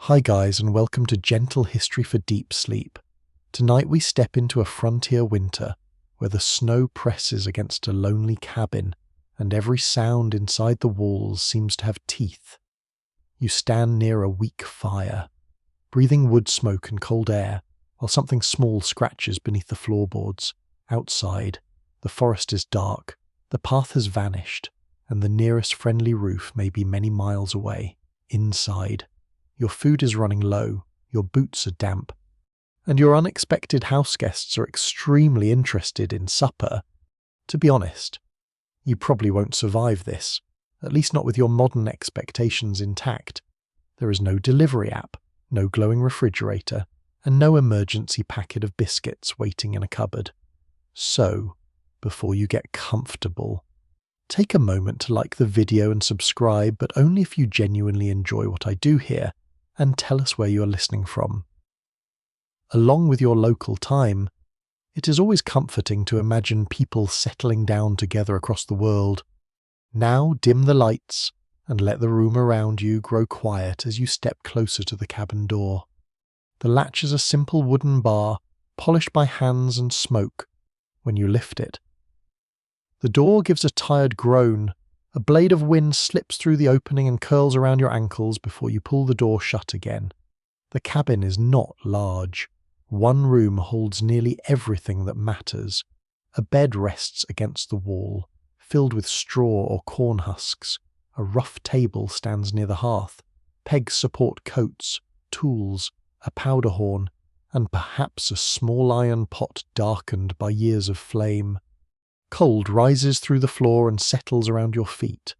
Hi guys, and welcome to Gentle History for Deep Sleep. Tonight we step into a frontier winter where the snow presses against a lonely cabin and every sound inside the walls seems to have teeth. You stand near a weak fire, breathing wood smoke and cold air, while something small scratches beneath the floorboards. Outside, the forest is dark, the path has vanished, and the nearest friendly roof may be many miles away. Inside, your food is running low, your boots are damp, and your unexpected house guests are extremely interested in supper. To be honest, you probably won't survive this, at least not with your modern expectations intact. There is no delivery app, no glowing refrigerator, and no emergency packet of biscuits waiting in a cupboard. So, before you get comfortable, take a moment to like the video and subscribe, but only if you genuinely enjoy what I do here, and tell us where you are listening from. Along with your local time, it is always comforting to imagine people settling down together across the world. Now dim the lights and let the room around you grow quiet as you step closer to the cabin door. The latch is a simple wooden bar, polished by hands and smoke when you lift it. The door gives a tired groan. A blade of wind slips through the opening and curls around your ankles before you pull the door shut again. The cabin is not large. One room holds nearly everything that matters. A bed rests against the wall, filled with straw or corn husks. A rough table stands near the hearth. Pegs support coats, tools, a powder horn, and perhaps a small iron pot darkened by years of flame. Cold rises through the floor and settles around your feet.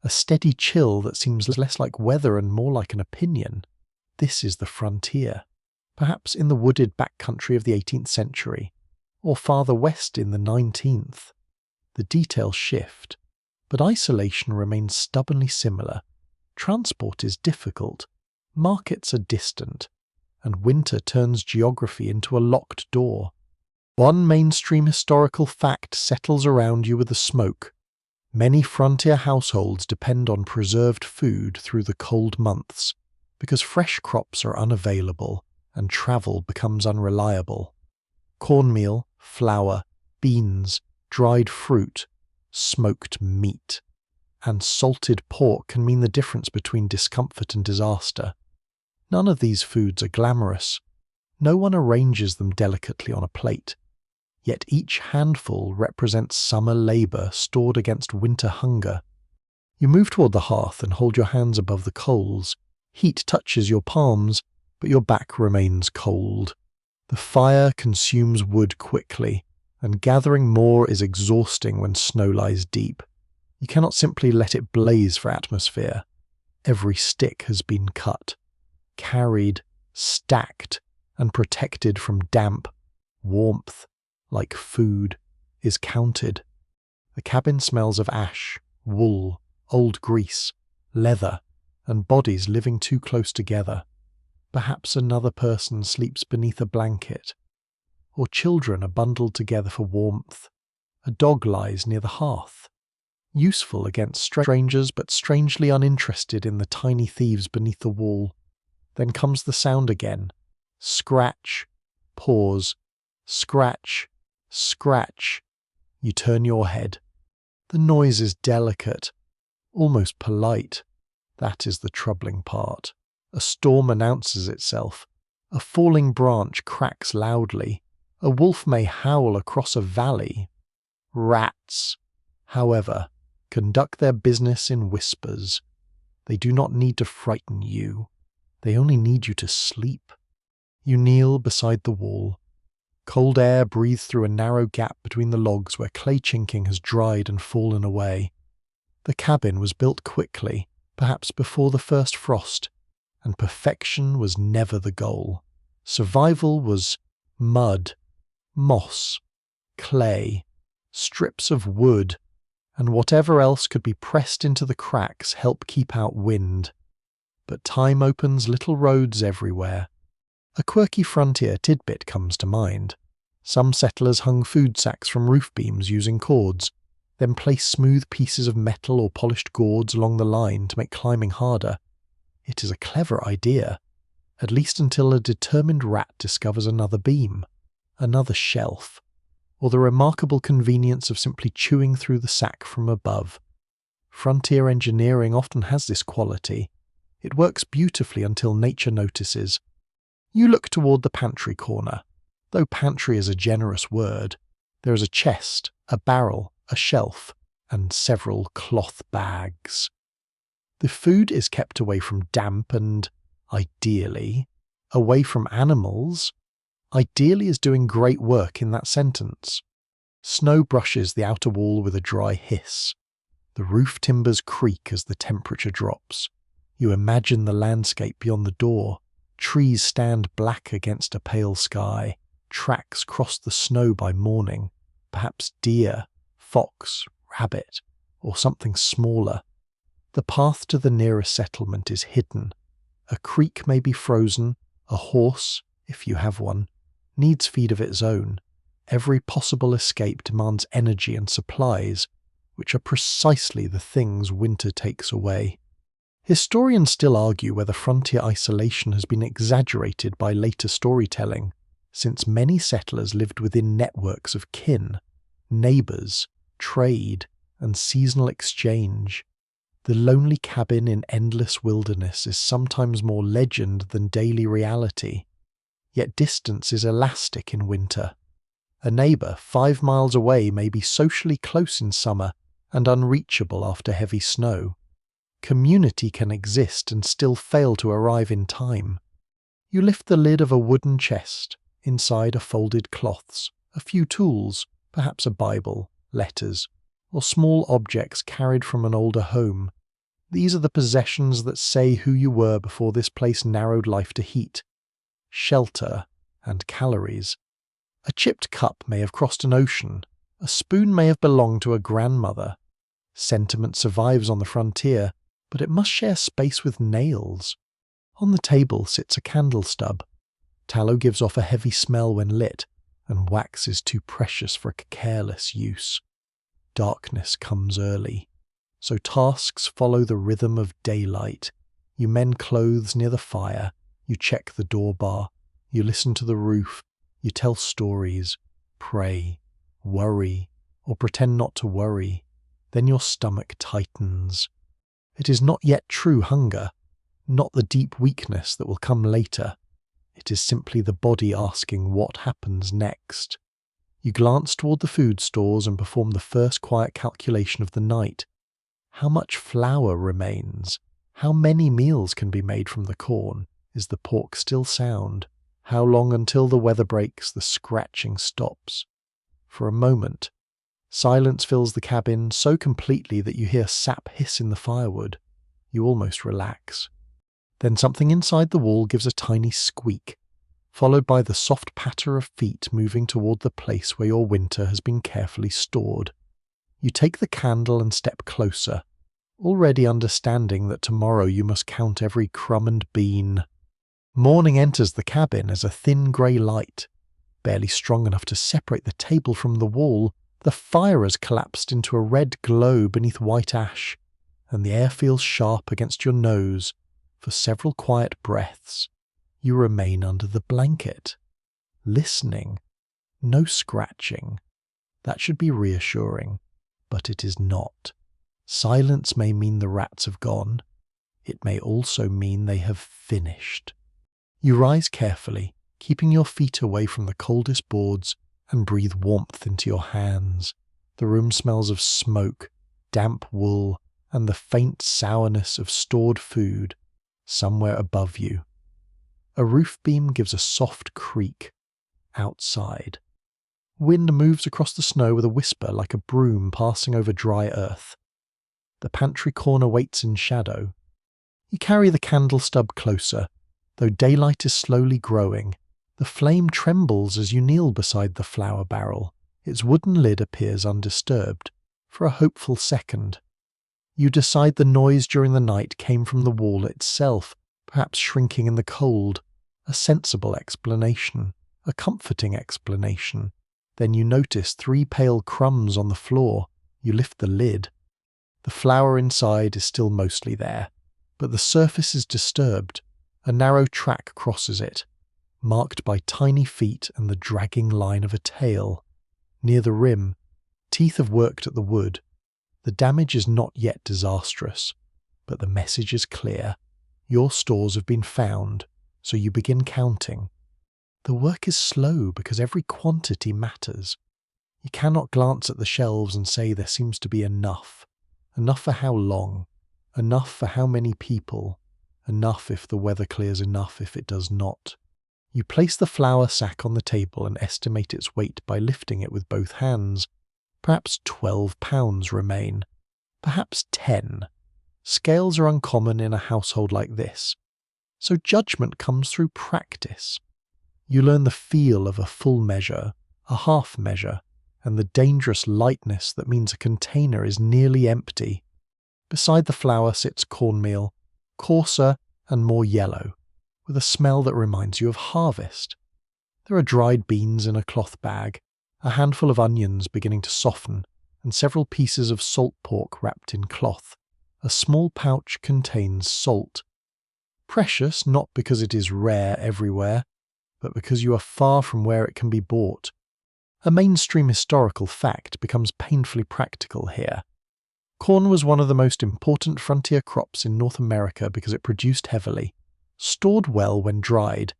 A steady chill that seems less like weather and more like an opinion. This is the frontier, perhaps in the wooded backcountry of the 18th century, or farther west in the 19th. The details shift, but isolation remains stubbornly similar. Transport is difficult, markets are distant, and winter turns geography into a locked door. One mainstream historical fact settles around you with a smoke. Many frontier households depend on preserved food through the cold months, because fresh crops are unavailable and travel becomes unreliable. Cornmeal, flour, beans, dried fruit, smoked meat, and salted pork can mean the difference between discomfort and disaster. None of these foods are glamorous. No one arranges them delicately on a plate. Yet each handful represents summer labour stored against winter hunger. You move toward the hearth and hold your hands above the coals. Heat touches your palms, but your back remains cold. The fire consumes wood quickly, and gathering more is exhausting when snow lies deep. You cannot simply let it blaze for atmosphere. Every stick has been cut, carried, stacked, and protected from damp, warmth, like food, is counted. The cabin smells of ash, wool, old grease, leather, and bodies living too close together. Perhaps another person sleeps beneath a blanket, or children are bundled together for warmth. A dog lies near the hearth, useful against strangers but strangely uninterested in the tiny thieves beneath the wall. Then comes the sound again. Scratch, pause, scratch, scratch. You turn your head. The noise is delicate, almost polite. That is the troubling part. A storm announces itself. A falling branch cracks loudly. A wolf may howl across a valley. Rats, however, conduct their business in whispers. They do not need to frighten you. They only need you to sleep. You kneel beside the wall. Cold air breathes through a narrow gap between the logs where clay chinking has dried and fallen away. The cabin was built quickly, perhaps before the first frost, and perfection was never the goal. Survival was mud, moss, clay, strips of wood, and whatever else could be pressed into the cracks help keep out wind. But time opens little roads everywhere. A quirky frontier tidbit comes to mind. Some settlers hung food sacks from roof beams using cords, then placed smooth pieces of metal or polished gourds along the line to make climbing harder. It is a clever idea, at least until a determined rat discovers another beam, another shelf, or the remarkable convenience of simply chewing through the sack from above. Frontier engineering often has this quality. It works beautifully until nature notices. You look toward the pantry corner. Though pantry is a generous word, there is a chest, a barrel, a shelf, and several cloth bags. The food is kept away from damp and, ideally, away from animals. Ideally is doing great work in that sentence. Snow brushes the outer wall with a dry hiss. The roof timbers creak as the temperature drops. You imagine the landscape beyond the door. Trees stand black against a pale sky. Tracks cross the snow by morning. Perhaps deer, fox, rabbit, or something smaller. The path to the nearest settlement is hidden. A creek may be frozen. A horse, if you have one, needs feed of its own. Every possible escape demands energy and supplies, which are precisely the things winter takes away. Historians still argue whether frontier isolation has been exaggerated by later storytelling, since many settlers lived within networks of kin, neighbours, trade, and seasonal exchange. The lonely cabin in endless wilderness is sometimes more legend than daily reality. Yet distance is elastic in winter. A neighbour 5 miles away may be socially close in summer and unreachable after heavy snow. Community can exist and still fail to arrive in time. You lift the lid of a wooden chest. Inside are folded cloths, a few tools, perhaps a Bible, letters, or small objects carried from an older home. These are the possessions that say who you were before this place narrowed life to heat, shelter, and calories. A chipped cup may have crossed an ocean. A spoon may have belonged to a grandmother. Sentiment survives on the frontier, but it must share space with nails. On the table sits a candle stub. Tallow gives off a heavy smell when lit, and wax is too precious for careless use. Darkness comes early, so tasks follow the rhythm of daylight. You mend clothes near the fire, you check the door bar, you listen to the roof, you tell stories, pray, worry, or pretend not to worry. Then your stomach tightens. It is not yet true hunger, not the deep weakness that will come later. It is simply the body asking what happens next. You glance toward the food stores and perform the first quiet calculation of the night. How much flour remains? How many meals can be made from the corn? Is the pork still sound? How long until the weather breaks, the scratching stops? For a moment, silence fills the cabin so completely that you hear sap hiss in the firewood. You almost relax. Then something inside the wall gives a tiny squeak, followed by the soft patter of feet moving toward the place where your winter has been carefully stored. You take the candle and step closer, already understanding that tomorrow you must count every crumb and bean. Morning enters the cabin as a thin grey light, barely strong enough to separate the table from the wall. The fire has collapsed into a red glow beneath white ash, and the air feels sharp against your nose. For several quiet breaths, you remain under the blanket, listening. No scratching. That should be reassuring, but it is not. Silence may mean the rats have gone. It may also mean they have finished. You rise carefully, keeping your feet away from the coldest boards, and breathe warmth into your hands. The room smells of smoke, damp wool, and the faint sourness of stored food. Somewhere above you, a roof beam gives a soft creak. Outside, wind moves across the snow with a whisper like a broom passing over dry earth. The pantry corner waits in shadow. You carry the candle stub closer. Though daylight is slowly growing, the flame trembles as you kneel beside the flour barrel. Its wooden lid appears undisturbed. For a hopeful second, you decide the noise during the night came from the wall itself, perhaps shrinking in the cold. A sensible explanation, a comforting explanation. Then you notice 3 pale crumbs on the floor. You lift the lid. The flour inside is still mostly there, but the surface is disturbed. A narrow track crosses it, marked by tiny feet and the dragging line of a tail. Near the rim, teeth have worked at the wood. The damage is not yet disastrous, but the message is clear. Your stores have been found, so you begin counting. The work is slow because every quantity matters. You cannot glance at the shelves and say there seems to be enough. Enough for how long? Enough for how many people? Enough if the weather clears, enough if it does not. You place the flour sack on the table and estimate its weight by lifting it with both hands. Perhaps 12 pounds remain. Perhaps 10. Scales are uncommon in a household like this. So judgment comes through practice. You learn the feel of a full measure, a half measure, and the dangerous lightness that means a container is nearly empty. Beside the flour sits cornmeal, coarser and more yellow, with a smell that reminds you of harvest. There are dried beans in a cloth bag, a handful of onions beginning to soften, and several pieces of salt pork wrapped in cloth. A small pouch contains salt. Precious not because it is rare everywhere, but because you are far from where it can be bought. A mainstream historical fact becomes painfully practical here. Corn was one of the most important frontier crops in North America because it produced heavily, stored well when dried,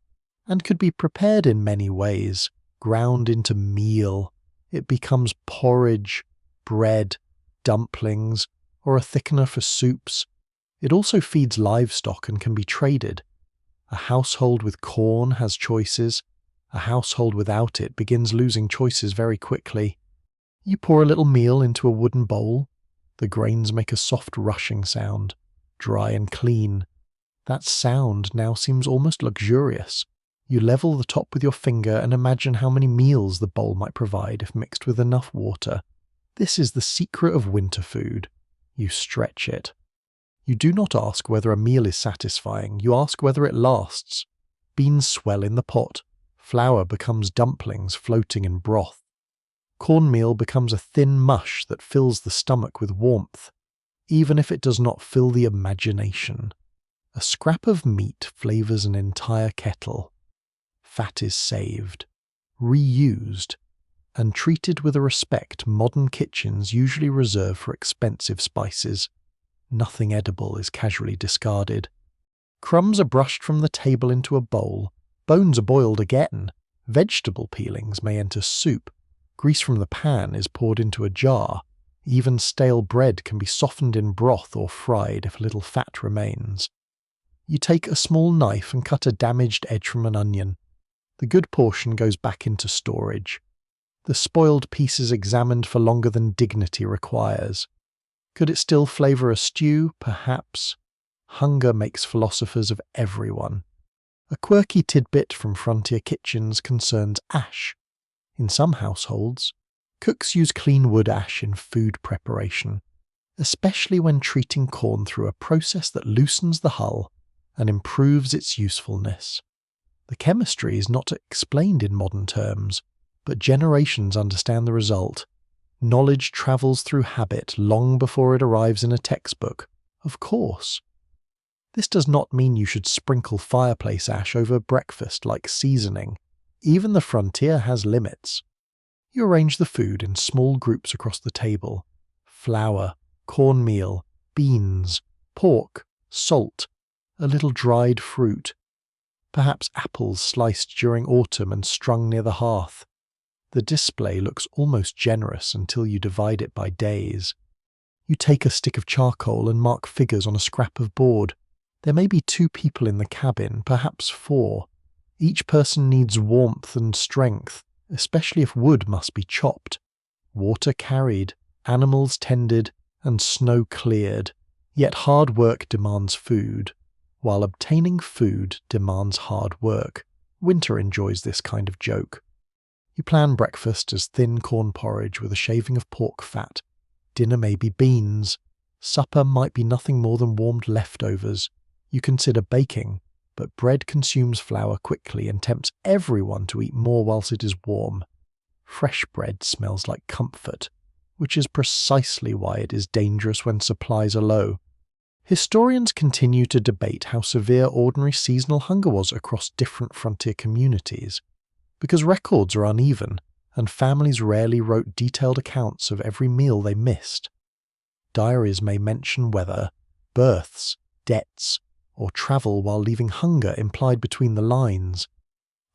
and could be prepared in many ways. Ground into meal, it becomes porridge, bread, dumplings, or a thickener for soups. It also feeds livestock and can be traded. A household with corn has choices. A household without it begins losing choices very quickly. You pour a little meal into a wooden bowl. The grains make a soft rushing sound, dry and clean. That sound now seems almost luxurious. You level the top with your finger and imagine how many meals the bowl might provide if mixed with enough water. This is the secret of winter food. You stretch it. You do not ask whether a meal is satisfying, you ask whether it lasts. Beans swell in the pot. Flour becomes dumplings floating in broth. Cornmeal becomes a thin mush that fills the stomach with warmth, even if it does not fill the imagination. A scrap of meat flavors an entire kettle. Fat is saved, reused, and treated with a respect modern kitchens usually reserve for expensive spices. Nothing edible is casually discarded. Crumbs are brushed from the table into a bowl. Bones are boiled again. Vegetable peelings may enter soup. Grease from the pan is poured into a jar. Even stale bread can be softened in broth or fried if little fat remains. You take a small knife and cut a damaged edge from an onion. The good portion goes back into storage. The spoiled piece is examined for longer than dignity requires. Could it still flavour a stew? Perhaps. Hunger makes philosophers of everyone. A quirky tidbit from frontier kitchens concerns ash. In some households, cooks use clean wood ash in food preparation, especially when treating corn through a process that loosens the hull and improves its usefulness. The chemistry is not explained in modern terms, but generations understand the result. Knowledge travels through habit long before it arrives in a textbook, of course. This does not mean you should sprinkle fireplace ash over breakfast like seasoning. Even the frontier has limits. You arrange the food in small groups across the table. Flour, cornmeal, beans, pork, salt, a little dried fruit. Perhaps apples sliced during autumn and strung near the hearth. The display looks almost generous until you divide it by days. You take a stick of charcoal and mark figures on a scrap of board. There may be 2 people in the cabin, perhaps 4. Each person needs warmth and strength, especially if wood must be chopped, water carried, animals tended, and snow cleared. Yet hard work demands food, while obtaining food demands hard work. Winter enjoys this kind of joke. You plan breakfast as thin corn porridge with a shaving of pork fat. Dinner may be beans. Supper might be nothing more than warmed leftovers. You consider baking, but bread consumes flour quickly and tempts everyone to eat more whilst it is warm. Fresh bread smells like comfort, which is precisely why it is dangerous when supplies are low. Historians continue to debate how severe ordinary seasonal hunger was across different frontier communities, because records are uneven and families rarely wrote detailed accounts of every meal they missed. Diaries may mention weather, births, debts, or travel while leaving hunger implied between the lines.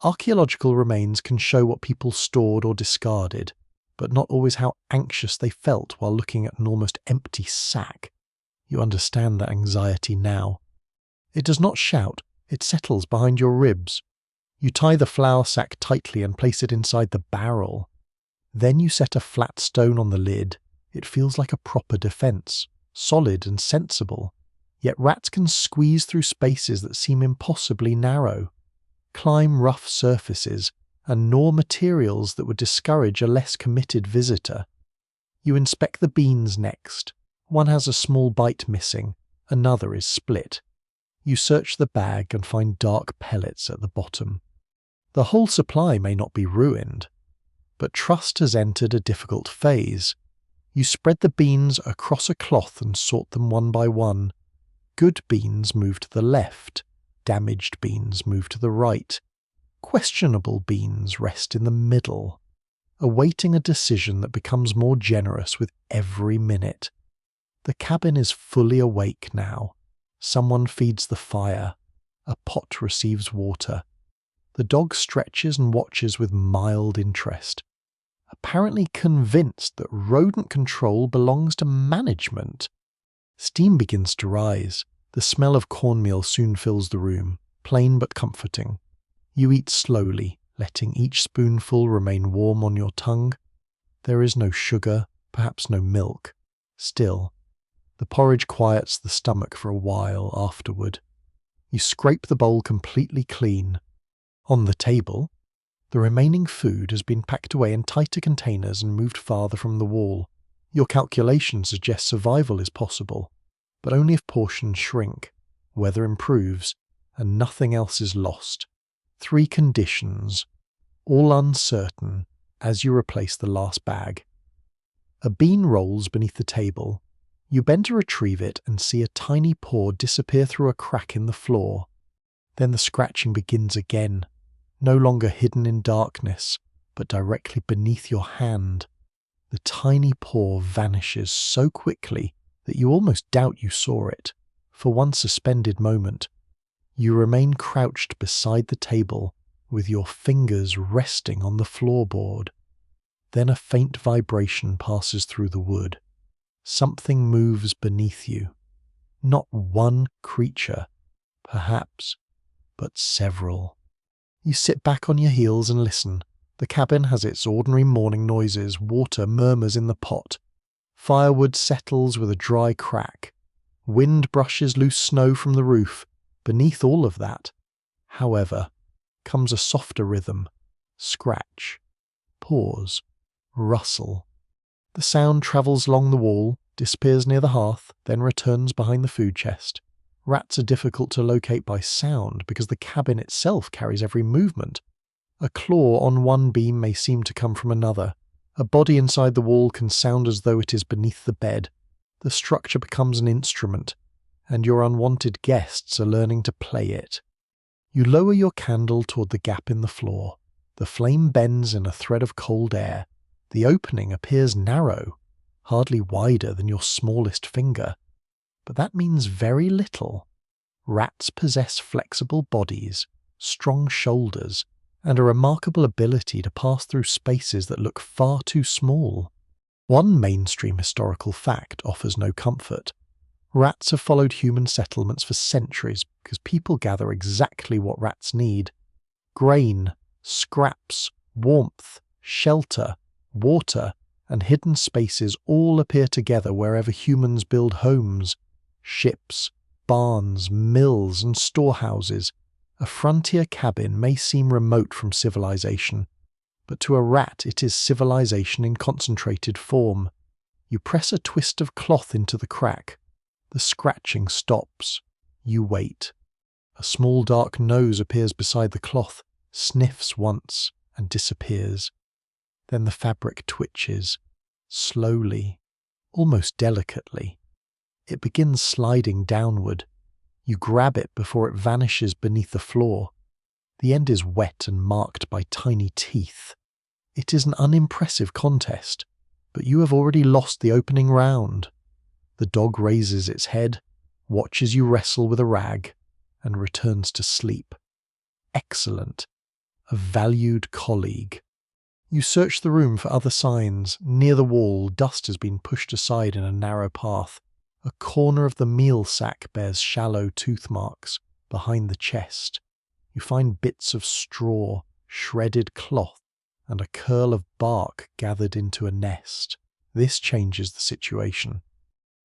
Archaeological remains can show what people stored or discarded, but not always how anxious they felt while looking at an almost empty sack. You understand that anxiety now. It does not shout, it settles behind your ribs. You tie the flour sack tightly and place it inside the barrel. Then you set a flat stone on the lid. It feels like a proper defense, solid and sensible. Yet rats can squeeze through spaces that seem impossibly narrow, climb rough surfaces, and gnaw materials that would discourage a less committed visitor. You inspect the beans next. One has a small bite missing, another is split. You search the bag and find dark pellets at the bottom. The whole supply may not be ruined, but trust has entered a difficult phase. You spread the beans across a cloth and sort them one by one. Good beans move to the left, damaged beans move to the right. Questionable beans rest in the middle, awaiting a decision that becomes more generous with every minute. The cabin is fully awake now. Someone feeds the fire. A pot receives water. The dog stretches and watches with mild interest, apparently convinced that rodent control belongs to management. Steam begins to rise. The smell of cornmeal soon fills the room, plain but comforting. You eat slowly, letting each spoonful remain warm on your tongue. There is no sugar, perhaps no milk. Still, the porridge quiets the stomach for a while afterward. You scrape the bowl completely clean. On the table, the remaining food has been packed away in tighter containers and moved farther from the wall. Your calculations suggest survival is possible, but only if portions shrink, weather improves, and nothing else is lost. 3 conditions, all uncertain, as you replace the last bag. A bean rolls beneath the table. You bend to retrieve it and see a tiny paw disappear through a crack in the floor. Then the scratching begins again, no longer hidden in darkness, but directly beneath your hand. The tiny paw vanishes so quickly that you almost doubt you saw it. For one suspended moment, you remain crouched beside the table, with your fingers resting on the floorboard. Then a faint vibration passes through the wood. Something moves beneath you. Not one creature, perhaps, but several. You sit back on your heels and listen. The cabin has its ordinary morning noises. Water murmurs in the pot. Firewood settles with a dry crack. Wind brushes loose snow from the roof. Beneath all of that, however, comes a softer rhythm. Scratch. Pause. Rustle. The sound travels along the wall, disappears near the hearth, then returns behind the food chest. Rats are difficult to locate by sound because the cabin itself carries every movement. A claw on one beam may seem to come from another. A body inside the wall can sound as though it is beneath the bed. The structure becomes an instrument, and your unwanted guests are learning to play it. You lower your candle toward the gap in the floor. The flame bends in a thread of cold air. The opening appears narrow, hardly wider than your smallest finger. But that means very little. Rats possess flexible bodies, strong shoulders, and a remarkable ability to pass through spaces that look far too small. One mainstream historical fact offers no comfort. Rats have followed human settlements for centuries because people gather exactly what rats need. Grain, scraps, warmth, shelter, water, and hidden spaces all appear together wherever humans build homes. Ships, barns, mills, and storehouses. A frontier cabin may seem remote from civilization, but to a rat it is civilization in concentrated form. You press a twist of cloth into the crack. The scratching stops. You wait. A small dark nose appears beside the cloth, sniffs once, and disappears. Then the fabric twitches, slowly, almost delicately. It begins sliding downward. You grab it before it vanishes beneath the floor. The end is wet and marked by tiny teeth. It is an unimpressive contest, but you have already lost the opening round. The dog raises its head, watches you wrestle with a rag, and returns to sleep. Excellent. A valued colleague. You search the room for other signs. Near the wall, dust has been pushed aside in a narrow path. A corner of the meal sack bears shallow tooth marks behind the chest. You find bits of straw, shredded cloth, and a curl of bark gathered into a nest. This changes the situation.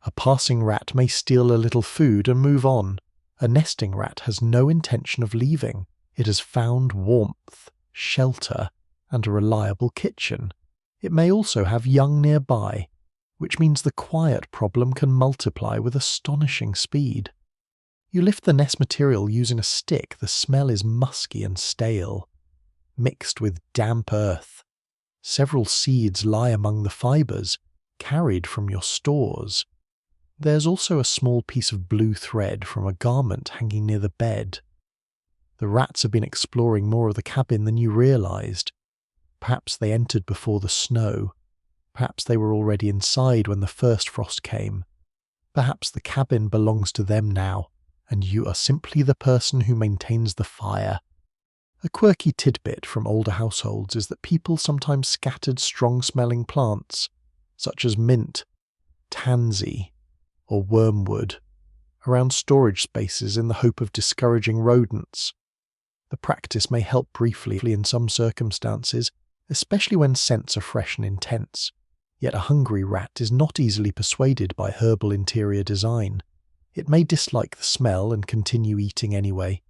A passing rat may steal a little food and move on. A nesting rat has no intention of leaving. It has found warmth, shelter, and a reliable kitchen. It may also have young nearby, which means the quiet problem can multiply with astonishing speed. You lift the nest material using a stick. The smell is musky and stale, mixed with damp earth. Several seeds lie among the fibres, carried from your stores. There's also a small piece of blue thread from a garment hanging near the bed. The rats have been exploring more of the cabin than you realized. Perhaps they entered before the snow. Perhaps they were already inside when the first frost came. Perhaps the cabin belongs to them now, and you are simply the person who maintains the fire. A quirky tidbit from older households is that people sometimes scattered strong-smelling plants, such as mint, tansy, or wormwood, around storage spaces in the hope of discouraging rodents. The practice may help briefly in some circumstances, especially when scents are fresh and intense. Yet a hungry rat is not easily persuaded by herbal interior design. It may dislike the smell and continue eating anyway,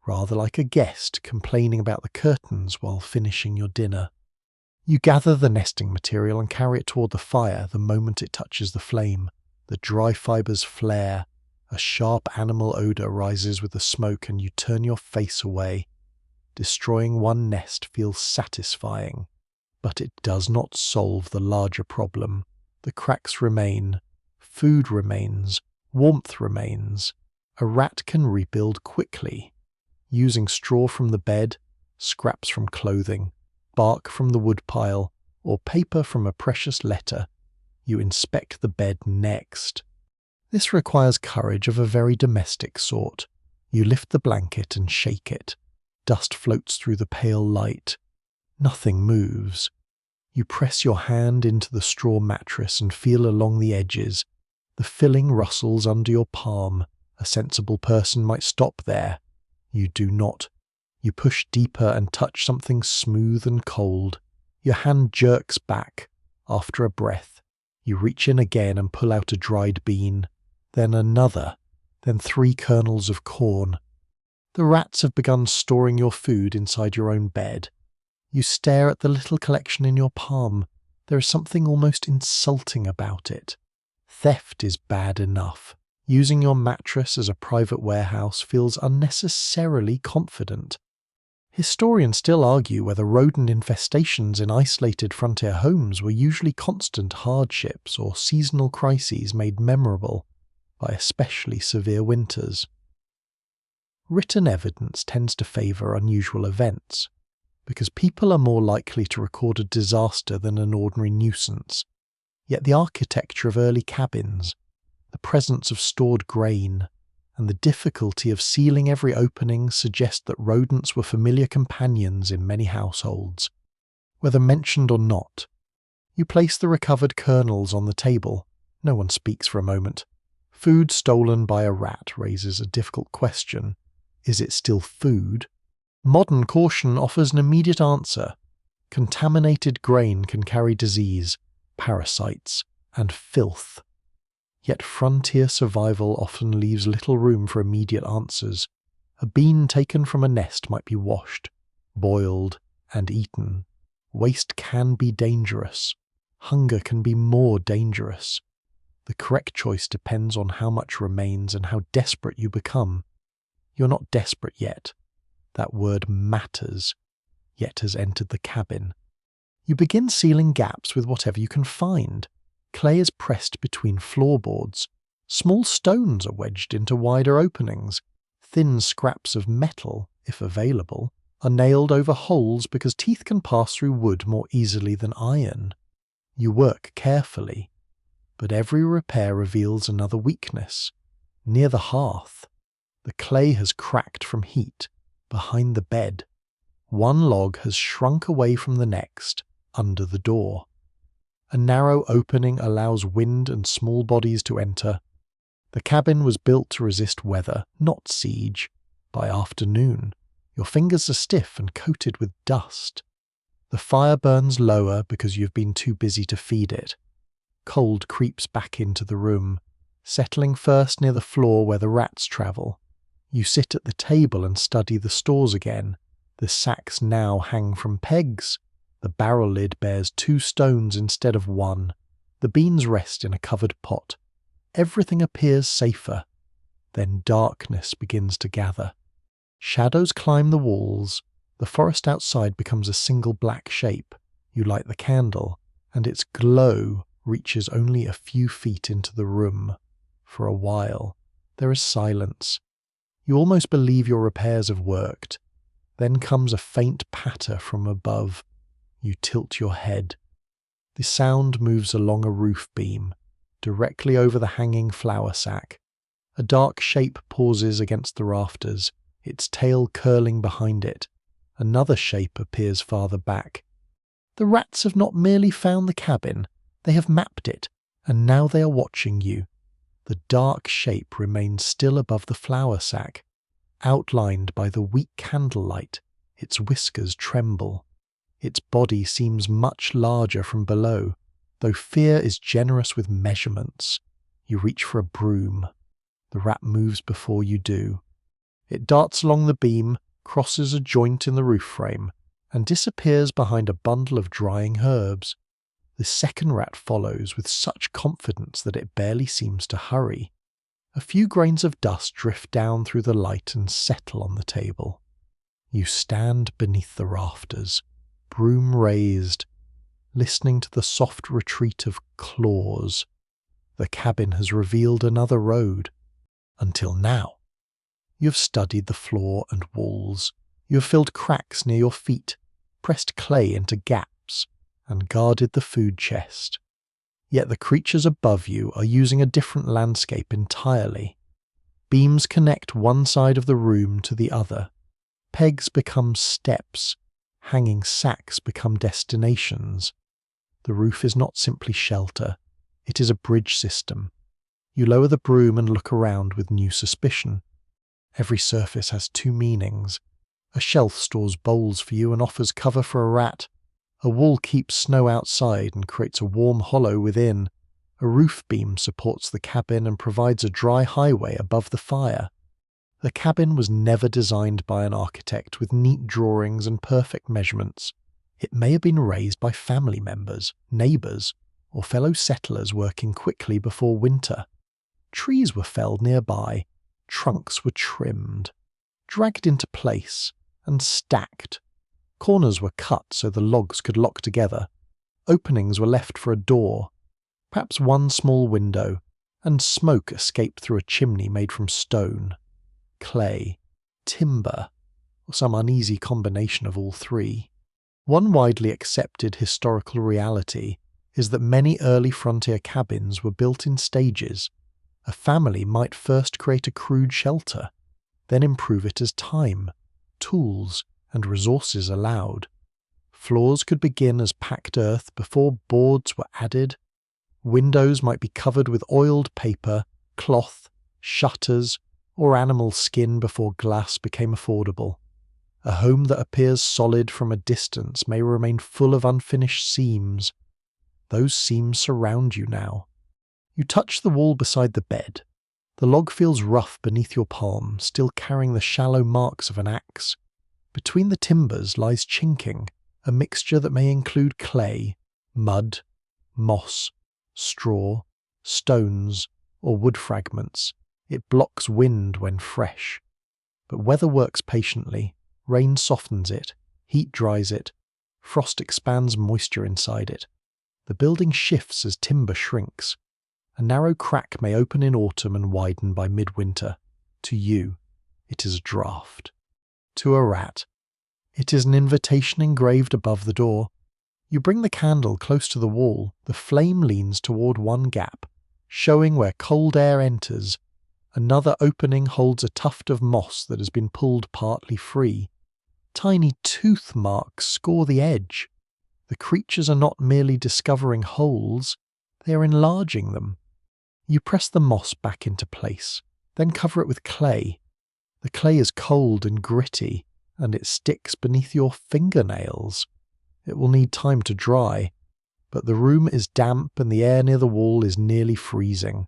rather like a guest complaining about the curtains while finishing your dinner. You gather the nesting material and carry it toward the fire the moment it touches the flame. The dry fibres flare. A sharp animal odour rises with the smoke and you turn your face away. Destroying one nest feels satisfying, but it does not solve the larger problem. The cracks remain, food remains, warmth remains. A rat can rebuild quickly, using straw from the bed, scraps from clothing, bark from the woodpile, or paper from a precious letter. You inspect the bed next. This requires courage of a very domestic sort. You lift the blanket and shake it. Dust floats through the pale light. Nothing moves. You press your hand into the straw mattress and feel along the edges. The filling rustles under your palm. A sensible person might stop there. You do not. You push deeper and touch something smooth and cold. Your hand jerks back. After a breath, you reach in again and pull out a dried bean. Then another. Then 3 kernels of corn. The rats have begun storing your food inside your own bed. You stare at the little collection in your palm. There is something almost insulting about it. Theft is bad enough. Using your mattress as a private warehouse feels unnecessarily confident. Historians still argue whether rodent infestations in isolated frontier homes were usually constant hardships or seasonal crises made memorable by especially severe winters. Written evidence tends to favour unusual events, because people are more likely to record a disaster than an ordinary nuisance. Yet the architecture of early cabins, the presence of stored grain, and the difficulty of sealing every opening suggest that rodents were familiar companions in many households. Whether mentioned or not, you place the recovered kernels on the table. No one speaks for a moment. Food stolen by a rat raises a difficult question. Is it still food? Modern caution offers an immediate answer. Contaminated grain can carry disease, parasites, and filth. Yet frontier survival often leaves little room for immediate answers. A bean taken from a nest might be washed, boiled, and eaten. Waste can be dangerous. Hunger can be more dangerous. The correct choice depends on how much remains and how desperate you become. You're not desperate yet. That word matters, yet has entered the cabin. You begin sealing gaps with whatever you can find. Clay is pressed between floorboards. Small stones are wedged into wider openings. Thin scraps of metal, if available, are nailed over holes because teeth can pass through wood more easily than iron. You work carefully, but every repair reveals another weakness. Near the hearth, the clay has cracked from heat. Behind the bed, one log has shrunk away from the next, under the door. A narrow opening allows wind and small bodies to enter. The cabin was built to resist weather, not siege. By afternoon, your fingers are stiff and coated with dust. The fire burns lower because you've been too busy to feed it. Cold creeps back into the room, settling first near the floor where the rats travel. You sit at the table and study the stores again. The sacks now hang from pegs. The barrel lid bears 2 stones instead of 1. The beans rest in a covered pot. Everything appears safer. Then darkness begins to gather. Shadows climb the walls. The forest outside becomes a single black shape. You light the candle, and its glow reaches only a few feet into the room. For a while, there is silence. You almost believe your repairs have worked. Then comes a faint patter from above. You tilt your head. The sound moves along a roof beam, directly over the hanging flour sack. A dark shape pauses against the rafters, its tail curling behind it. Another shape appears farther back. The rats have not merely found the cabin, they have mapped it, and now they are watching you. The dark shape remains still above the flour sack, outlined by the weak candlelight. Its whiskers tremble. Its body seems much larger from below, though fear is generous with measurements. You reach for a broom. The rat moves before you do. It darts along the beam, crosses a joint in the roof frame, and disappears behind a bundle of drying herbs. The second rat follows with such confidence that it barely seems to hurry. A few grains of dust drift down through the light and settle on the table. You stand beneath the rafters, broom raised, listening to the soft retreat of claws. The cabin has revealed another road. Until now. You have studied the floor and walls. You have filled cracks near your feet, pressed clay into gaps, and guarded the food chest. Yet the creatures above you are using a different landscape entirely. Beams connect one side of the room to the other. Pegs become steps. Hanging sacks become destinations. The roof is not simply shelter. It is a bridge system. You lower the broom and look around with new suspicion. Every surface has 2 meanings. A shelf stores bowls for you and offers cover for a rat. A wall keeps snow outside and creates a warm hollow within. A roof beam supports the cabin and provides a dry highway above the fire. The cabin was never designed by an architect with neat drawings and perfect measurements. It may have been raised by family members, neighbours, or fellow settlers working quickly before winter. Trees were felled nearby, trunks were trimmed, dragged into place, and stacked. Corners were cut so the logs could lock together. Openings were left for a door, perhaps one small window, and smoke escaped through a chimney made from stone, clay, timber, or some uneasy combination of all 3. One widely accepted historical reality is that many early frontier cabins were built in stages. A family might first create a crude shelter, then improve it as time, tools, and resources allowed. Floors could begin as packed earth before boards were added. Windows might be covered with oiled paper, cloth, shutters, or animal skin before glass became affordable. A home that appears solid from a distance may remain full of unfinished seams. Those seams surround you now. You touch the wall beside the bed. The log feels rough beneath your palm, still carrying the shallow marks of an axe. Between the timbers lies chinking, a mixture that may include clay, mud, moss, straw, stones, or wood fragments. It blocks wind when fresh. But weather works patiently. Rain softens it, heat dries it, frost expands moisture inside it. The building shifts as timber shrinks. A narrow crack may open in autumn and widen by midwinter. To you, it is a draught. To a rat, it is an invitation engraved above the door. You bring the candle close to the wall, the flame leans toward one gap, showing where cold air enters. Another opening holds a tuft of moss that has been pulled partly free. Tiny tooth marks score the edge. The creatures are not merely discovering holes, they are enlarging them. You press the moss back into place, then cover it with clay. The clay is cold and gritty, and it sticks beneath your fingernails. It will need time to dry, but the room is damp and the air near the wall is nearly freezing.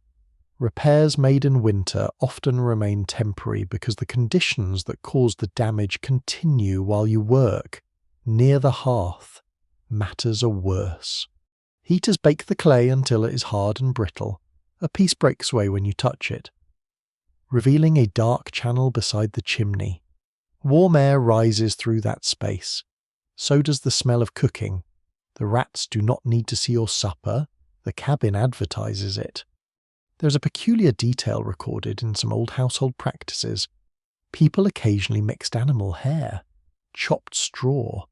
Repairs made in winter often remain temporary because the conditions that caused the damage continue while you work. Near the hearth, matters are worse. Heaters bake the clay until it is hard and brittle. A piece breaks away when you touch it, revealing a dark channel beside the chimney. Warm air rises through that space. So does the smell of cooking. The rats do not need to see your supper. The cabin advertises it. There's a peculiar detail recorded in some old household practices. People occasionally mixed animal hair, chopped straw,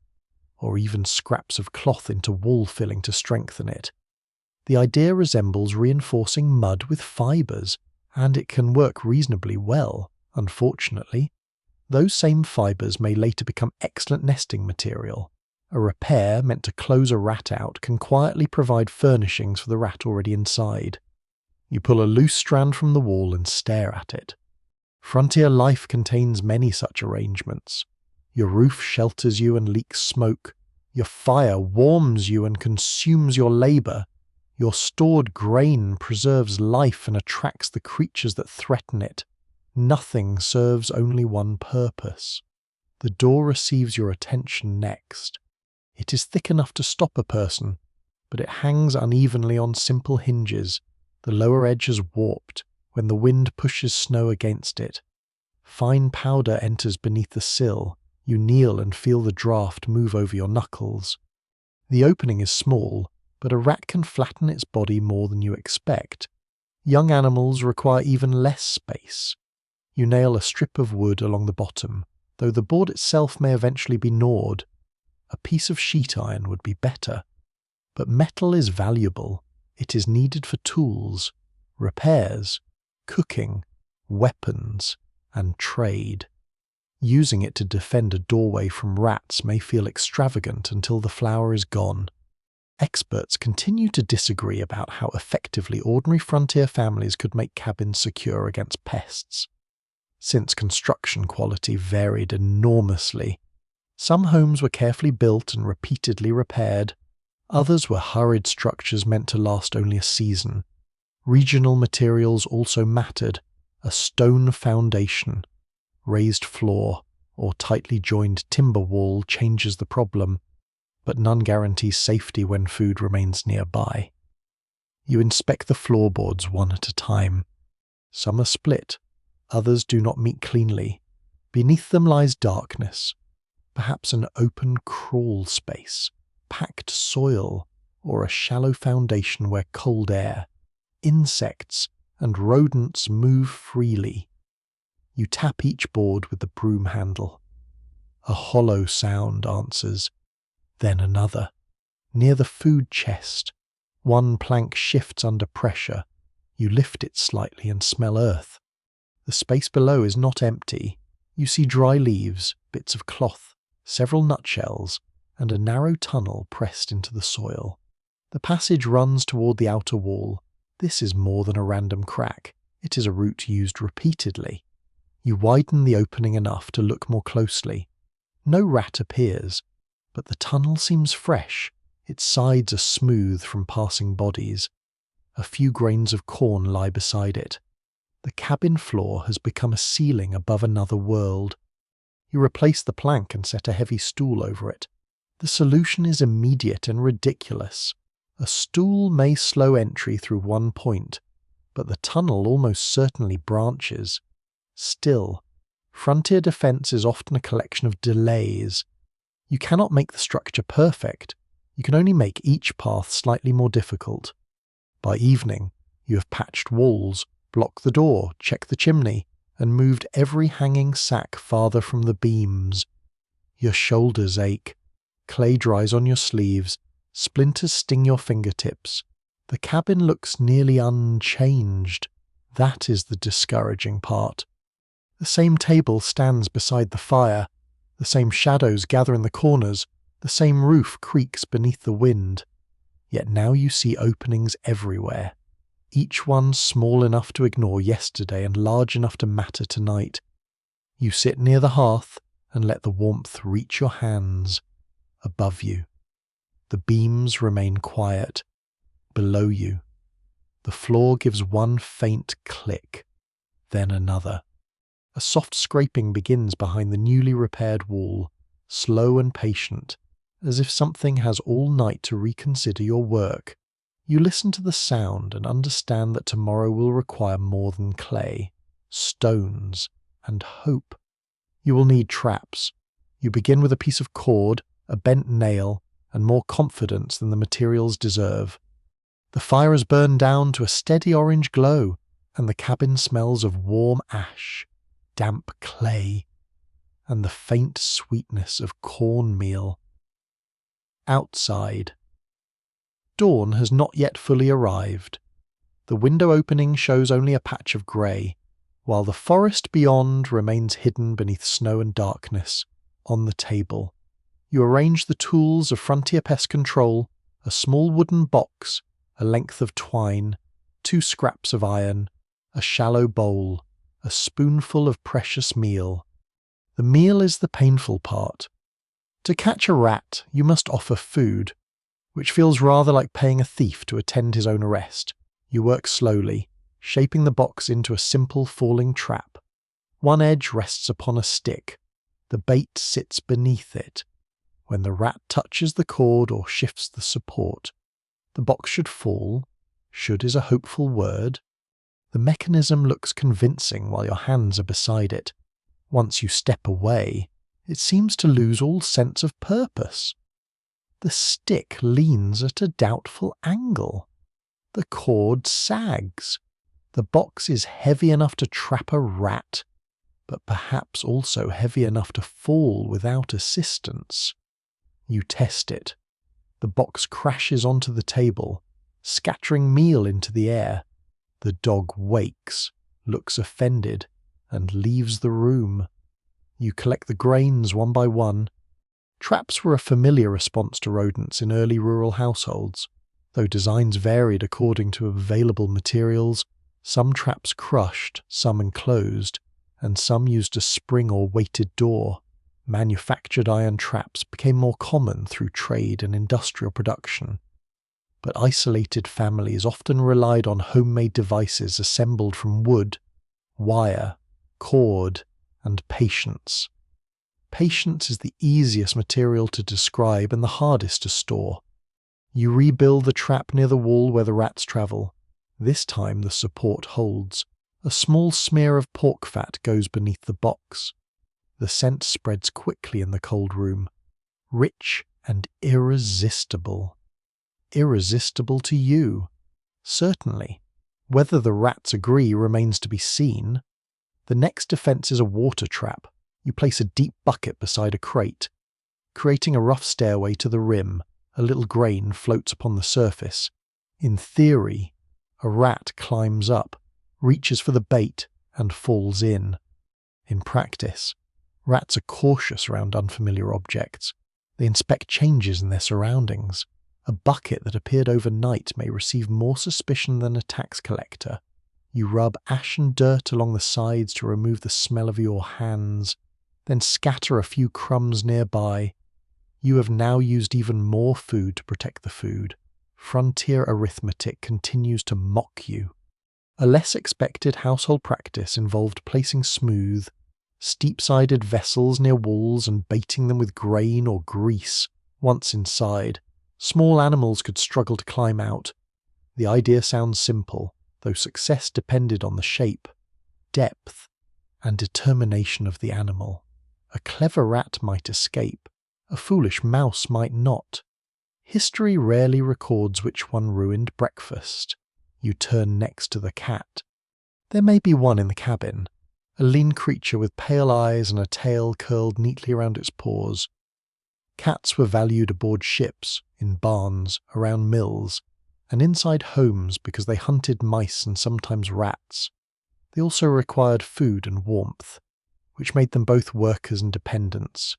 or even scraps of cloth into wall filling to strengthen it. The idea resembles reinforcing mud with fibres, and it can work reasonably well, unfortunately. Those same fibres may later become excellent nesting material. A repair meant to close a rat out can quietly provide furnishings for the rat already inside. You pull a loose strand from the wall and stare at it. Frontier life contains many such arrangements. Your roof shelters you and leaks smoke. Your fire warms you and consumes your labour. Your stored grain preserves life and attracts the creatures that threaten it. Nothing serves only one purpose. The door receives your attention next. It is thick enough to stop a person, but it hangs unevenly on simple hinges. The lower edge is warped when the wind pushes snow against it. Fine powder enters beneath the sill. You kneel and feel the draft move over your knuckles. The opening is small, but a rat can flatten its body more than you expect. Young animals require even less space. You nail a strip of wood along the bottom, though the board itself may eventually be gnawed. A piece of sheet iron would be better. But metal is valuable. It is needed for tools, repairs, cooking, weapons, and trade. Using it to defend a doorway from rats may feel extravagant until the flour is gone. Experts continue to disagree about how effectively ordinary frontier families could make cabins secure against pests. Since construction quality varied enormously, some homes were carefully built and repeatedly repaired. Others were hurried structures meant to last only a season. Regional materials also mattered. A stone foundation, raised floor, or tightly joined timber wall changes the problem, but none guarantees safety when food remains nearby. You inspect the floorboards one at a time. Some are split, others do not meet cleanly. Beneath them lies darkness, perhaps an open crawl space, packed soil, or a shallow foundation where cold air, insects, and rodents move freely. You tap each board with the broom handle. A hollow sound answers, then another. Near the food chest, one plank shifts under pressure. You lift it slightly and smell earth. The space below is not empty. You see dry leaves, bits of cloth, several nutshells, and a narrow tunnel pressed into the soil. The passage runs toward the outer wall. This is more than a random crack. It is a route used repeatedly. You widen the opening enough to look more closely. No rat appears, but the tunnel seems fresh. Its sides are smooth from passing bodies. A few grains of corn lie beside it. The cabin floor has become a ceiling above another world. You replace the plank and set a heavy stool over it. The solution is immediate and ridiculous. A stool may slow entry through one point, but the tunnel almost certainly branches. Still, frontier defense is often a collection of delays. You cannot make the structure perfect. You can only make each path slightly more difficult. By evening, You have patched walls, blocked the door, checked the chimney, and moved every hanging sack farther from the beams. Your shoulders ache. Clay dries on your sleeves. Splinters sting your fingertips. The cabin looks nearly unchanged. That is the discouraging part. The same table stands beside the fire. The same shadows gather in the corners. The same roof creaks beneath the wind. Yet now you see openings everywhere, each one small enough to ignore yesterday and large enough to matter tonight. You sit near the hearth and let the warmth reach your hands. Above you, the beams remain quiet. Below you, the floor gives one faint click, then another. A soft scraping begins behind the newly repaired wall, slow and patient, as if something has all night to reconsider your work. You listen to the sound and understand that tomorrow will require more than clay, stones, and hope. You will need traps. You begin with a piece of cord, a bent nail, and more confidence than the materials deserve. The fire has burned down to a steady orange glow, and the cabin smells of warm ash, damp clay, and the faint sweetness of cornmeal. Outside. Dawn has not yet fully arrived. The window opening shows only a patch of grey, while the forest beyond remains hidden beneath snow and darkness. On the table, you arrange the tools of frontier pest control, a small wooden box, a length of twine, 2 scraps of iron, a shallow bowl, a spoonful of precious meal. The meal is the painful part. To catch a rat, you must offer food, which feels rather like paying a thief to attend his own arrest. You work slowly, shaping the box into a simple falling trap. One edge rests upon a stick. The bait sits beneath it. When the rat touches the cord or shifts the support, the box should fall. Should is a hopeful word. The mechanism looks convincing while your hands are beside it. Once you step away, it seems to lose all sense of purpose. The stick leans at a doubtful angle. The cord sags. The box is heavy enough to trap a rat, but perhaps also heavy enough to fall without assistance. You test it. The box crashes onto the table, scattering meal into the air. The dog wakes, looks offended, and leaves the room. You collect the grains one by one. Traps were a familiar response to rodents in early rural households. Though designs varied according to available materials, some traps crushed, some enclosed, and some used a spring or weighted door. Manufactured iron traps became more common through trade and industrial production. But isolated families often relied on homemade devices assembled from wood, wire, cord, and patience. Patience is the easiest material to describe and the hardest to store. You rebuild the trap near the wall where the rats travel. This time the support holds. A small smear of pork fat goes beneath the box. The scent spreads quickly in the cold room. Rich and irresistible. Irresistible to you. Certainly. Whether the rats agree remains to be seen. The next defense is a water trap. You place a deep bucket beside a crate. Creating a rough stairway to the rim, a little grain floats upon the surface. In theory, a rat climbs up, reaches for the bait, and falls in. In practice, rats are cautious around unfamiliar objects. They inspect changes in their surroundings. A bucket that appeared overnight may receive more suspicion than a tax collector. You rub ash and dirt along the sides to remove the smell of your hands, then scatter a few crumbs nearby. You have now used even more food to protect the food. Frontier arithmetic continues to mock you. A less expected household practice involved placing smooth, steep-sided vessels near walls and baiting them with grain or grease. Once inside, small animals could struggle to climb out. The idea sounds simple, though success depended on the shape, depth, and determination of the animal. A clever rat might escape, a foolish mouse might not. History rarely records which one ruined breakfast. You turn next to the cat. There may be one in the cabin, a lean creature with pale eyes and a tail curled neatly around its paws. Cats were valued aboard ships, in barns, around mills, and inside homes because they hunted mice and sometimes rats. They also required food and warmth, which made them both workers and dependents.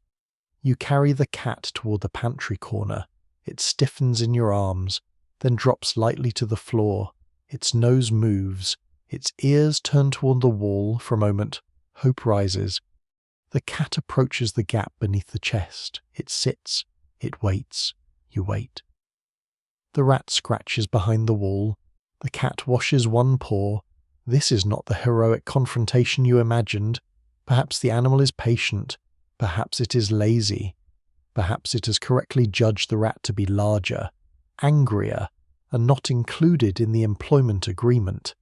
You carry the cat toward the pantry corner. It stiffens in your arms, then drops lightly to the floor. Its nose moves. Its ears turn toward the wall for a moment. Hope rises. The cat approaches the gap beneath the chest. It sits. It waits. You wait. The rat scratches behind the wall. The cat washes one paw. This is not the heroic confrontation you imagined. Perhaps the animal is patient. Perhaps it is lazy. Perhaps it has correctly judged the rat to be larger, angrier, and not included in the employment agreement.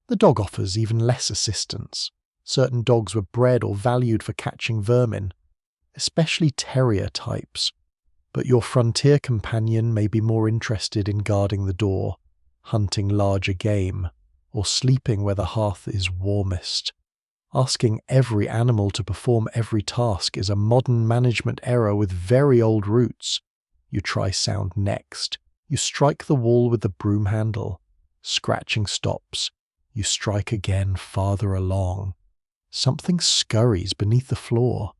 The dog offers even less assistance. Certain dogs were bred or valued for catching vermin, especially terrier types. But your frontier companion may be more interested in guarding the door, hunting larger game, or sleeping where the hearth is warmest. Asking every animal to perform every task is a modern management error with very old roots. You try sound next. You strike the wall with the broom handle. Scratching stops. You strike again farther along. Something scurries beneath the floor.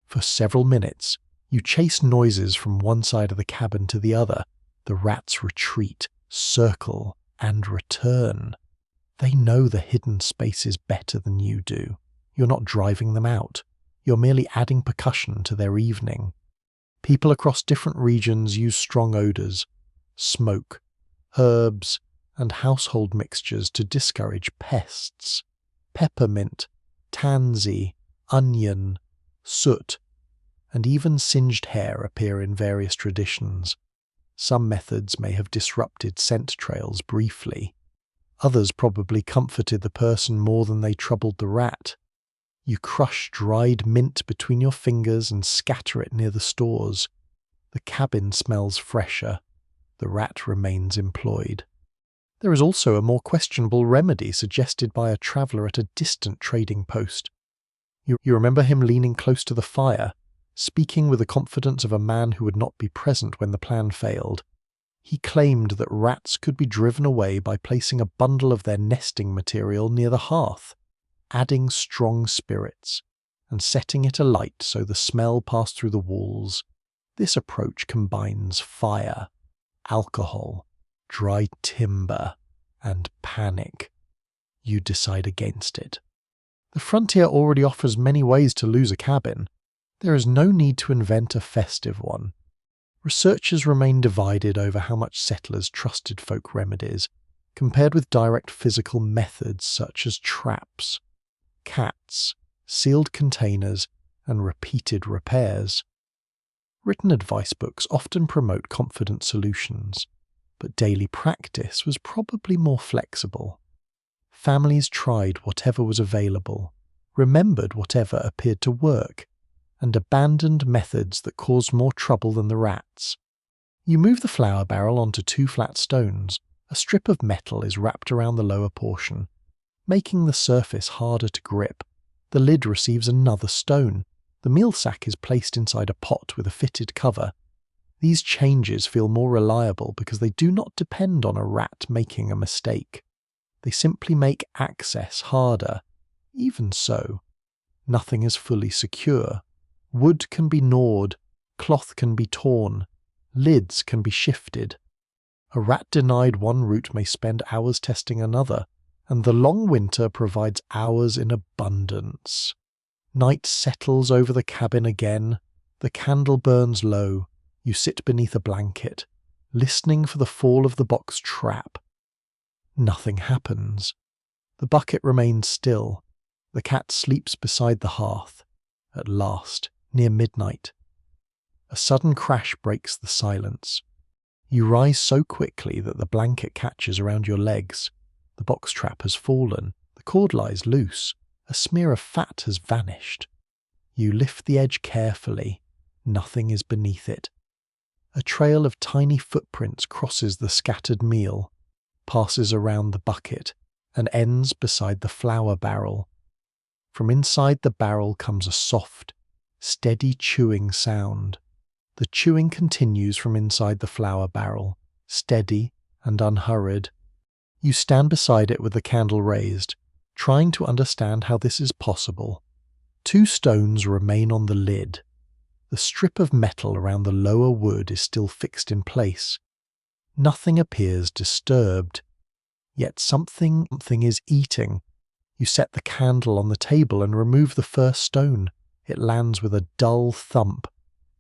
For several minutes, you chase noises from one side of the cabin to the other. The rats retreat, circle, and return. They know the hidden spaces better than you do. You're not driving them out. You're merely adding percussion to their evening. People across different regions use strong odors, smoke, herbs, and household mixtures to discourage pests. Peppermint, tansy, onion, soot, and even singed hair appear in various traditions. Some methods may have disrupted scent trails briefly. Others probably comforted the person more than they troubled the rat. You crush dried mint between your fingers and scatter it near the stores. The cabin smells fresher. The rat remains employed. There is also a more questionable remedy suggested by a traveller at a distant trading post. You remember him leaning close to the fire, speaking with the confidence of a man who would not be present when the plan failed. He claimed that rats could be driven away by placing a bundle of their nesting material near the hearth, adding strong spirits, and setting it alight so the smell passed through the walls. This approach combines fire, alcohol, dry timber, and panic. You decide against it. The frontier already offers many ways to lose a cabin. There is no need to invent a festive one. Researchers remain divided over how much settlers trusted folk remedies, compared with direct physical methods such as traps, cats, sealed containers, and repeated repairs. Written advice books often promote confident solutions, but daily practice was probably more flexible. Families tried whatever was available, remembered whatever appeared to work, and abandoned methods that caused more trouble than the rats. You move the flour barrel onto 2 flat stones. A strip of metal is wrapped around the lower portion, making the surface harder to grip. The lid receives another stone. The meal sack is placed inside a pot with a fitted cover. These changes feel more reliable because they do not depend on a rat making a mistake. They simply make access harder. Even so, nothing is fully secure. Wood can be gnawed, cloth can be torn, lids can be shifted. A rat-denied one route may spend hours testing another, and the long winter provides hours in abundance. Night settles over the cabin again. The candle burns low. You sit beneath a blanket, listening for the fall of the box trap. Nothing happens. The bucket remains still. The cat sleeps beside the hearth. At last, near midnight, a sudden crash breaks the silence. You rise so quickly that the blanket catches around your legs. The box trap has fallen. The cord lies loose. A smear of fat has vanished. You lift the edge carefully. Nothing is beneath it. A trail of tiny footprints crosses the scattered meal. passes around the bucket and ends beside the flour barrel. From inside the barrel comes a soft, steady chewing sound. The chewing continues from inside the flour barrel, steady and unhurried. You stand beside it with the candle raised, trying to understand how this is possible. 2 stones remain on the lid. The strip of metal around the lower wood is still fixed in place. Nothing appears disturbed. Yet something is eating. You set the candle on the table and remove the first stone. It lands with a dull thump.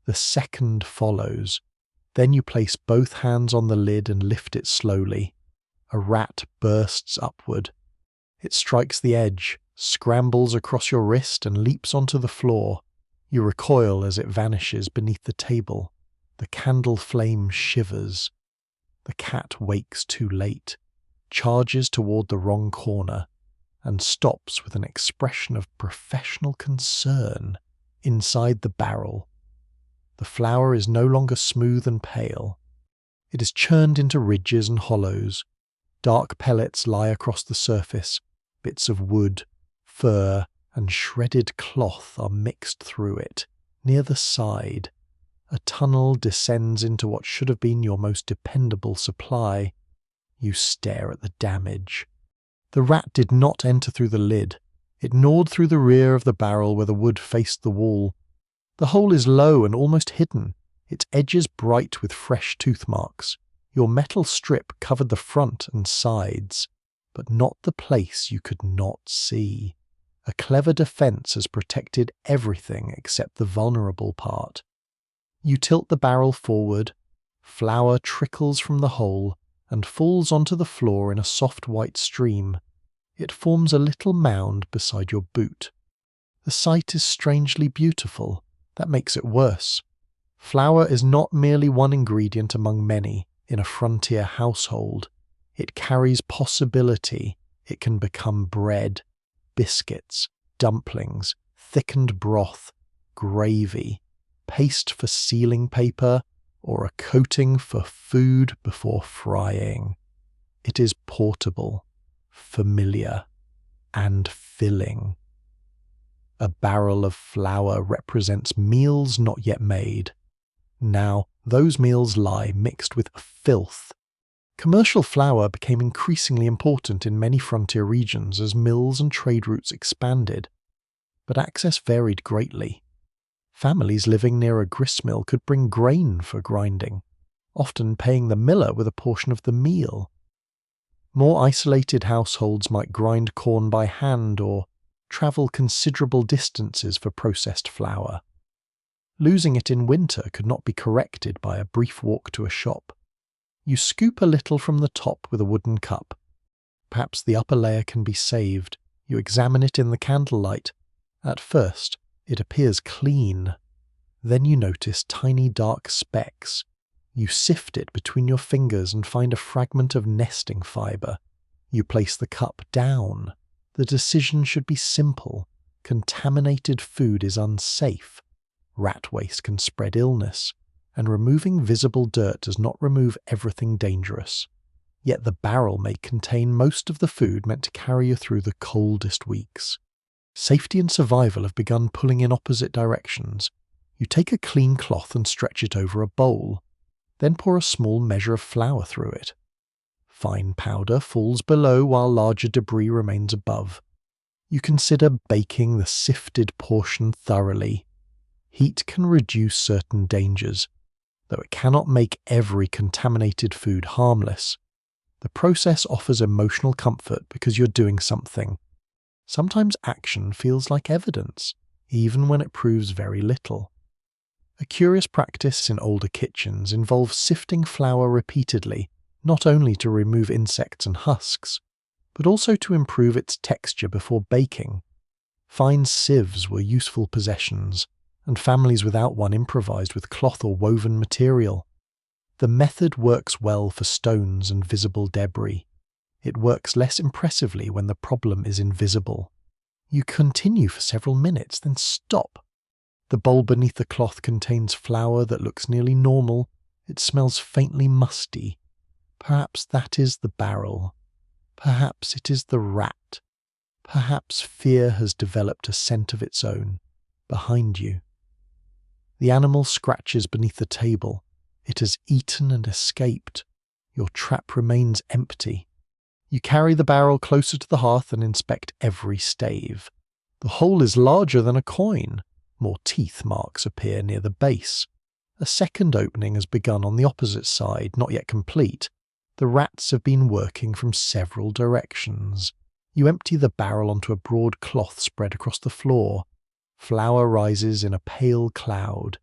The second follows. Then you place both hands on the lid and lift it slowly. A rat bursts upward. It strikes the edge, scrambles across your wrist and leaps onto the floor. You recoil as it vanishes beneath the table. The candle flame shivers. The cat wakes too late, charges toward the wrong corner, and stops with an expression of professional concern inside the barrel. The flour is no longer smooth and pale. It is churned into ridges and hollows. Dark pellets lie across the surface. Bits of wood, fur, and shredded cloth are mixed through it. Near the side, a tunnel descends into what should have been your most dependable supply. You stare at the damage. The rat did not enter through the lid. It gnawed through the rear of the barrel where the wood faced the wall. The hole is low and almost hidden, its edges bright with fresh tooth marks. Your metal strip covered the front and sides, but not the place you could not see. A clever defense has protected everything except the vulnerable part. You tilt the barrel forward, flour trickles from the hole and falls onto the floor in a soft white stream. It forms a little mound beside your boot. The sight is strangely beautiful. That makes it worse. Flour is not merely one ingredient among many in a frontier household. It carries possibility. It can become bread, biscuits, dumplings, thickened broth, gravy, paste for sealing paper, or a coating for food before frying. It is portable, familiar, and filling. A barrel of flour represents meals not yet made. Now, those meals lie mixed with filth. Commercial flour became increasingly important in many frontier regions as mills and trade routes expanded, but access varied greatly. Families living near a gristmill could bring grain for grinding, often paying the miller with a portion of the meal. More isolated households might grind corn by hand or travel considerable distances for processed flour. Losing it in winter could not be corrected by a brief walk to a shop. You scoop a little from the top with a wooden cup. Perhaps the upper layer can be saved. You examine it in the candlelight. At first, it appears clean. Then you notice tiny dark specks. You sift it between your fingers and find a fragment of nesting fibre. You place the cup down. The decision should be simple. Contaminated food is unsafe. Rat waste can spread illness, and removing visible dirt does not remove everything dangerous. Yet the barrel may contain most of the food meant to carry you through the coldest weeks. Safety and survival have begun pulling in opposite directions. You take a clean cloth and stretch it over a bowl, then pour a small measure of flour through it. Fine powder falls below while larger debris remains above. You consider baking the sifted portion thoroughly. Heat can reduce certain dangers, though it cannot make every contaminated food harmless. The process offers emotional comfort because you're doing something. Sometimes action feels like evidence, even when it proves very little. A curious practice in older kitchens involves sifting flour repeatedly, not only to remove insects and husks, but also to improve its texture before baking. Fine sieves were useful possessions, and families without one improvised with cloth or woven material. The method works well for stones and visible debris. It works less impressively when the problem is invisible. You continue for several minutes, then stop. The bowl beneath the cloth contains flour that looks nearly normal. It smells faintly musty. Perhaps that is the barrel. Perhaps it is the rat. Perhaps fear has developed a scent of its own, behind you. The animal scratches beneath the table. It has eaten and escaped. Your trap remains empty. You carry the barrel closer to the hearth and inspect every stave. The hole is larger than a coin. More teeth marks appear near the base. A second opening has begun on the opposite side, not yet complete. The rats have been working from several directions. You empty the barrel onto a broad cloth spread across the floor. Flour rises in a pale cloud,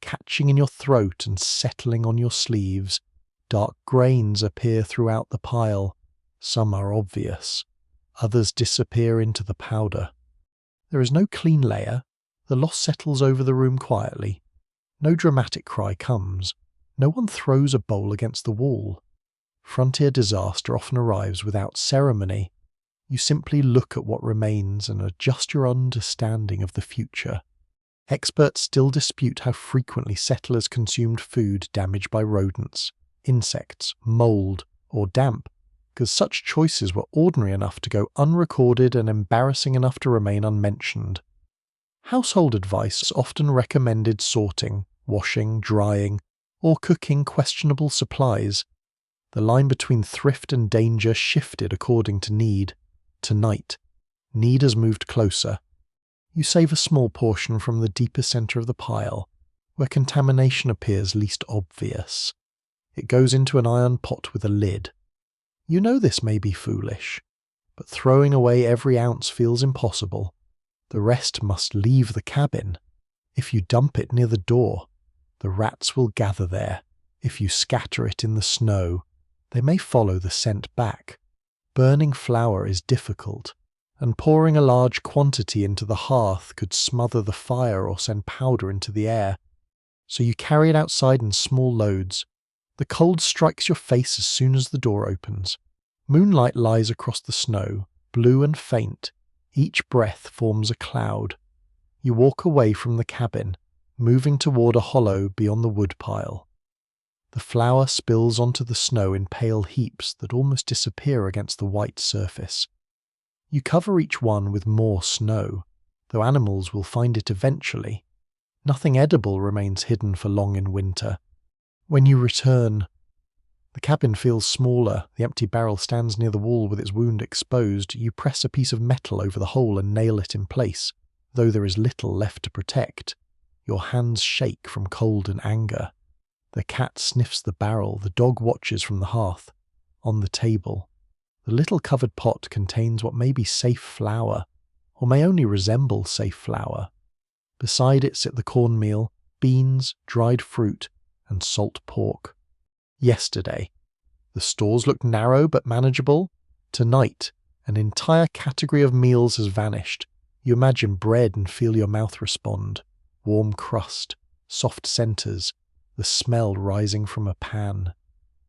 catching in your throat and settling on your sleeves. Dark grains appear throughout the pile. Some are obvious. Others disappear into the powder. There is no clean layer. The loss settles over the room quietly. No dramatic cry comes. No one throws a bowl against the wall. Frontier disaster often arrives without ceremony. You simply look at what remains and adjust your understanding of the future. Experts still dispute how frequently settlers consumed food damaged by rodents, insects, mold, or damp, because such choices were ordinary enough to go unrecorded and embarrassing enough to remain unmentioned. Household advice often recommended sorting, washing, drying, or cooking questionable supplies. The line between thrift and danger shifted according to need. Tonight, need has moved closer. You save a small portion from the deeper centre of the pile, where contamination appears least obvious. It goes into an iron pot with a lid. You know this may be foolish, but throwing away every ounce feels impossible. The rest must leave the cabin. If you dump it near the door, the rats will gather there. If you scatter it in the snow, they may follow the scent back. Burning flour is difficult, and pouring a large quantity into the hearth could smother the fire or send powder into the air. So you carry it outside in small loads. The cold strikes your face as soon as the door opens. Moonlight lies across the snow, blue and faint. Each breath forms a cloud. You walk away from the cabin, moving toward a hollow beyond the woodpile. The flour spills onto the snow in pale heaps that almost disappear against the white surface. You cover each one with more snow, though animals will find it eventually. Nothing edible remains hidden for long in winter. When you return, the cabin feels smaller. The empty barrel stands near the wall with its wound exposed. You press a piece of metal over the hole and nail it in place, though there is little left to protect. Your hands shake from cold and anger. The cat sniffs the barrel. The dog watches from the hearth. On the table, the little covered pot contains what may be safe flour, or may only resemble safe flour. Beside it sit the cornmeal, beans, dried fruit, and salt pork. Yesterday, the stores looked narrow but manageable. Tonight, an entire category of meals has vanished. You imagine bread and feel your mouth respond. Warm crust, soft centers, the smell rising from a pan.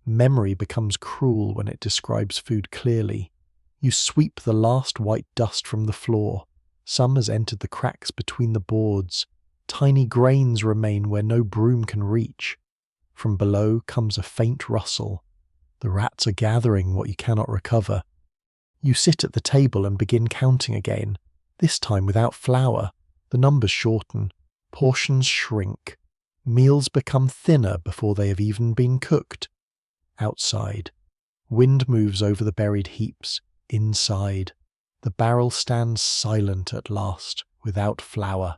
Memory becomes cruel when it describes food clearly. You sweep the last white dust from the floor. Some has entered the cracks between the boards. Tiny grains remain where no broom can reach. From below comes a faint rustle. The rats are gathering what you cannot recover. You sit at the table and begin counting again, this time without flour. The numbers shorten. Portions shrink. Meals become thinner before they have even been cooked. Outside, wind moves over the buried heaps. Inside, the barrel stands silent at last, without flour.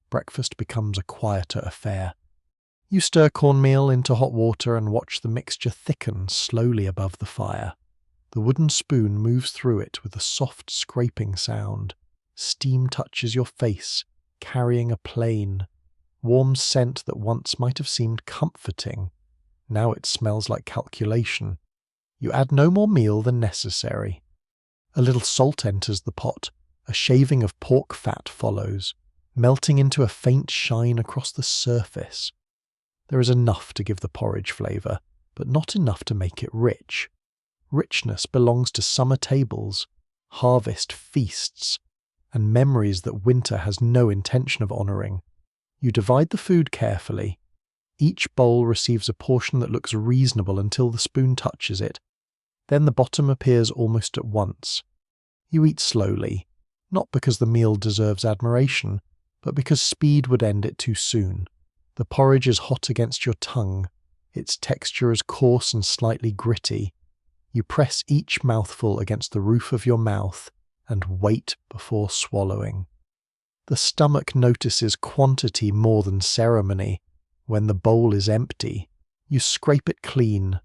Breakfast becomes a quieter affair. You stir cornmeal into hot water and watch the mixture thicken slowly above the fire. The wooden spoon moves through it with a soft scraping sound. Steam touches your face, carrying a plain, warm scent that once might have seemed comforting. Now it smells like calculation. You add no more meal than necessary. A little salt enters the pot. A shaving of pork fat follows, melting into a faint shine across the surface. There is enough to give the porridge flavour, but not enough to make it rich. Richness belongs to summer tables, harvest feasts, and memories that winter has no intention of honouring. You divide the food carefully. Each bowl receives a portion that looks reasonable until the spoon touches it. Then the bottom appears almost at once. You eat slowly, not because the meal deserves admiration, but because speed would end it too soon. The porridge is hot against your tongue. Its texture is coarse and slightly gritty. You press each mouthful against the roof of your mouth and wait before swallowing. The stomach notices quantity more than ceremony. When the bowl is empty, you scrape it clean.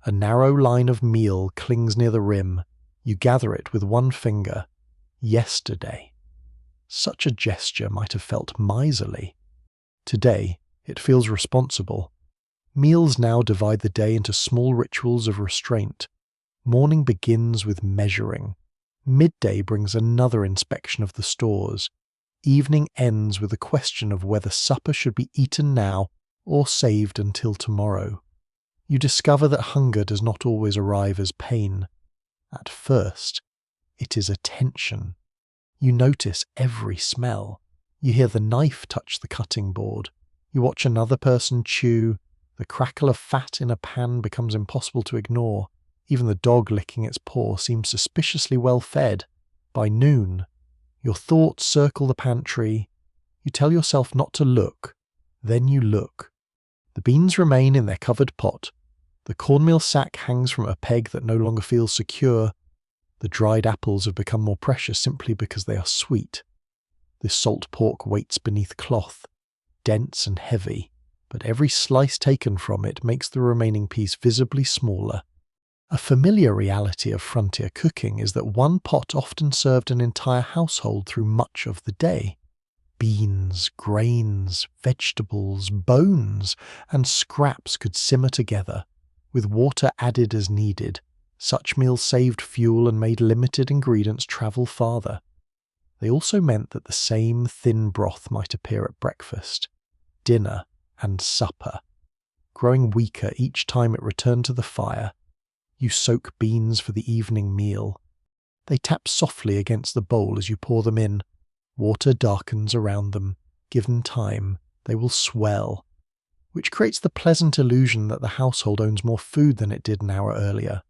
A narrow line of meal clings near the rim. You gather it with one finger. Yesterday. Such a gesture might have felt miserly. Today, it feels responsible. Meals now divide the day into small rituals of restraint. Morning begins with measuring. Midday brings another inspection of the stores. Evening ends with a question of whether supper should be eaten now or saved until tomorrow. You discover that hunger does not always arrive as pain. At first, it is attention. You notice every smell. You hear the knife touch the cutting board. You watch another person chew. The crackle of fat in a pan becomes impossible to ignore. Even the dog licking its paw seems suspiciously well fed. By noon, your thoughts circle the pantry. You tell yourself not to look. Then you look. The beans remain in their covered pot. The cornmeal sack hangs from a peg that no longer feels secure. The dried apples have become more precious simply because they are sweet. The salt pork waits beneath cloth, dense and heavy, but every slice taken from it makes the remaining piece visibly smaller. A familiar reality of frontier cooking is that one pot often served an entire household through much of the day. Beans, grains, vegetables, bones, and scraps could simmer together, with water added as needed. Such meals saved fuel and made limited ingredients travel farther. They also meant that the same thin broth might appear at breakfast, dinner, and supper, growing weaker each time it returned to the fire. You soak beans for the evening meal. They tap softly against the bowl as you pour them in. Water darkens around them. Given time, they will swell, which creates the pleasant illusion that the household owns more food than it did an hour earlier.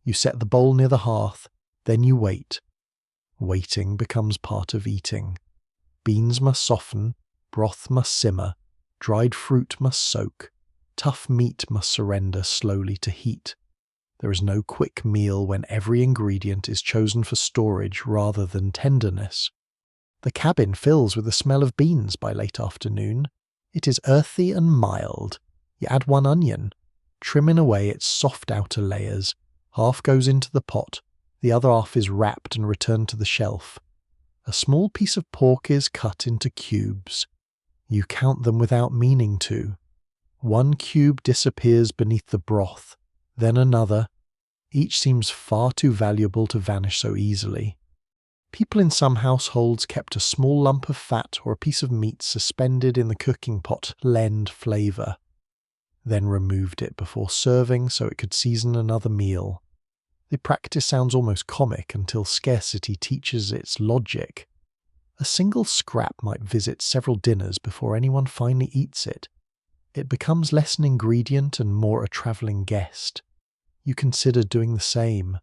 You set the bowl near the hearth, then you wait. Waiting becomes part of eating. Beans must soften, broth must simmer, dried fruit must soak, tough meat must surrender slowly to heat. There is no quick meal when every ingredient is chosen for storage rather than tenderness. The cabin fills with the smell of beans by late afternoon. It is earthy and mild. You add one onion, trimming away its soft outer layers. Half goes into the pot, the other half is wrapped and returned to the shelf. A small piece of pork is cut into cubes. You count them without meaning to. One cube disappears beneath the broth, then another. Each seems far too valuable to vanish so easily. People in some households kept a small lump of fat or a piece of meat suspended in the cooking pot to lend flavour, then removed it before serving so it could season another meal. The practice sounds almost comic until scarcity teaches its logic. A single scrap might visit several dinners before anyone finally eats it. It becomes less an ingredient and more a travelling guest. You consider doing the same.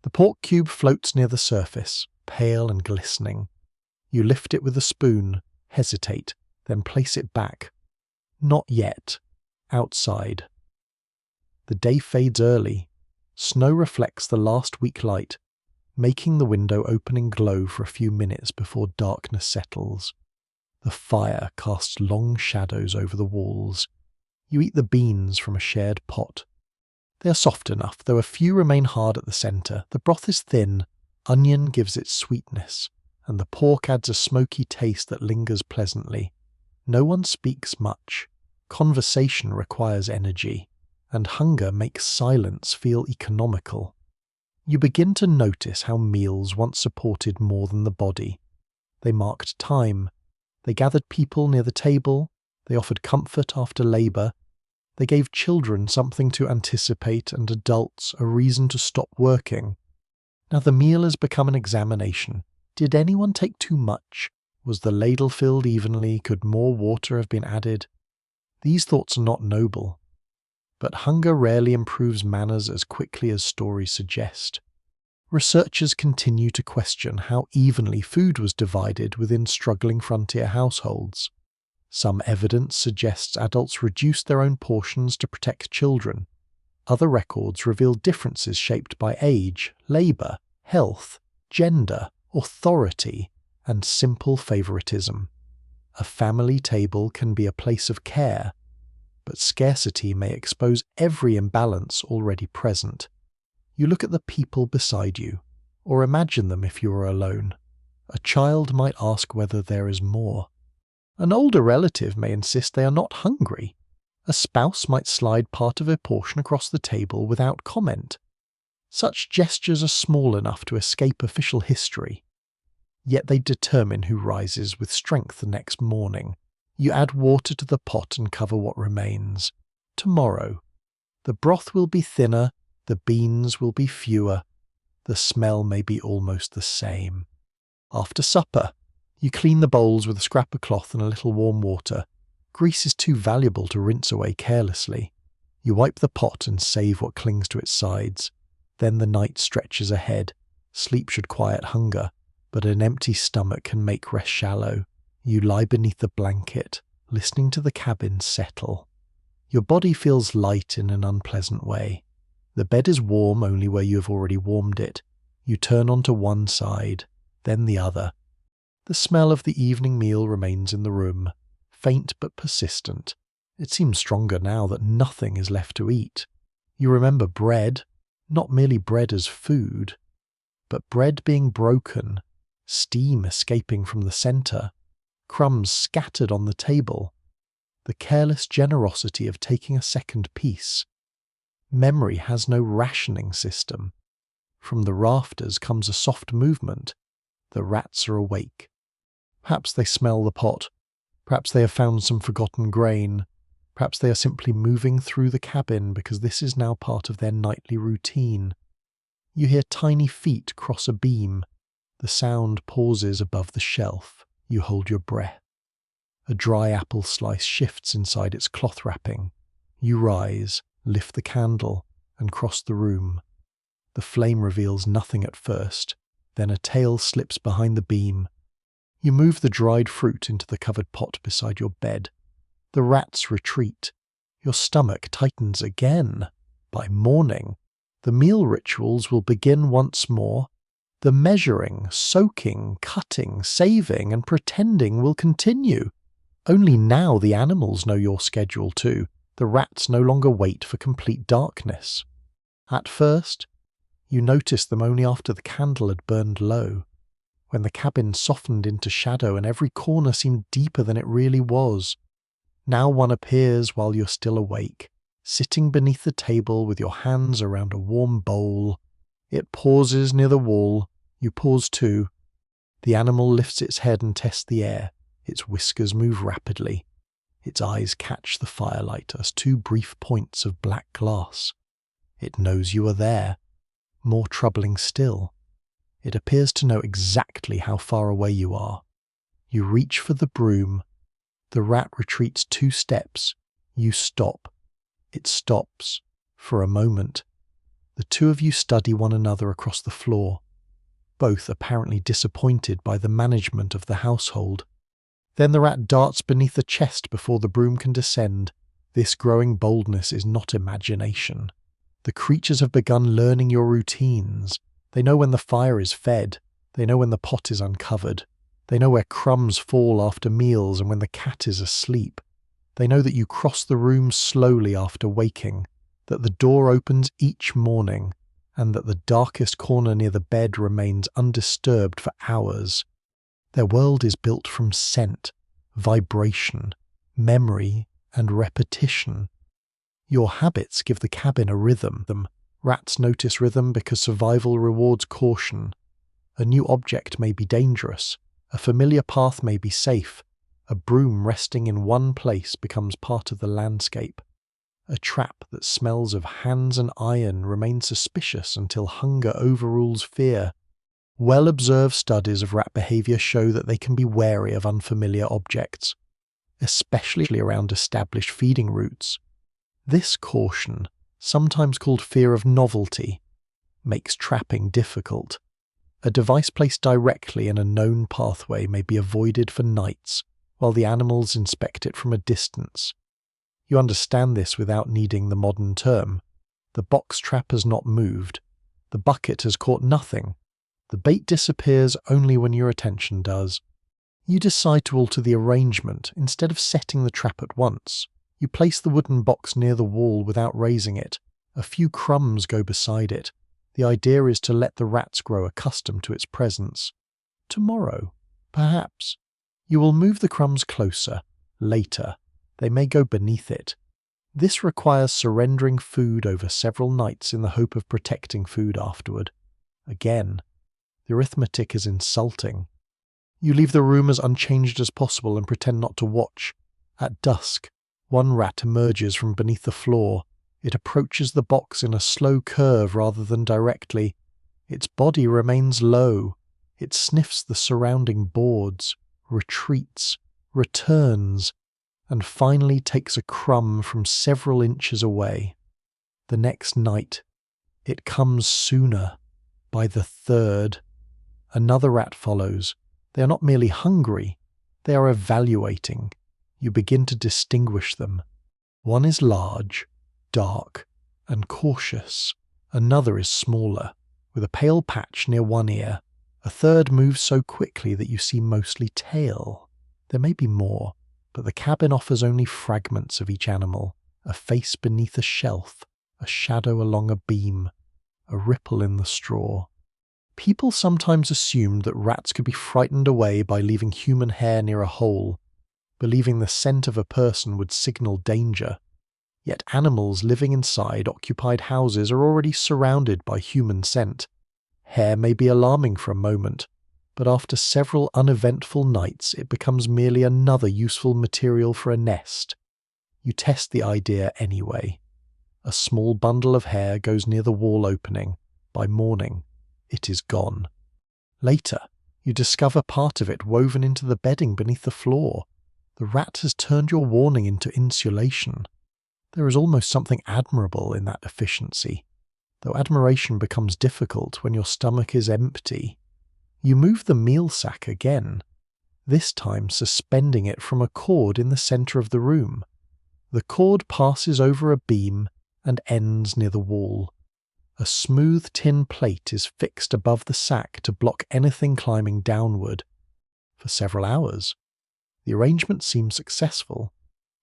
The pork cube floats near the surface, pale and glistening. You lift it with a spoon, hesitate, then place it back. Not yet. Outside. The day fades early. Snow reflects the last week light, making the window opening glow for a few minutes before darkness settles. The fire casts long shadows over the walls. You eat the beans from a shared pot. They are soft enough, though a few remain hard at the centre. The broth is thin, onion gives it sweetness, and the pork adds a smoky taste that lingers pleasantly. No one speaks much. Conversation requires energy, and hunger makes silence feel economical. You begin to notice how meals once supported more than the body. They marked time. They gathered people near the table. They offered comfort after labour. They gave children something to anticipate and adults a reason to stop working. Now the meal has become an examination. Did anyone take too much? Was the ladle filled evenly? Could more water have been added? These thoughts are not noble. But hunger rarely improves manners as quickly as stories suggest. Researchers continue to question how evenly food was divided within struggling frontier households. Some evidence suggests adults reduced their own portions to protect children. Other records reveal differences shaped by age, labour, health, gender, authority, and simple favoritism. A family table can be a place of care, but scarcity may expose every imbalance already present. You look at the people beside you, or imagine them if you are alone. A child might ask whether there is more. An older relative may insist they are not hungry. A spouse might slide part of a portion across the table without comment. Such gestures are small enough to escape official history. Yet they determine who rises with strength the next morning. You add water to the pot and cover what remains. Tomorrow, the broth will be thinner, the beans will be fewer, the smell may be almost the same. After supper, you clean the bowls with a scrap of cloth and a little warm water. Grease is too valuable to rinse away carelessly. You wipe the pot and save what clings to its sides. Then the night stretches ahead. Sleep should quiet hunger, but an empty stomach can make rest shallow. You lie beneath the blanket, listening to the cabin settle. Your body feels light in an unpleasant way. The bed is warm only where you have already warmed it. You turn onto one side, then the other. The smell of the evening meal remains in the room, faint but persistent. It seems stronger now that nothing is left to eat. You remember bread, not merely bread as food, but bread being broken, steam escaping from the centre, crumbs scattered on the table, the careless generosity of taking a second piece. Memory has no rationing system. From the rafters comes a soft movement. The rats are awake. Perhaps they smell the pot. Perhaps they have found some forgotten grain. Perhaps they are simply moving through the cabin because this is now part of their nightly routine. You hear tiny feet cross a beam. The sound pauses above the shelf. You hold your breath. A dry apple slice shifts inside its cloth wrapping. You rise, lift the candle, and cross the room. The flame reveals nothing at first, then a tail slips behind the beam. You move the dried fruit into the covered pot beside your bed. The rats retreat. Your stomach tightens again. By morning, the meal rituals will begin once more. The measuring, soaking, cutting, saving, and pretending will continue. Only now the animals know your schedule too. The rats no longer wait for complete darkness. At first, you noticed them only after the candle had burned low, when the cabin softened into shadow and every corner seemed deeper than it really was. Now one appears while you're still awake, sitting beneath the table with your hands around a warm bowl. It pauses near the wall. You pause too. The animal lifts its head and tests the air. Its whiskers move rapidly. Its eyes catch the firelight as two brief points of black glass. It knows you are there. More troubling still, it appears to know exactly how far away you are. You reach for the broom. The rat retreats 2 steps. You stop. It stops. For a moment, the two of you study one another across the floor, both apparently disappointed by the management of the household. Then the rat darts beneath the chest before the broom can descend. This growing boldness is not imagination. The creatures have begun learning your routines. They know when the fire is fed. They know when the pot is uncovered. They know where crumbs fall after meals and when the cat is asleep. They know that you cross the room slowly after waking, that the door opens each morning, and that the darkest corner near the bed remains undisturbed for hours. Their world is built from scent, vibration, memory, and repetition. Your habits give the cabin a rhythm. Rats notice rhythm because survival rewards caution. A new object may be dangerous. A familiar path may be safe. A broom resting in one place becomes part of the landscape. A trap that smells of hands and iron remains suspicious until hunger overrules fear. Well-observed studies of rat behavior show that they can be wary of unfamiliar objects. especially around established feeding routes. This caution, sometimes called fear of novelty, makes trapping difficult. A device placed directly in a known pathway may be avoided for nights while the animals inspect it from a distance. You understand this without needing the modern term. The box trap has not moved. The bucket has caught nothing. The bait disappears only when your attention does. You decide to alter the arrangement. Instead of setting the trap at once, you place the wooden box near the wall without raising it. A few crumbs go beside it. The idea is to let the rats grow accustomed to its presence. Tomorrow, perhaps, you will move the crumbs closer. Later, they may go beneath it. This requires surrendering food over several nights in the hope of protecting food afterward. Again, the arithmetic is insulting. You leave the room as unchanged as possible and pretend not to watch. At dusk, one rat emerges from beneath the floor. It approaches the box in a slow curve rather than directly. Its body remains low. It sniffs the surrounding boards, retreats, returns, and finally takes a crumb from several inches away. The next night, it comes sooner. By the third, another rat follows. They are not merely hungry, they are evaluating. You begin to distinguish them. One is large, dark, and cautious. Another is smaller, with a pale patch near one ear. A third moves so quickly that you see mostly tail. There may be more, but the cabin offers only fragments of each animal. A face beneath a shelf, a shadow along a beam, a ripple in the straw. People sometimes assumed that rats could be frightened away by leaving human hair near a hole, believing the scent of a person would signal danger. Yet animals living inside occupied houses are already surrounded by human scent. Hair may be alarming for a moment, but after several uneventful nights it becomes merely another useful material for a nest. You test the idea anyway. A small bundle of hair goes near the wall opening. By morning, it is gone. Later, you discover part of it woven into the bedding beneath the floor. The rat has turned your warning into insulation. There is almost something admirable in that efficiency, though admiration becomes difficult when your stomach is empty. You move the meal sack again, this time suspending it from a cord in the center of the room. The cord passes over a beam and ends near the wall. A smooth tin plate is fixed above the sack to block anything climbing downward. For several hours, the arrangement seems successful.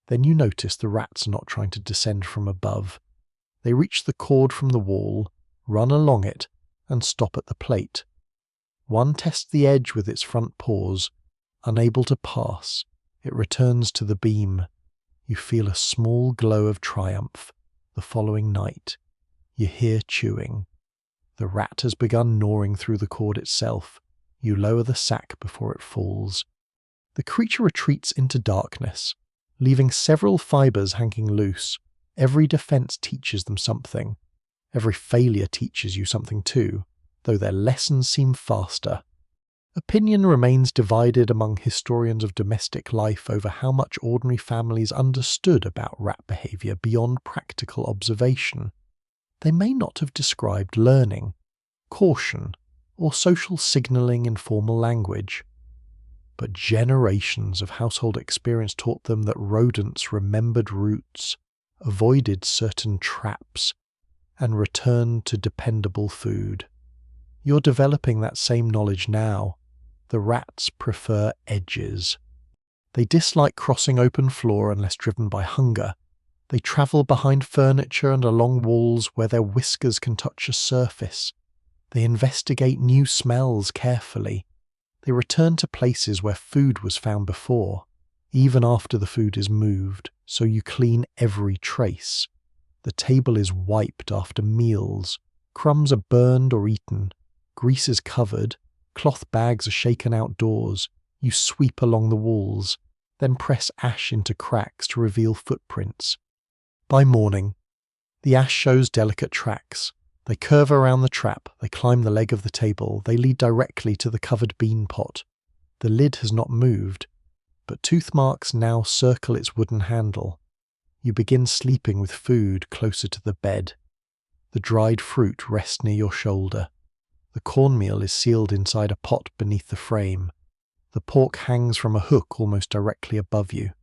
Then you notice the rats are not trying to descend from above. They reach the cord from the wall, run along it, and stop at the plate. One tests the edge with its front paws. Unable to pass, it returns to the beam. You feel a small glow of triumph. The following night, you hear chewing. The rat has begun gnawing through the cord itself. You lower the sack before it falls. The creature retreats into darkness, leaving several fibers hanging loose. Every defense teaches them something. Every failure teaches you something too, though their lessons seem faster. Opinion remains divided among historians of domestic life over how much ordinary families understood about rat behavior beyond practical observation. They may not have described learning, caution, or social signaling in formal language. But generations of household experience taught them that rodents remembered routes, avoided certain traps, and returned to dependable food. You're developing that same knowledge now. The rats prefer edges. They dislike crossing open floor unless driven by hunger. They travel behind furniture and along walls where their whiskers can touch a surface. They investigate new smells carefully. They return to places where food was found before, even after the food is moved, so you clean every trace. The table is wiped after meals. Crumbs are burned or eaten. Grease is covered. Cloth bags are shaken outdoors. You sweep along the walls, then press ash into cracks to reveal footprints. By morning, the ash shows delicate tracks. They curve around the trap, they climb the leg of the table, they lead directly to the covered bean pot. The lid has not moved, but tooth marks now circle its wooden handle. You begin sleeping with food closer to the bed. The dried fruit rests near your shoulder. The cornmeal is sealed inside a pot beneath the frame. The pork hangs from a hook almost directly above you.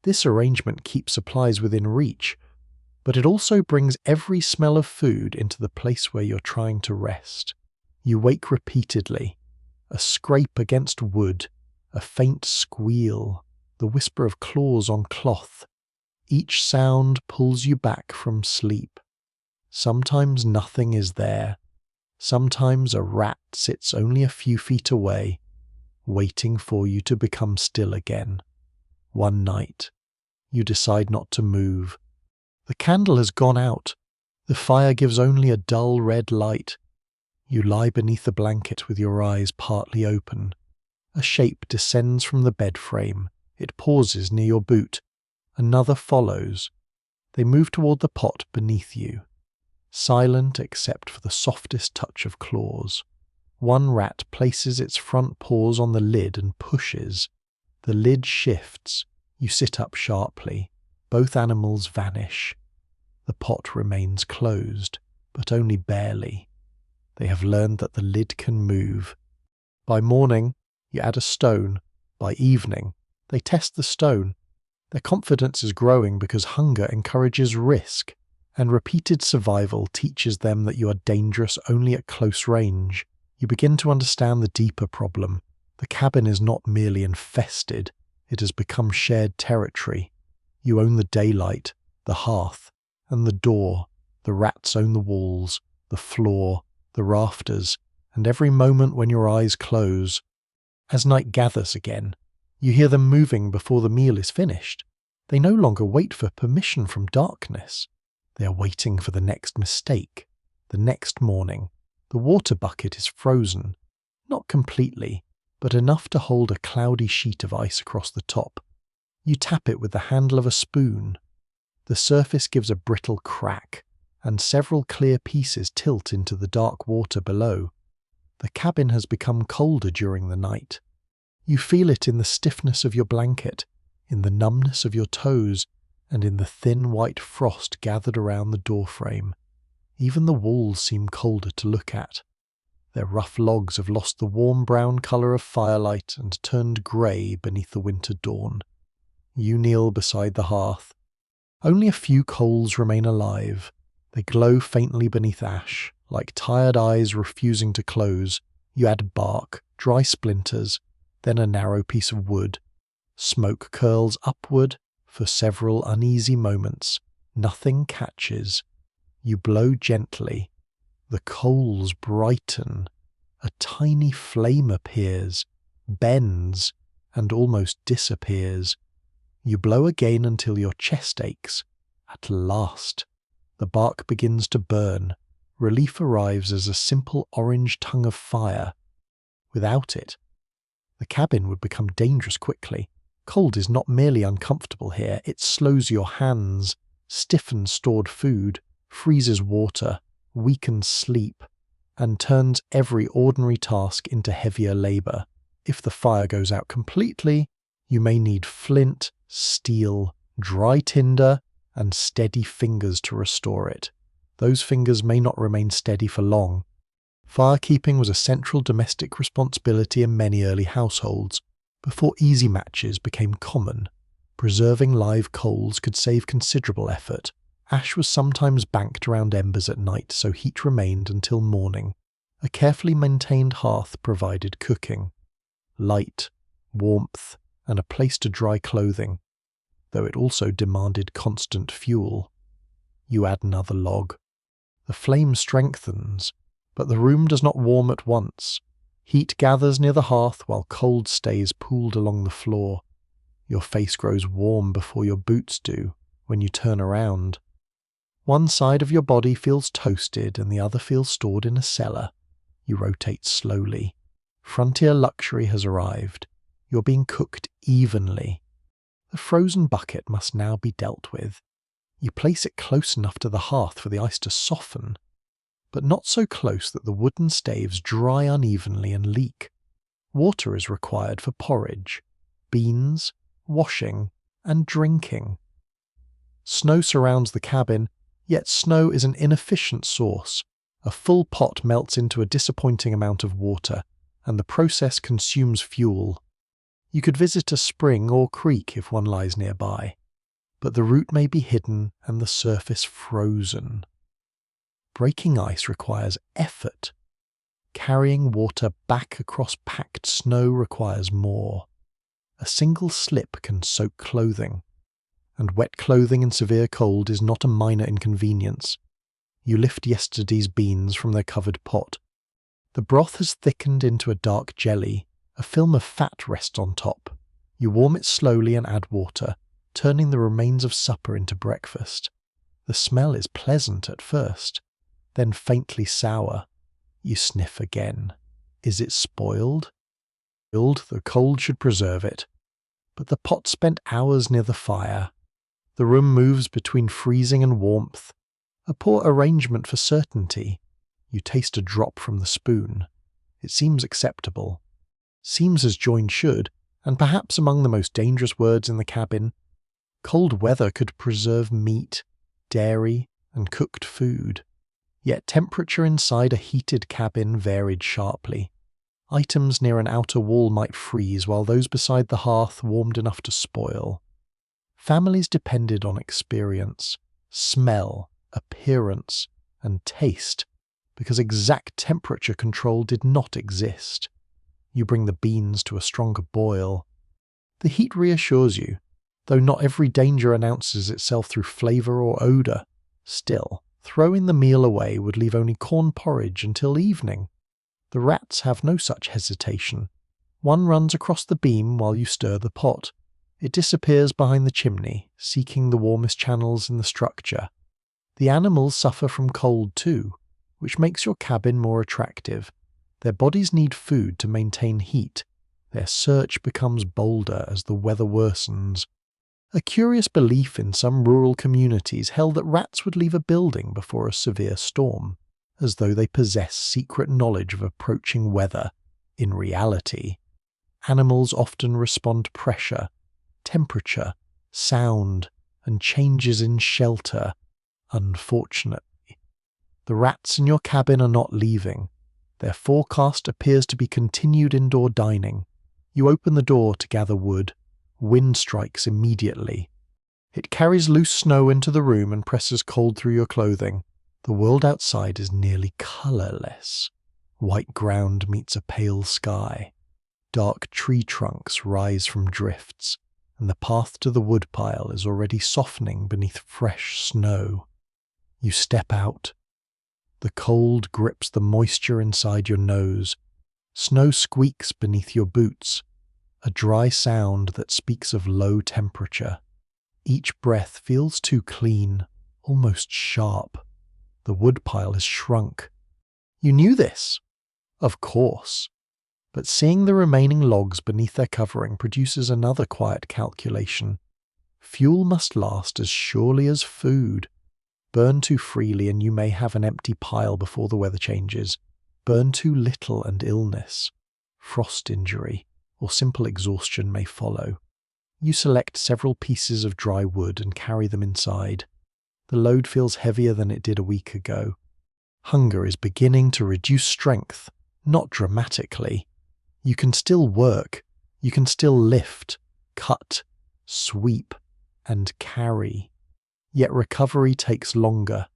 This arrangement keeps supplies within reach, but it also brings every smell of food into the place where you're trying to rest. You wake repeatedly. A scrape against wood, a faint squeal, the whisper of claws on cloth. Each sound pulls you back from sleep. Sometimes nothing is there. Sometimes a rat sits only a few feet away, waiting for you to become still again. One night, you decide not to move. The candle has gone out. The fire gives only a dull red light. You lie beneath the blanket with your eyes partly open. A shape descends from the bed frame. It pauses near your boot. Another follows. They move toward the pot beneath you, silent except for the softest touch of claws. One rat places its front paws on the lid and pushes. The lid shifts. You sit up sharply. Both animals vanish. The pot remains closed, but only barely. They have learned that the lid can move. By morning, you add a stone. By evening, they test the stone. Their confidence is growing because hunger encourages risk, and repeated survival teaches them that you are dangerous only at close range. You begin to understand the deeper problem. The cabin is not merely infested, it has become shared territory. You own the daylight, the hearth, and the door. The rats own the walls, the floor, the rafters, and every moment when your eyes close. As night gathers again, you hear them moving before the meal is finished. They no longer wait for permission from darkness. They are waiting for the next mistake, the next morning. The water bucket is frozen, not completely, but enough to hold a cloudy sheet of ice across the top. You tap it with the handle of a spoon. The surface gives a brittle crack, and several clear pieces tilt into the dark water below. The cabin has become colder during the night. You feel it in the stiffness of your blanket, in the numbness of your toes, and in the thin white frost gathered around the doorframe. Even the walls seem colder to look at. Their rough logs have lost the warm brown colour of firelight and turned grey beneath the winter dawn. You kneel beside the hearth. Only a few coals remain alive. They glow faintly beneath ash, like tired eyes refusing to close. You add bark, dry splinters, then a narrow piece of wood. Smoke curls upward for several uneasy moments. Nothing catches. You blow gently. The coals brighten. A tiny flame appears, bends, and almost disappears. You blow again until your chest aches. At last, the bark begins to burn. Relief arrives as a simple orange tongue of fire. Without it, the cabin would become dangerous quickly. Cold is not merely uncomfortable here, it slows your hands, stiffens stored food, freezes water, weakens sleep, and turns every ordinary task into heavier labour. If the fire goes out completely, you may need flint, steel, dry tinder, and steady fingers to restore it. Those fingers may not remain steady for long. Firekeeping was a central domestic responsibility in many early households. Before easy matches became common, preserving live coals could save considerable effort. Ash was sometimes banked around embers at night so heat remained until morning. A carefully maintained hearth provided cooking, light, warmth, and a place to dry clothing, though it also demanded constant fuel. You add another log. The flame strengthens, but the room does not warm at once. Heat gathers near the hearth while cold stays pooled along the floor. Your face grows warm before your boots do when you turn around. One side of your body feels toasted and the other feels stored in a cellar. You rotate slowly. Frontier luxury has arrived. You're being cooked evenly. The frozen bucket must now be dealt with. You place it close enough to the hearth for the ice to soften, but not so close that the wooden staves dry unevenly and leak. Water is required for porridge. beans, washing, and drinking. Snow surrounds the cabin, yet snow is an inefficient source. A full pot melts into a disappointing amount of water, and the process consumes fuel. You could visit a spring or creek if one lies nearby, but the route may be hidden and the surface frozen. Breaking ice requires effort. Carrying water back across packed snow requires more. A single slip can soak clothing, and wet clothing in severe cold is not a minor inconvenience. You lift yesterday's beans from their covered pot. The broth has thickened into a dark jelly. A film of fat rests on top. You warm it slowly and add water, turning the remains of supper into breakfast. The smell is pleasant at first, then faintly sour. You sniff again. Is it spoiled? The cold should preserve it. But the pot spent hours near the fire. The room moves between freezing and warmth. A poor arrangement for certainty. You taste a drop from the spoon. It seems acceptable. Seems as joined should, and perhaps among the most dangerous words in the cabin. Cold weather could preserve meat, dairy, and cooked food. Yet temperature inside a heated cabin varied sharply. Items near an outer wall might freeze, while those beside the hearth warmed enough to spoil. Families depended on experience, smell, appearance, and taste, because exact temperature control did not exist. You bring the beans to a stronger boil. The heat reassures you, though not every danger announces itself through flavour or odour. Still, throwing the meal away would leave only corn porridge until evening. The rats have no such hesitation. One runs across the beam while you stir the pot. It disappears behind the chimney, seeking the warmest channels in the structure. The animals suffer from cold too, which makes your cabin more attractive. Their bodies need food to maintain heat. Their search becomes bolder as the weather worsens. A curious belief in some rural communities held that rats would leave a building before a severe storm, as though they possess secret knowledge of approaching weather. In reality, animals often respond to pressure, temperature, sound, and changes in shelter. Unfortunately, the rats in your cabin are not leaving. Their forecast appears to be continued indoor dining. You open the door to gather wood. Wind strikes immediately. It carries loose snow into the room and presses cold through your clothing. The world outside is nearly colourless. White ground meets a pale sky. Dark tree trunks rise from drifts, and the path to the woodpile is already softening beneath fresh snow. You step out. The cold grips the moisture inside your nose. Snow squeaks beneath your boots, a dry sound that speaks of low temperature. Each breath feels too clean, almost sharp. The woodpile has shrunk. You knew this, of course, but seeing the remaining logs beneath their covering produces another quiet calculation. Fuel must last as surely as food. Burn too freely and you may have an empty pile before the weather changes. Burn too little and illness, frost injury, or simple exhaustion may follow. You select several pieces of dry wood and carry them inside. The load feels heavier than it did a week ago. Hunger is beginning to reduce strength, not dramatically. You can still work. You can still lift, cut, sweep, and carry. Yet recovery takes longer.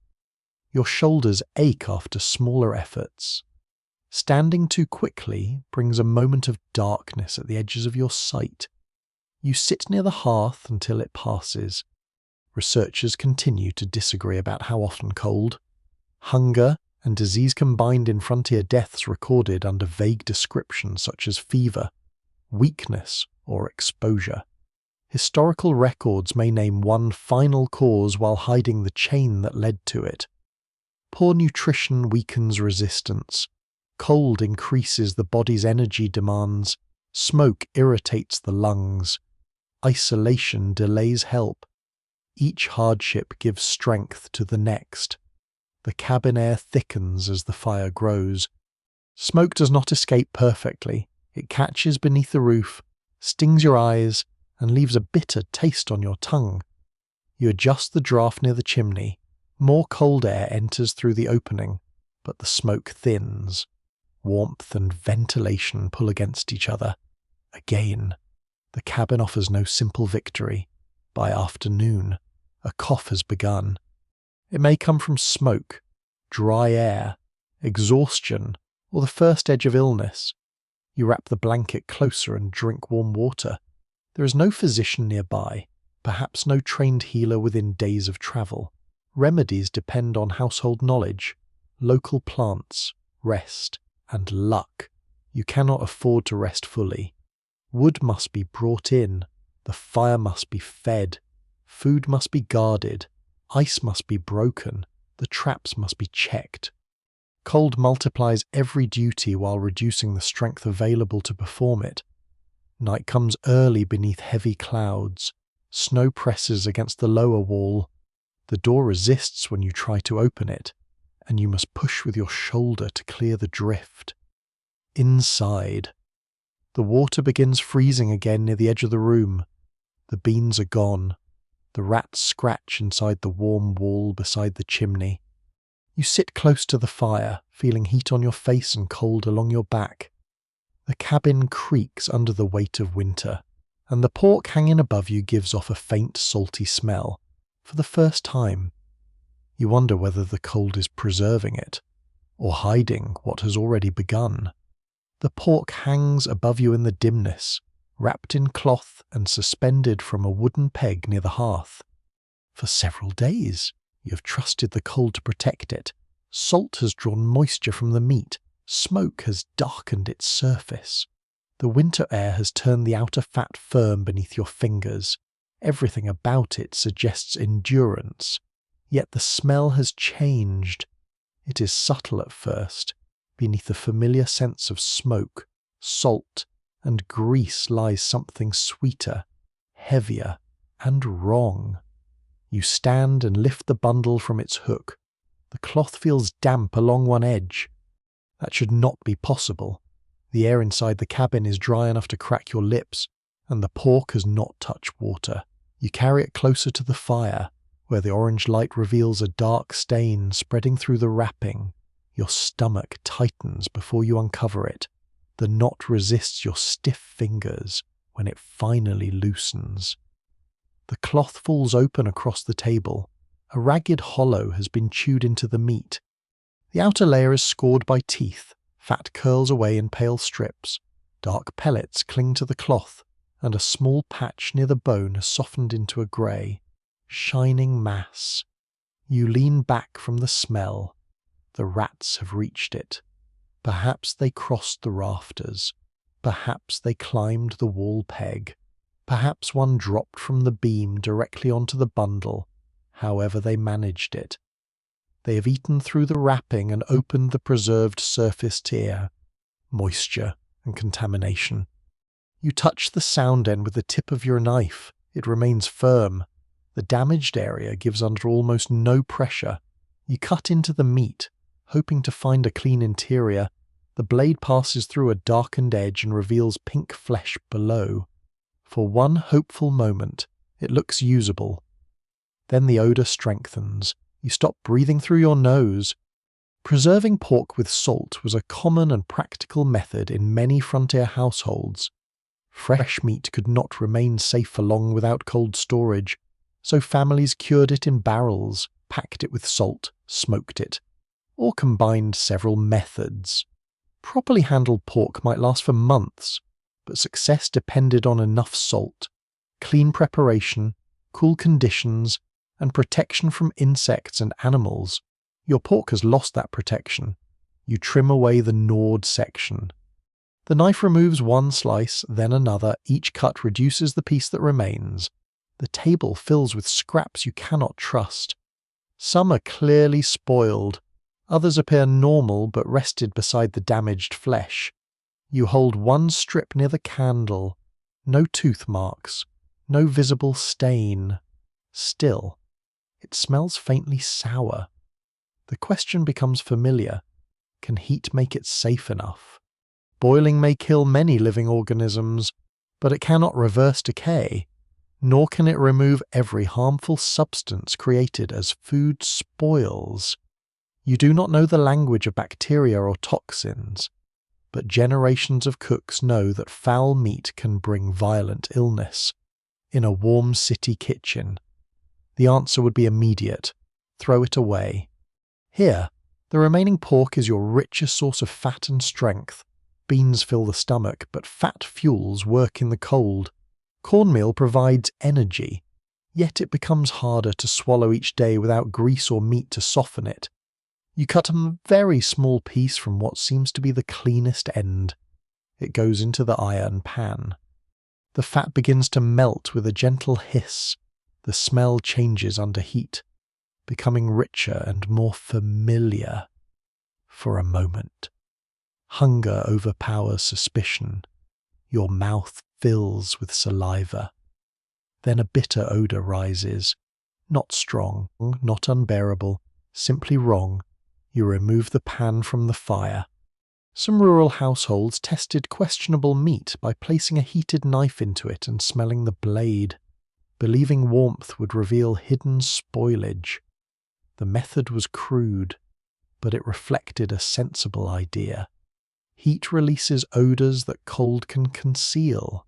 Your shoulders ache after smaller efforts. Standing too quickly brings a moment of darkness at the edges of your sight. You sit near the hearth until it passes. Researchers continue to disagree about how often cold. Hunger and disease combined in frontier deaths recorded under vague descriptions such as fever, weakness, or exposure. Historical records may name one final cause while hiding the chain that led to it. Poor nutrition weakens resistance. Cold increases the body's energy demands. Smoke irritates the lungs. Isolation delays help. Each hardship gives strength to the next. The cabin air thickens as the fire grows. Smoke does not escape perfectly. It catches beneath the roof, stings your eyes, and leaves a bitter taste on your tongue. You adjust the draft near the chimney. More cold air enters through the opening, but the smoke thins. Warmth and ventilation pull against each other. Again, the cabin offers no simple victory. By afternoon, a cough has begun. It may come from smoke, dry air, exhaustion, or the first edge of illness. You wrap the blanket closer and drink warm water. There is no physician nearby, perhaps no trained healer within days of travel. Remedies depend on household knowledge, local plants, rest, and luck. You cannot afford to rest fully. Wood must be brought in, the fire must be fed, food must be guarded, ice must be broken, the traps must be checked. Cold multiplies every duty while reducing the strength available to perform it. Night comes early beneath heavy clouds. Snow presses against the lower wall. The door resists when you try to open it, and you must push with your shoulder to clear the drift. Inside, the water begins freezing again near the edge of the room. The beans are gone. The rats scratch inside the warm wall beside the chimney. You sit close to the fire, feeling heat on your face and cold along your back. The cabin creaks under the weight of winter, and the pork hanging above you gives off a faint salty smell. For the first time, you wonder whether the cold is preserving it, or hiding what has already begun. The pork hangs above you in the dimness, wrapped in cloth and suspended from a wooden peg near the hearth. For several days, you have trusted the cold to protect it. Salt has drawn moisture from the meat. Smoke has darkened its surface. The winter air has turned the outer fat firm beneath your fingers. Everything about it suggests endurance. Yet the smell has changed. It is subtle at first. Beneath the familiar sense of smoke, salt, and grease lies something sweeter, heavier, and wrong. You stand and lift the bundle from its hook. The cloth feels damp along one edge. That should not be possible. The air inside the cabin is dry enough to crack your lips, and the pork has not touched water. You carry it closer to the fire, where the orange light reveals a dark stain spreading through the wrapping. Your stomach tightens before you uncover it. The knot resists your stiff fingers when it finally loosens. The cloth falls open across the table. A ragged hollow has been chewed into the meat. The outer layer is scored by teeth. Fat curls away in pale strips. Dark pellets cling to the cloth, and a small patch near the bone has softened into a grey, shining mass. You lean back from the smell. The rats have reached it. Perhaps they crossed the rafters. Perhaps they climbed the wall peg. Perhaps one dropped from the beam directly onto the bundle. However they managed it. They have eaten through the wrapping and opened the preserved surface to air, moisture, and contamination. You touch the sound end with the tip of your knife. It remains firm. The damaged area gives under almost no pressure. You cut into the meat, hoping to find a clean interior. The blade passes through a darkened edge and reveals pink flesh below. For one hopeful moment, it looks usable. Then the odour strengthens. You stop breathing through your nose. Preserving pork with salt was a common and practical method in many frontier households. Fresh meat could not remain safe for long without cold storage, so families cured it in barrels, packed it with salt, smoked it, or combined several methods. Properly handled pork might last for months, but success depended on enough salt, clean preparation, cool conditions, and protection from insects and animals. Your pork has lost that protection. You trim away the gnawed section. The knife removes one slice, then another. Each cut reduces the piece that remains. The table fills with scraps you cannot trust. Some are clearly spoiled. Others appear normal but rested beside the damaged flesh. You hold one strip near the candle. No tooth marks. No visible stain. Still, it smells faintly sour. The question becomes familiar. Can heat make it safe enough? Boiling may kill many living organisms. but it cannot reverse decay, nor can it remove every harmful substance created as food spoils. You do not know the language of bacteria or toxins, but generations of cooks know that foul meat can bring violent illness. In a warm city kitchen, the answer would be immediate: throw it away. Here, the remaining pork is your richest source of fat and strength. Beans fill the stomach, but fat fuels work in the cold. Cornmeal provides energy, yet it becomes harder to swallow each day without grease or meat to soften it. You cut a very small piece from what seems to be the cleanest end. It goes into the iron pan. The fat begins to melt with a gentle hiss. The smell changes under heat, becoming richer and more familiar. For a moment, hunger overpowers suspicion. Your mouth fills with saliva. Then a bitter odour rises. Not strong, not unbearable, simply wrong. You remove the pan from the fire. Some rural households tested questionable meat by placing a heated knife into it and smelling the blade, believing warmth would reveal hidden spoilage. The method was crude, but it reflected a sensible idea. Heat releases odours that cold can conceal.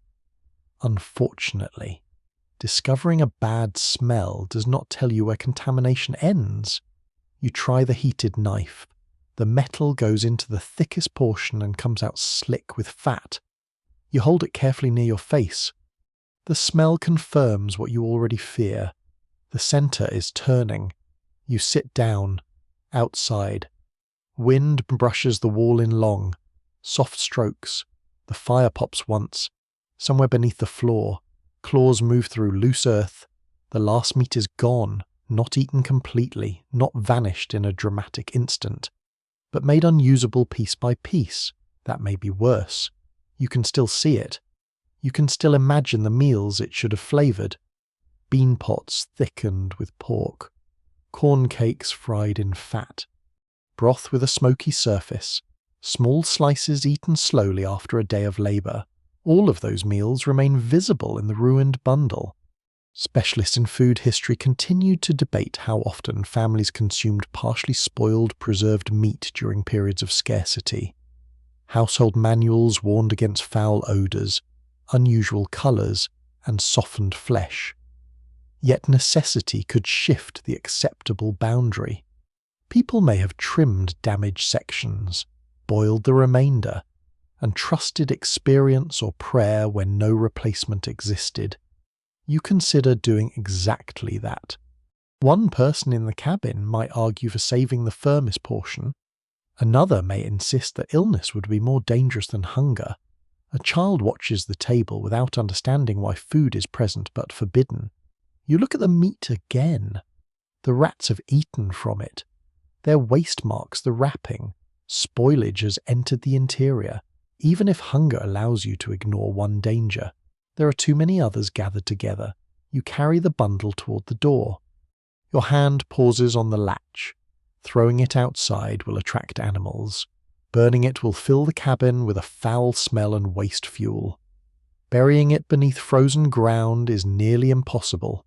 Unfortunately, discovering a bad smell does not tell you where contamination ends. You try the heated knife. The metal goes into the thickest portion and comes out slick with fat. You hold it carefully near your face. The smell confirms what you already fear. The centre is turning. You sit down, outside. Wind brushes the wall in long, soft strokes. The fire pops once. Somewhere beneath the floor, claws move through loose earth. The last meat is gone, not eaten completely, not vanished in a dramatic instant, but made unusable piece by piece. That may be worse. You can still see it. You can still imagine the meals it should have flavoured. Bean pots thickened with pork. Corn cakes fried in fat. Broth with a smoky surface. Small slices eaten slowly after a day of labour. All of those meals remain visible in the ruined bundle. Specialists in food history continued to debate how often families consumed partially spoiled, preserved meat during periods of scarcity. Household manuals warned against foul odours, unusual colours, and softened flesh. Yet necessity could shift the acceptable boundary. People may have trimmed damaged sections, boiled the remainder, and trusted experience or prayer when no replacement existed. You consider doing exactly that. One person in the cabin might argue for saving the firmest portion. Another may insist that illness would be more dangerous than hunger. A child watches the table without understanding why food is present but forbidden. You look at the meat again. The rats have eaten from it. Their waste marks the wrapping. Spoilage has entered the interior. Even if hunger allows you to ignore one danger, there are too many others gathered together. You carry the bundle toward the door. Your hand pauses on the latch. Throwing it outside will attract animals. Burning it will fill the cabin with a foul smell and waste fuel. Burying it beneath frozen ground is nearly impossible.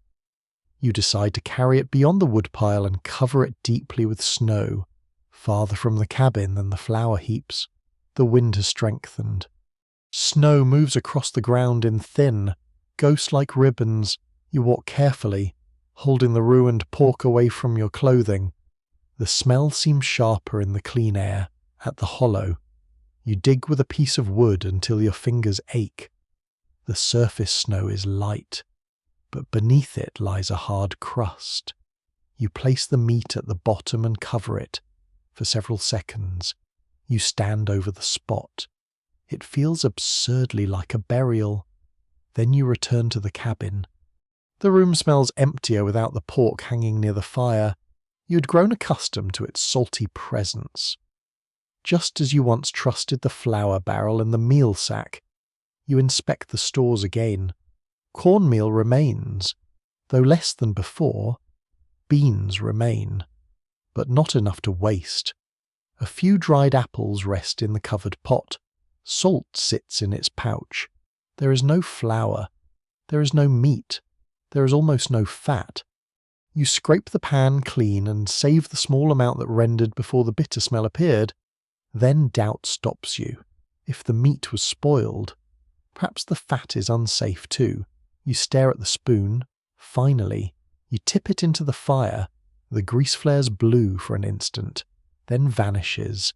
You decide to carry it beyond the woodpile and cover it deeply with snow, farther from the cabin than the flour heaps. The wind has strengthened. Snow moves across the ground in thin, ghost-like ribbons. You walk carefully, holding the ruined pork away from your clothing. The smell seems sharper in the clean air, at the hollow. You dig with a piece of wood until your fingers ache. The surface snow is light, but beneath it lies a hard crust. You place the meat at the bottom and cover it. For several seconds, you stand over the spot. It feels absurdly like a burial. Then you return to the cabin. The room smells emptier without the pork hanging near the fire. You had grown accustomed to its salty presence. Just as you once trusted the flour barrel and the meal sack, you inspect the stores again. Cornmeal remains, though less than before. Beans remain, but not enough to waste. A few dried apples rest in the covered pot. Salt sits in its pouch. There is no flour. There is no meat. There is almost no fat. You scrape the pan clean and save the small amount that rendered before the bitter smell appeared. Then doubt stops you. If the meat was spoiled, perhaps the fat is unsafe too. You stare at the spoon. Finally, you tip it into the fire. The grease flares blue for an instant, then vanishes.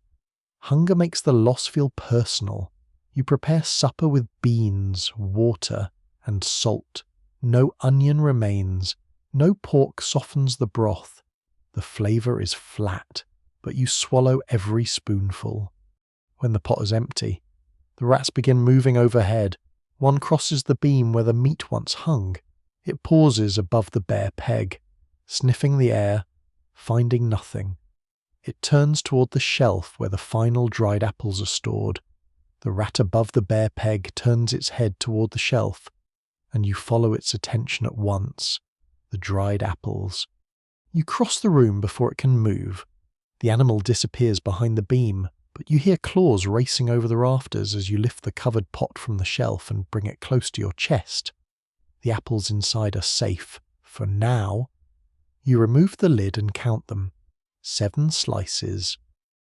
Hunger makes the loss feel personal. You prepare supper with beans, water, and salt. No onion remains. No pork softens the broth. The flavour is flat, but you swallow every spoonful. When the pot is empty, the rats begin moving overhead. One crosses the beam where the meat once hung. It pauses above the bare peg, sniffing the air, finding nothing. It turns toward the shelf where the final dried apples are stored. The rat above the bare peg turns its head toward the shelf, and you follow its attention at once. The dried apples. You cross the room before it can move. The animal disappears behind the beam, but you hear claws racing over the rafters as you lift the covered pot from the shelf and bring it close to your chest. The apples inside are safe, for now. You remove the lid and count them. 7 slices.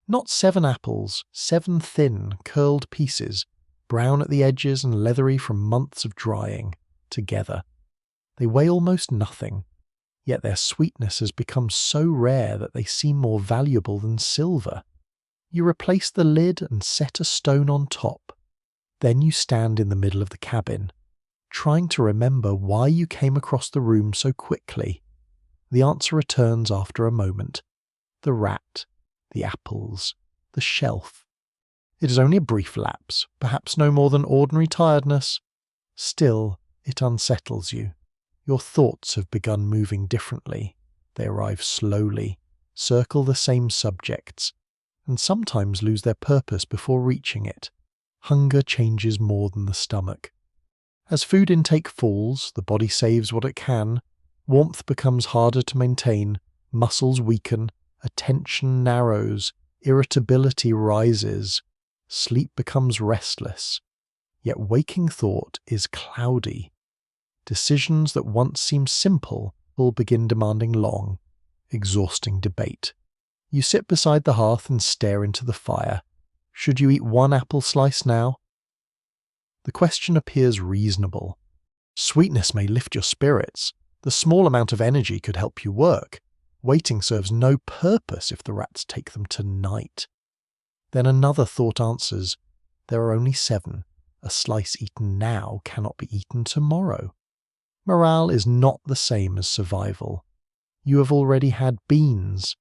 Not 7 apples, 7 thin, curled pieces, brown at the edges and leathery from months of drying, together. They weigh almost nothing, yet their sweetness has become so rare that they seem more valuable than silver. You replace the lid and set a stone on top. Then you stand in the middle of the cabin, trying to remember why you came across the room so quickly. The answer returns after a moment. The rat, the apples, the shelf. It is only a brief lapse, perhaps no more than ordinary tiredness. Still, it unsettles you. Your thoughts have begun moving differently. They arrive slowly, circle the same subjects, and sometimes lose their purpose before reaching it. Hunger changes more than the stomach. As food intake falls, the body saves what it can. Warmth becomes harder to maintain, muscles weaken, attention narrows, irritability rises, sleep becomes restless. Yet waking thought is cloudy. Decisions that once seemed simple will begin demanding long, exhausting debate. You sit beside the hearth and stare into the fire. Should you eat 1 apple slice now? The question appears reasonable. Sweetness may lift your spirits. The small amount of energy could help you work. Waiting serves no purpose if the rats take them tonight. Then another thought answers. There are only 7. A slice eaten now cannot be eaten tomorrow. Morale is not the same as survival. You have already had beans.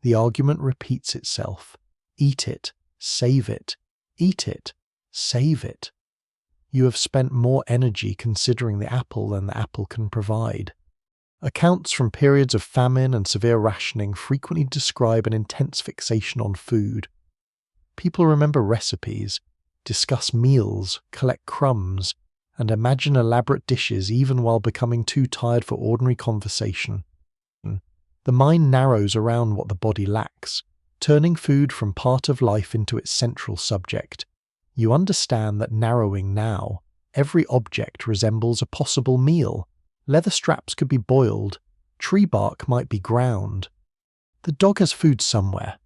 The argument repeats itself. Eat it, save it. Eat it, save it. You have spent more energy considering the apple than the apple can provide. Accounts from periods of famine and severe rationing frequently describe an intense fixation on food. People remember recipes, discuss meals, collect crumbs, and imagine elaborate dishes even while becoming too tired for ordinary conversation. The mind narrows around what the body lacks, turning food from part of life into its central subject. You understand that narrowing now, every object resembles a possible meal. Leather straps could be boiled, tree bark might be ground. The dog has food somewhere.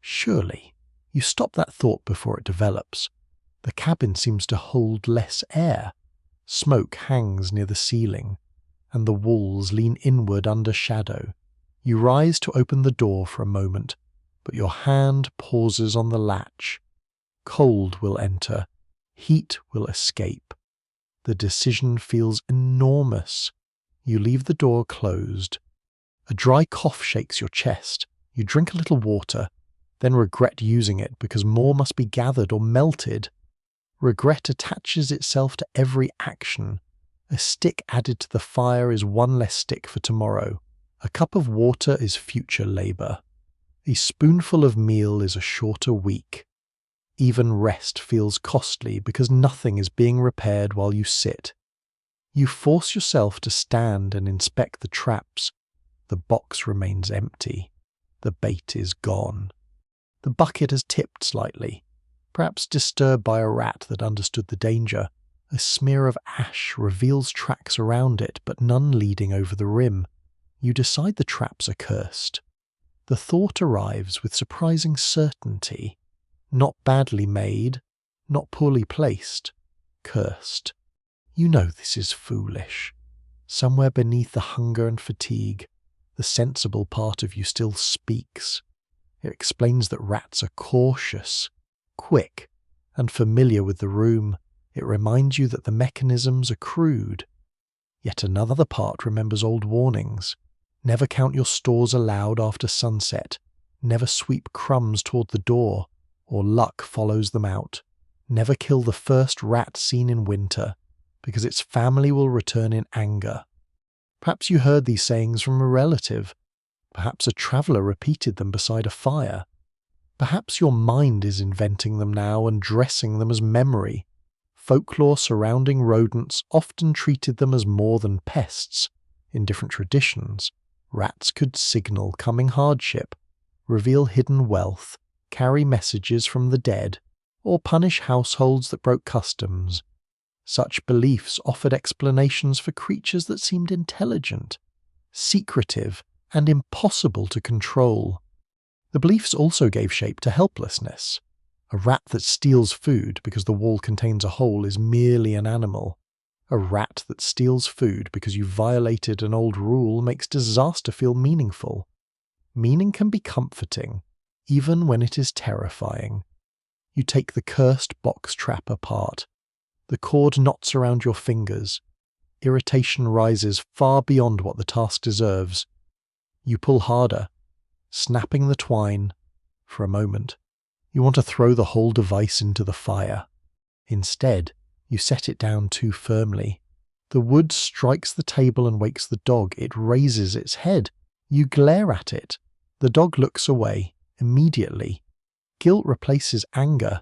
Surely. You stop that thought before it develops. The cabin seems to hold less air. Smoke hangs near the ceiling, and the walls lean inward under shadow. You rise to open the door for a moment, but your hand pauses on the latch. Cold will enter. Heat will escape. The decision feels enormous. You leave the door closed. A dry cough shakes your chest. You drink a little water, then regret using it because more must be gathered or melted. Regret attaches itself to every action. A stick added to the fire is 1 less stick for tomorrow. A cup of water is future labour. A spoonful of meal is a shorter week. Even rest feels costly because nothing is being repaired while you sit. You force yourself to stand and inspect the traps. The box remains empty. The bait is gone. The bucket has tipped slightly, perhaps disturbed by a rat that understood the danger. A smear of ash reveals tracks around it, but none leading over the rim. You decide the traps are cursed. The thought arrives with surprising certainty. Not badly made, not poorly placed, cursed. You know this is foolish. Somewhere beneath the hunger and fatigue, the sensible part of you still speaks. It explains that rats are cautious, quick, and familiar with the room. It reminds you that the mechanisms are crude. Yet another part remembers old warnings. Never count your stores aloud after sunset. Never sweep crumbs toward the door, or luck follows them out. Never kill the first rat seen in winter, because its family will return in anger. Perhaps you heard these sayings from a relative. Perhaps a traveller repeated them beside a fire. Perhaps your mind is inventing them now and dressing them as memory. Folklore surrounding rodents often treated them as more than pests. In different traditions, rats could signal coming hardship, reveal hidden wealth, carry messages from the dead, or punish households that broke customs. Such beliefs offered explanations for creatures that seemed intelligent, secretive, and impossible to control. The beliefs also gave shape to helplessness. A rat that steals food because the wall contains a hole is merely an animal. A rat that steals food because you violated an old rule makes disaster feel meaningful. Meaning can be comforting, even when it is terrifying. You take the cursed box trap apart. The cord knots around your fingers. Irritation rises far beyond what the task deserves. You pull harder, snapping the twine. For a moment, you want to throw the whole device into the fire. Instead, you set it down too firmly. The wood strikes the table and wakes the dog. It raises its head. You glare at it. The dog looks away, immediately. Guilt replaces anger.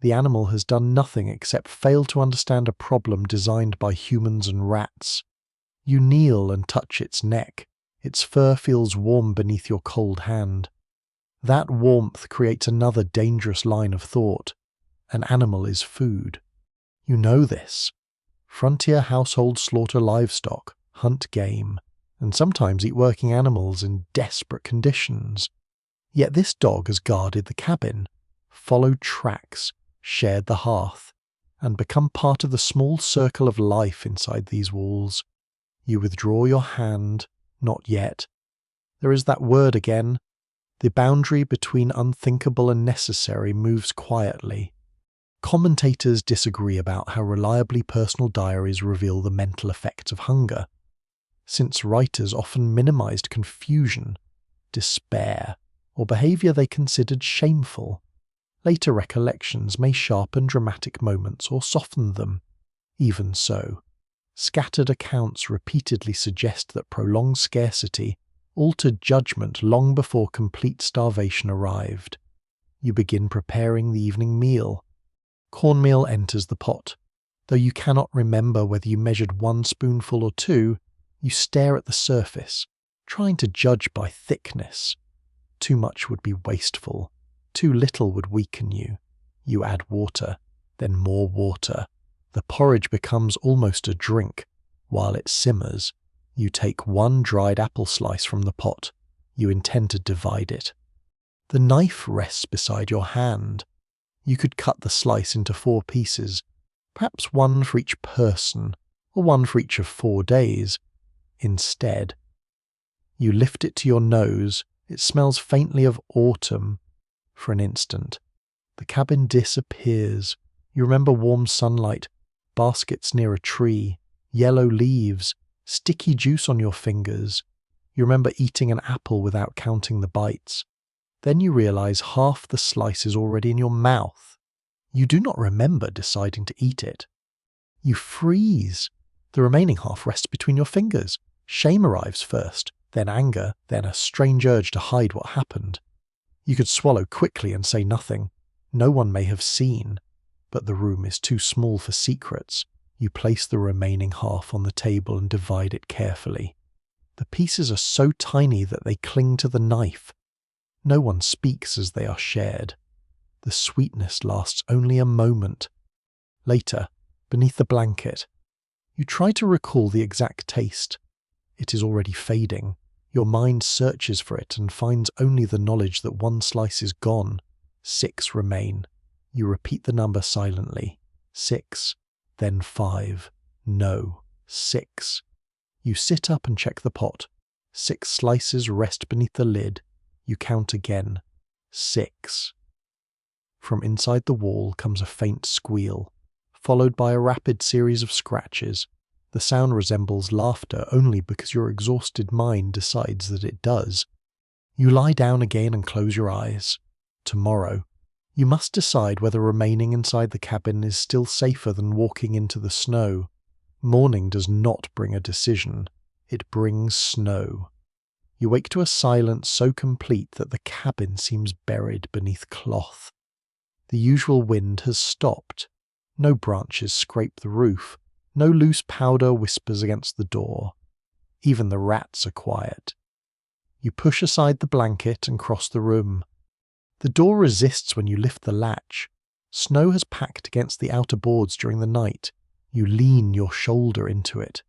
The animal has done nothing except fail to understand a problem designed by humans and rats. You kneel and touch its neck. Its fur feels warm beneath your cold hand. That warmth creates another dangerous line of thought. An animal is food. You know this. Frontier households slaughter livestock, hunt game, and sometimes eat working animals in desperate conditions. Yet this dog has guarded the cabin, followed tracks, shared the hearth, and become part of the small circle of life inside these walls. You withdraw your hand. Not yet. There is that word again. The boundary between unthinkable and necessary moves quietly. Commentators disagree about how reliably personal diaries reveal the mental effects of hunger, since writers often minimized confusion, despair, or behavior they considered shameful. Later recollections may sharpen dramatic moments or soften them. Even so, scattered accounts repeatedly suggest that prolonged scarcity altered judgment long before complete starvation arrived. You begin preparing the evening meal. Cornmeal enters the pot. Though you cannot remember whether you measured 1 spoonful or 2, you stare at the surface, trying to judge by thickness. Too much would be wasteful. Too little would weaken you. You add water, then more water. The porridge becomes almost a drink. While it simmers, you take 1 dried apple slice from the pot. You intend to divide it. The knife rests beside your hand. You could cut the slice into 4 pieces, perhaps 1 for each person, or 1 for each of 4 days. Instead, you lift it to your nose. It smells faintly of autumn. For an instant, the cabin disappears. You remember warm sunlight, baskets near a tree, yellow leaves, sticky juice on your fingers. You remember eating an apple without counting the bites. Then you realize half the slice is already in your mouth. You do not remember deciding to eat it. You freeze. The remaining half rests between your fingers. Shame arrives first, then anger, then a strange urge to hide what happened. You could swallow quickly and say nothing. No one may have seen, but the room is too small for secrets. You place the remaining half on the table and divide it carefully. The pieces are so tiny that they cling to the knife. No one speaks as they are shared. The sweetness lasts only a moment. Later, beneath the blanket. You try to recall the exact taste. It is already fading. Your mind searches for it and finds only the knowledge that one slice is gone. 6 remain. You repeat the number silently. 6, then 5. No, 6. You sit up and check the pot. 6 slices rest beneath the lid. You count again. 6. From inside the wall comes a faint squeal, followed by a rapid series of scratches. The sound resembles laughter only because your exhausted mind decides that it does. You lie down again and close your eyes. Tomorrow, you must decide whether remaining inside the cabin is still safer than walking into the snow. Morning does not bring a decision. It brings snow. You wake to a silence so complete that the cabin seems buried beneath cloth. The usual wind has stopped. No branches scrape the roof. No loose powder whispers against the door. Even the rats are quiet. You push aside the blanket and cross the room. The door resists when you lift the latch. Snow has packed against the outer boards during the night. You lean your shoulder into it,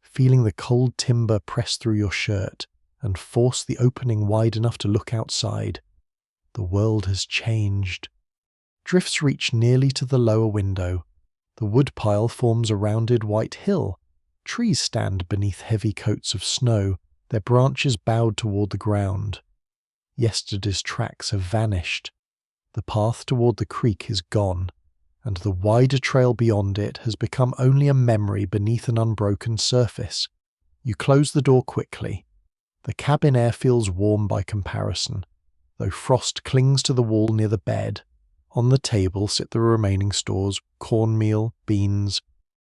feeling the cold timber press through your shirt, and force the opening wide enough to look outside. The world has changed. Drifts reach nearly to the lower window. The woodpile forms a rounded white hill. Trees stand beneath heavy coats of snow, their branches bowed toward the ground. Yesterday's tracks have vanished. The path toward the creek is gone, and the wider trail beyond it has become only a memory beneath an unbroken surface. You close the door quickly. The cabin air feels warm by comparison, though frost clings to the wall near the bed. On the table sit the remaining stores: cornmeal, beans,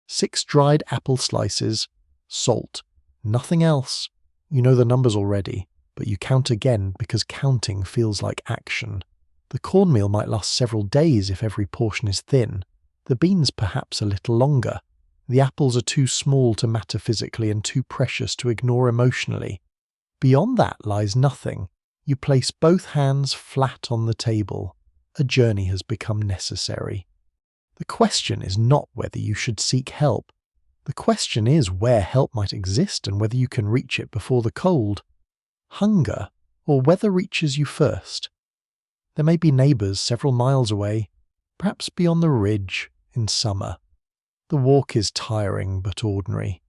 6 dried apple slices, salt, nothing else. You know the numbers already, but you count again because counting feels like action. The cornmeal might last several days if every portion is thin. The beans perhaps a little longer. The apples are too small to matter physically and too precious to ignore emotionally. Beyond that lies nothing. You place both hands flat on the table. A journey has become necessary. The question is not whether you should seek help. The question is where help might exist and whether you can reach it before the cold. Hunger, or weather reaches you first. There may be neighbours several miles away, perhaps beyond the ridge, in summer. The walk is tiring but ordinary.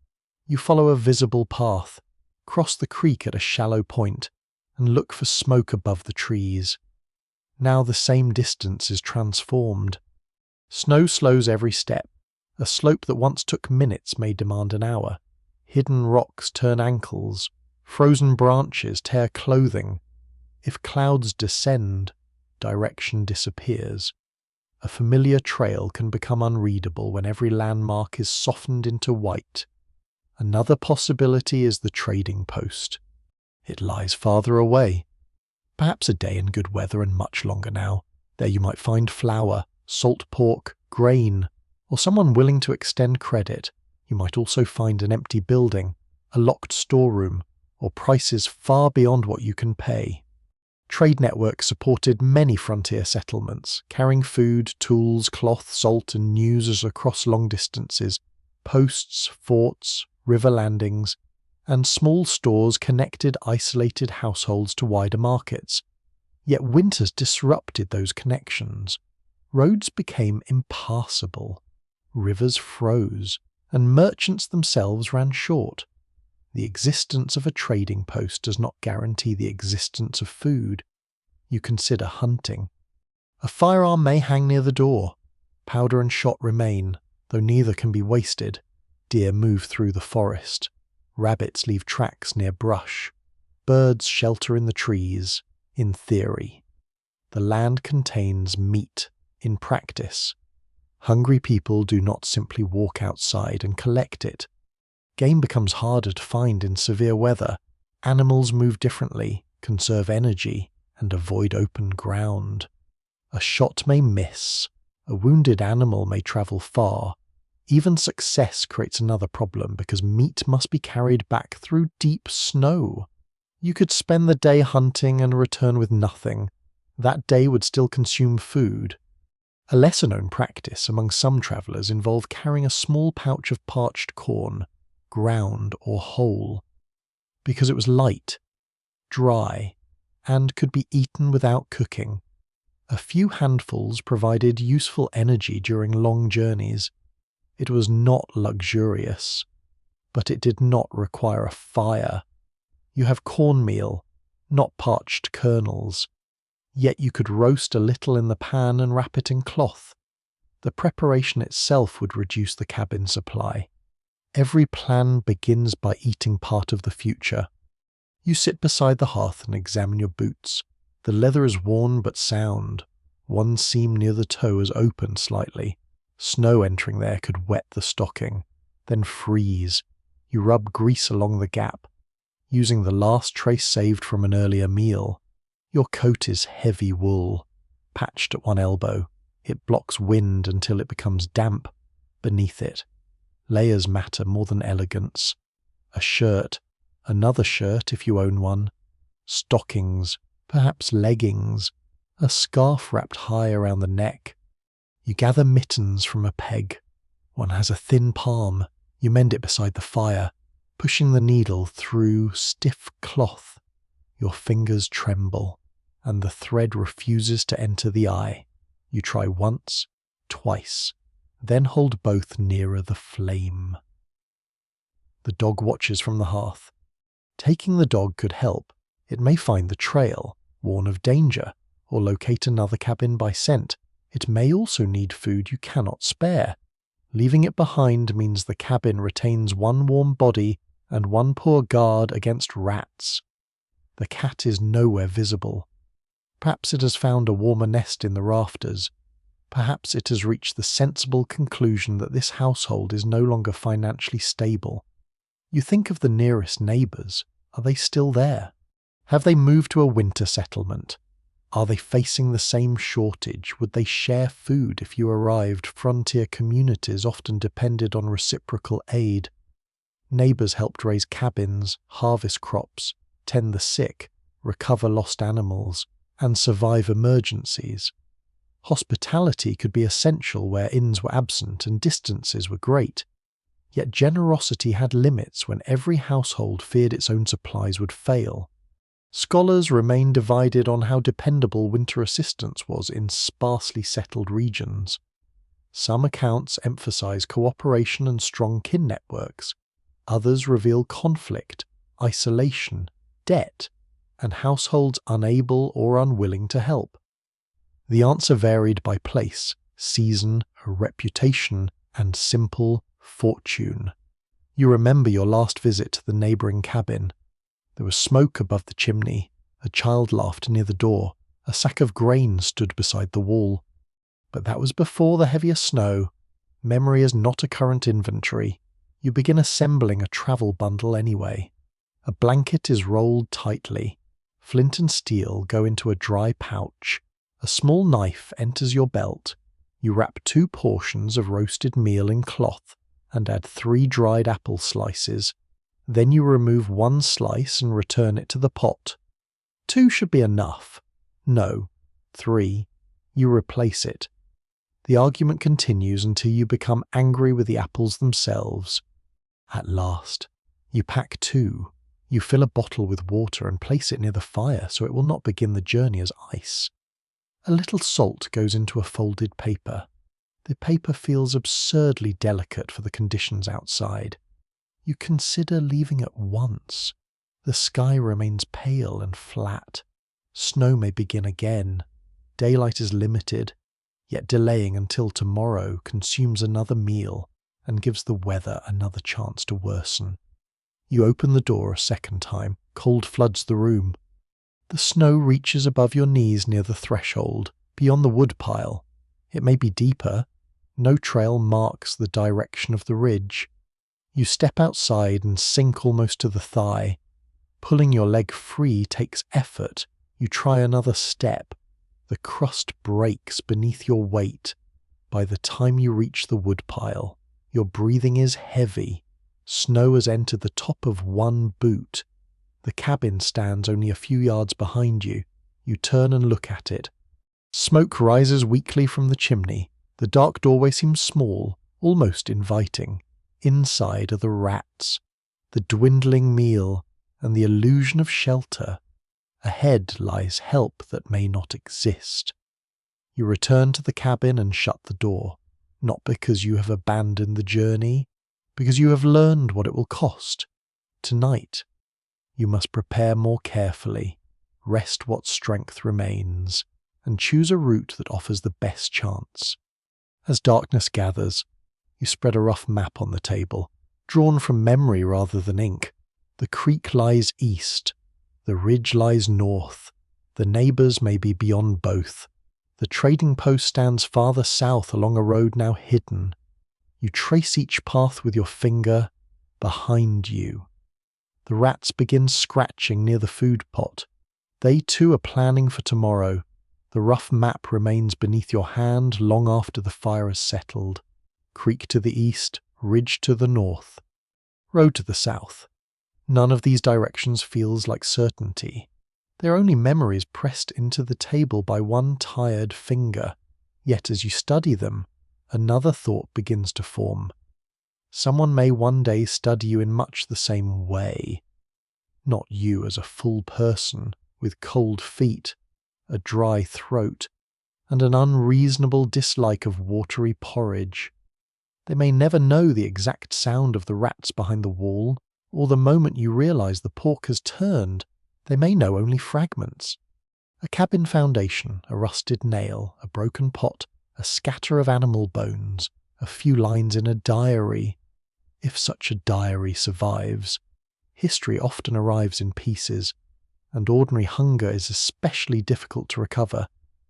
You follow a visible path, cross the creek at a shallow point, and look for smoke above the trees. Now the same distance is transformed. Snow slows every step. A slope that once took minutes may demand an hour. Hidden rocks turn ankles. Frozen branches tear clothing. If clouds descend, direction disappears. A familiar trail can become unreadable when every landmark is softened into white. Another possibility is the trading post. It lies farther away. Perhaps a day in good weather and much longer now. There you might find flour, salt pork, grain, or someone willing to extend credit. You might also find an empty building, a locked storeroom, or prices far beyond what you can pay. Trade networks supported many frontier settlements, carrying food, tools, cloth, salt, and news across long distances. Posts, forts, river landings, and small stores connected isolated households to wider markets. Yet winters disrupted those connections. Roads became impassable. Rivers froze, and merchants themselves ran short. The existence of a trading post does not guarantee the existence of food. You consider hunting. A firearm may hang near the door. Powder and shot remain, though neither can be wasted. Deer move through the forest. Rabbits leave tracks near brush. Birds shelter in the trees, in theory. The land contains meat, in practice. Hungry people do not simply walk outside and collect it. Game becomes harder to find in severe weather. Animals move differently, conserve energy, and avoid open ground. A shot may miss. A wounded animal may travel far. Even success creates another problem because meat must be carried back through deep snow. You could spend the day hunting and return with nothing. That day would still consume food. A lesser-known practice among some travellers involved carrying a small pouch of parched corn, ground or whole, because it was light, dry, and could be eaten without cooking. A few handfuls provided useful energy during long journeys. It was not luxurious, but it did not require a fire. You have cornmeal, not parched kernels, yet you could roast a little in the pan and wrap it in cloth. The preparation itself would reduce the cabin supply. Every plan begins by eating part of the future. You sit beside the hearth and examine your boots. The leather is worn but sound. One seam near the toe is open slightly. Snow entering there could wet the stocking, then freeze. You rub grease along the gap, using the last trace saved from an earlier meal. Your coat is heavy wool, patched at one elbow. It blocks wind until it becomes damp beneath it. Layers matter more than elegance. A shirt, another shirt if you own one, stockings, perhaps leggings, a scarf wrapped high around the neck. You gather mittens from a peg. One has a thin palm. You mend it beside the fire, pushing the needle through stiff cloth. Your fingers tremble, and the thread refuses to enter the eye. You try once, twice, then hold both nearer the flame. The dog watches from the hearth. Taking the dog could help. It may find the trail, warn of danger, or locate another cabin by scent. It may also need food you cannot spare. Leaving it behind means the cabin retains one warm body and one poor guard against rats. The cat is nowhere visible. Perhaps it has found a warmer nest in the rafters. Perhaps it has reached the sensible conclusion that this household is no longer financially stable. You think of the nearest neighbours. Are they still there? Have they moved to a winter settlement? Are they facing the same shortage? Would they share food if you arrived? Frontier communities often depended on reciprocal aid. Neighbours helped raise cabins, harvest crops, tend the sick, recover lost animals, and survive emergencies. Hospitality could be essential where inns were absent and distances were great. Yet generosity had limits when every household feared its own supplies would fail. Scholars remain divided on how dependable winter assistance was in sparsely settled regions. Some accounts emphasize cooperation and strong kin networks. Others reveal conflict, isolation, debt, and households unable or unwilling to help. The answer varied by place, season, reputation, and simple fortune. You remember your last visit to the neighbouring cabin. There was smoke above the chimney, a child laughed near the door, a sack of grain stood beside the wall. But that was before the heavier snow. Memory is not a current inventory. You begin assembling a travel bundle anyway. A blanket is rolled tightly. Flint and steel go into a dry pouch. A small knife enters your belt. You wrap 2 portions of roasted meal in cloth and add 3 dried apple slices. Then you remove 1 slice and return it to the pot. 2 should be enough. No, 3. You replace it. The argument continues until you become angry with the apples themselves. At last, you pack 2. You fill a bottle with water and place it near the fire so it will not begin the journey as ice. A little salt goes into a folded paper. The paper feels absurdly delicate for the conditions outside. You consider leaving at once. The sky remains pale and flat. Snow may begin again. Daylight is limited, yet delaying until tomorrow consumes another meal and gives the weather another chance to worsen. You open the door a second time. Cold floods the room. The snow reaches above your knees near the threshold, beyond the woodpile. It may be deeper. No trail marks the direction of the ridge. You step outside and sink almost to the thigh. Pulling your leg free takes effort. You try another step. The crust breaks beneath your weight. By the time you reach the woodpile, your breathing is heavy. Snow has entered the top of 1 boot. The cabin stands only a few yards behind you. You turn and look at it. Smoke rises weakly from the chimney. The dark doorway seems small, almost inviting. Inside are the rats, the dwindling meal, and the illusion of shelter. Ahead lies help that may not exist. You return to the cabin and shut the door, not because you have abandoned the journey, because you have learned what it will cost. Tonight, you must prepare more carefully, rest what strength remains, and choose a route that offers the best chance. As darkness gathers, you spread a rough map on the table, drawn from memory rather than ink. The creek lies east, the ridge lies north, the neighbours may be beyond both. The trading post stands farther south along a road now hidden. You trace each path with your finger. Behind you, the rats begin scratching near the food pot. They too are planning for tomorrow. The rough map remains beneath your hand long after the fire has settled. Creek to the east, ridge to the north, road to the south. None of these directions feels like certainty. They are only memories pressed into the table by one tired finger. Yet as you study them, another thought begins to form. Someone may one day study you in much the same way. Not you as a full person, with cold feet, a dry throat, and an unreasonable dislike of watery porridge. They may never know the exact sound of the rats behind the wall, or the moment you realize the pork has turned. They may know only fragments. A cabin foundation, a rusted nail, a broken pot, a scatter of animal bones, a few lines in a diary. If such a diary survives, history often arrives in pieces, and ordinary hunger is especially difficult to recover,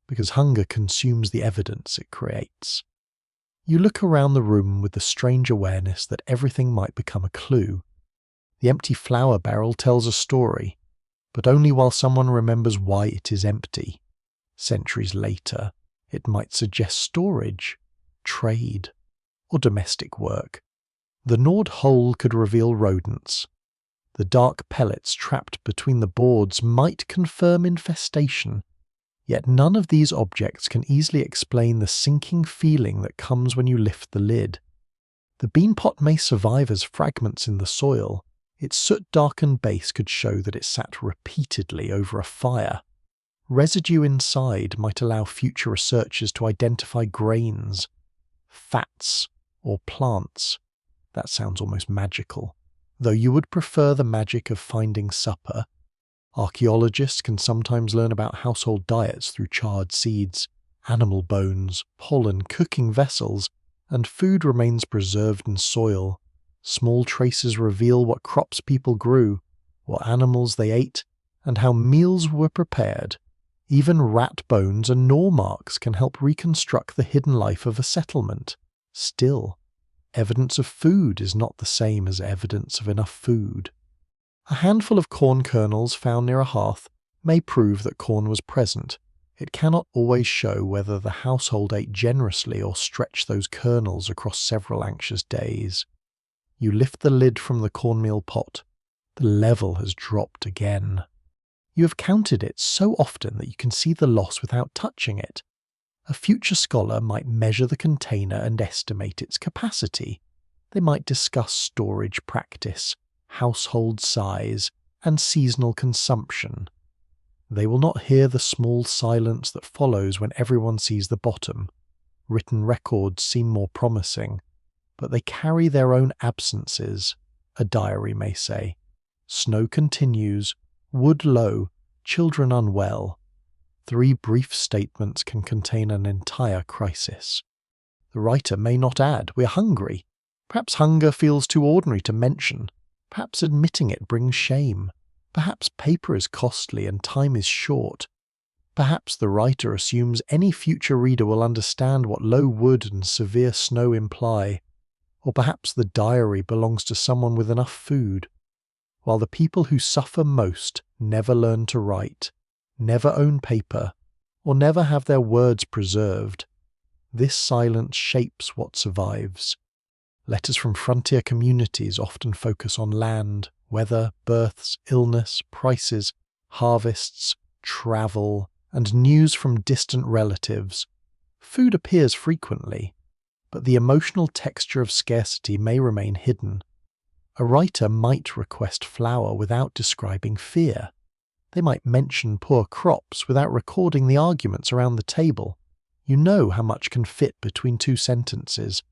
because hunger consumes the evidence it creates. You look around the room with the strange awareness that everything might become a clue. The empty flour barrel tells a story, but only while someone remembers why it is empty. Centuries later, it might suggest storage, trade, or domestic work. The gnawed hole could reveal rodents. The dark pellets trapped between the boards might confirm infestation. Yet none of these objects can easily explain the sinking feeling that comes when you lift the lid. The bean pot may survive as fragments in the soil. Its soot-darkened base could show that it sat repeatedly over a fire. Residue inside might allow future researchers to identify grains, fats, or plants. That sounds almost magical, though you would prefer the magic of finding supper. Archaeologists can sometimes learn about household diets through charred seeds, animal bones, pollen, cooking vessels, and food remains preserved in soil. Small traces reveal what crops people grew, what animals they ate, and how meals were prepared. Even rat bones and gnaw marks can help reconstruct the hidden life of a settlement. Still, evidence of food is not the same as evidence of enough food. A handful of corn kernels found near a hearth may prove that corn was present. It cannot always show whether the household ate generously or stretched those kernels across several anxious days. You lift the lid from the cornmeal pot. The level has dropped again. You have counted it so often that you can see the loss without touching it. A future scholar might measure the container and estimate its capacity. They might discuss storage practice, household size, and seasonal consumption. They will not hear the small silence that follows when everyone sees the bottom. Written records seem more promising, but they carry their own absences. A diary may say, "Snow continues, wood low, children unwell." 3 brief statements can contain an entire crisis. The writer may not add, "We're hungry." Perhaps hunger feels too ordinary to mention. Perhaps admitting it brings shame. Perhaps paper is costly and time is short. Perhaps the writer assumes any future reader will understand what low wood and severe snow imply. Or perhaps the diary belongs to someone with enough food. While the people who suffer most never learn to write, never own paper, or never have their words preserved, this silence shapes what survives. Letters from frontier communities often focus on land, weather, births, illness, prices, harvests, travel, and news from distant relatives. Food appears frequently, but the emotional texture of scarcity may remain hidden. A writer might request flour without describing fear. They might mention poor crops without recording the arguments around the table. You know how much can fit between two sentences.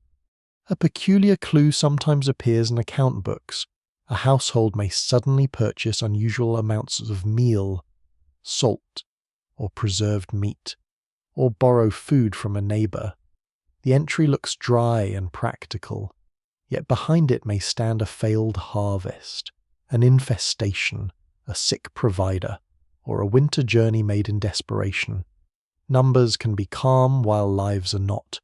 A peculiar clue sometimes appears in account books. A household may suddenly purchase unusual amounts of meal, salt, or preserved meat, or borrow food from a neighbour. The entry looks dry and practical, yet behind it may stand a failed harvest, an infestation, a sick provider, or a winter journey made in desperation. Numbers can be calm while lives are not.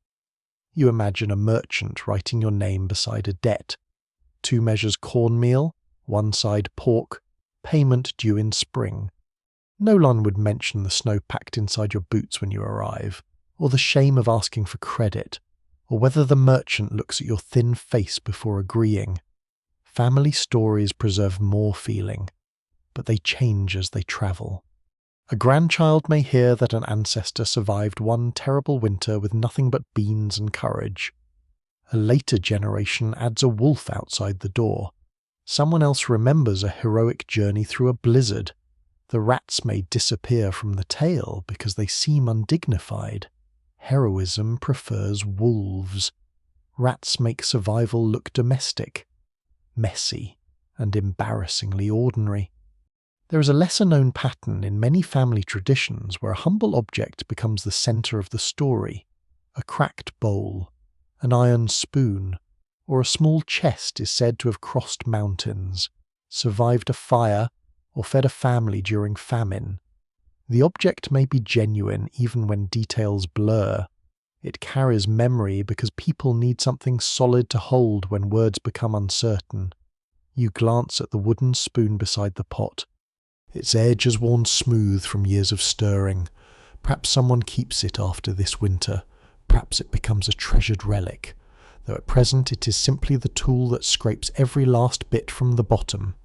You imagine a merchant writing your name beside a debt. 2 measures cornmeal, 1 side pork, payment due in spring. No one would mention the snow packed inside your boots when you arrive, or the shame of asking for credit, or whether the merchant looks at your thin face before agreeing. Family stories preserve more feeling, but they change as they travel. A grandchild may hear that an ancestor survived one terrible winter with nothing but beans and courage. A later generation adds a wolf outside the door. Someone else remembers a heroic journey through a blizzard. The rats may disappear from the tale because they seem undignified. Heroism prefers wolves. Rats make survival look domestic, messy, and embarrassingly ordinary. There is a lesser-known pattern in many family traditions where a humble object becomes the centre of the story. A cracked bowl, an iron spoon, or a small chest is said to have crossed mountains, survived a fire, or fed a family during famine. The object may be genuine even when details blur. It carries memory because people need something solid to hold when words become uncertain. You glance at the wooden spoon beside the pot. Its edge has worn smooth from years of stirring. Perhaps someone keeps it after this winter. Perhaps it becomes a treasured relic, though at present it is simply the tool that scrapes every last bit from the bottom.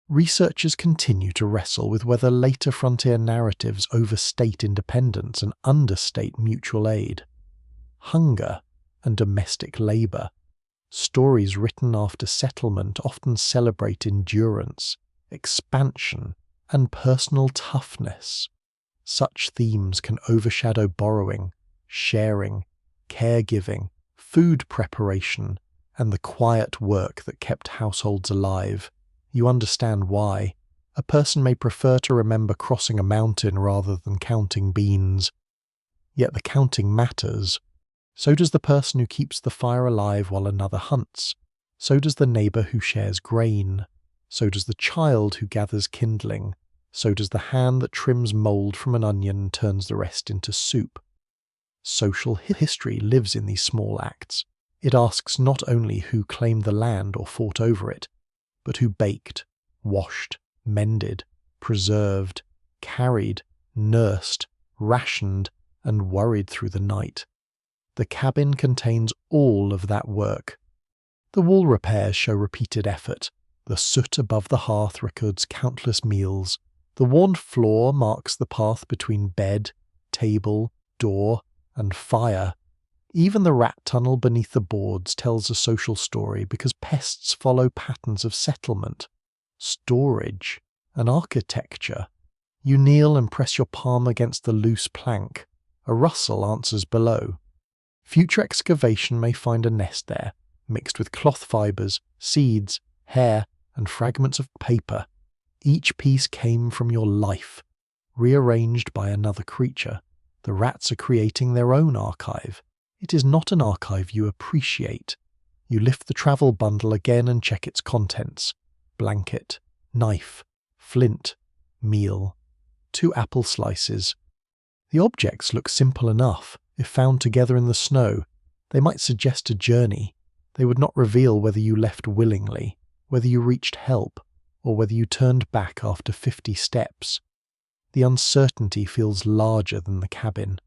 Researchers continue to wrestle with whether later frontier narratives overstate independence and understate mutual aid. Hunger and domestic labour. Stories written after settlement often celebrate endurance, expansion, and personal toughness. Such themes can overshadow borrowing, sharing, caregiving, food preparation, and the quiet work that kept households alive. You understand why. A person may prefer to remember crossing a mountain rather than counting beans. Yet the counting matters. So does the person who keeps the fire alive while another hunts. So does the neighbour who shares grain. So does the child who gathers kindling. So does the hand that trims mould from an onion and turns the rest into soup. Social history lives in these small acts. It asks not only who claimed the land or fought over it, but who baked, washed, mended, preserved, carried, nursed, rationed, and worried through the night. The cabin contains all of that work. The wall repairs show repeated effort. The soot above the hearth records countless meals. The worn floor marks the path between bed, table, door, and fire. Even the rat tunnel beneath the boards tells a social story because pests follow patterns of settlement, storage, and architecture. You kneel and press your palm against the loose plank. A rustle answers below. Future excavation may find a nest there, mixed with cloth fibres, seeds, hair, and fragments of paper. Each piece came from your life, rearranged by another creature. The rats are creating their own archive. It is not an archive you appreciate. You lift the travel bundle again and check its contents. Blanket, knife, flint, meal, 2 apple slices. The objects look simple enough. If found together in the snow, they might suggest a journey. They would not reveal whether you left willingly, whether you reached help, or whether you turned back after 50 steps. The uncertainty feels larger than the cabin.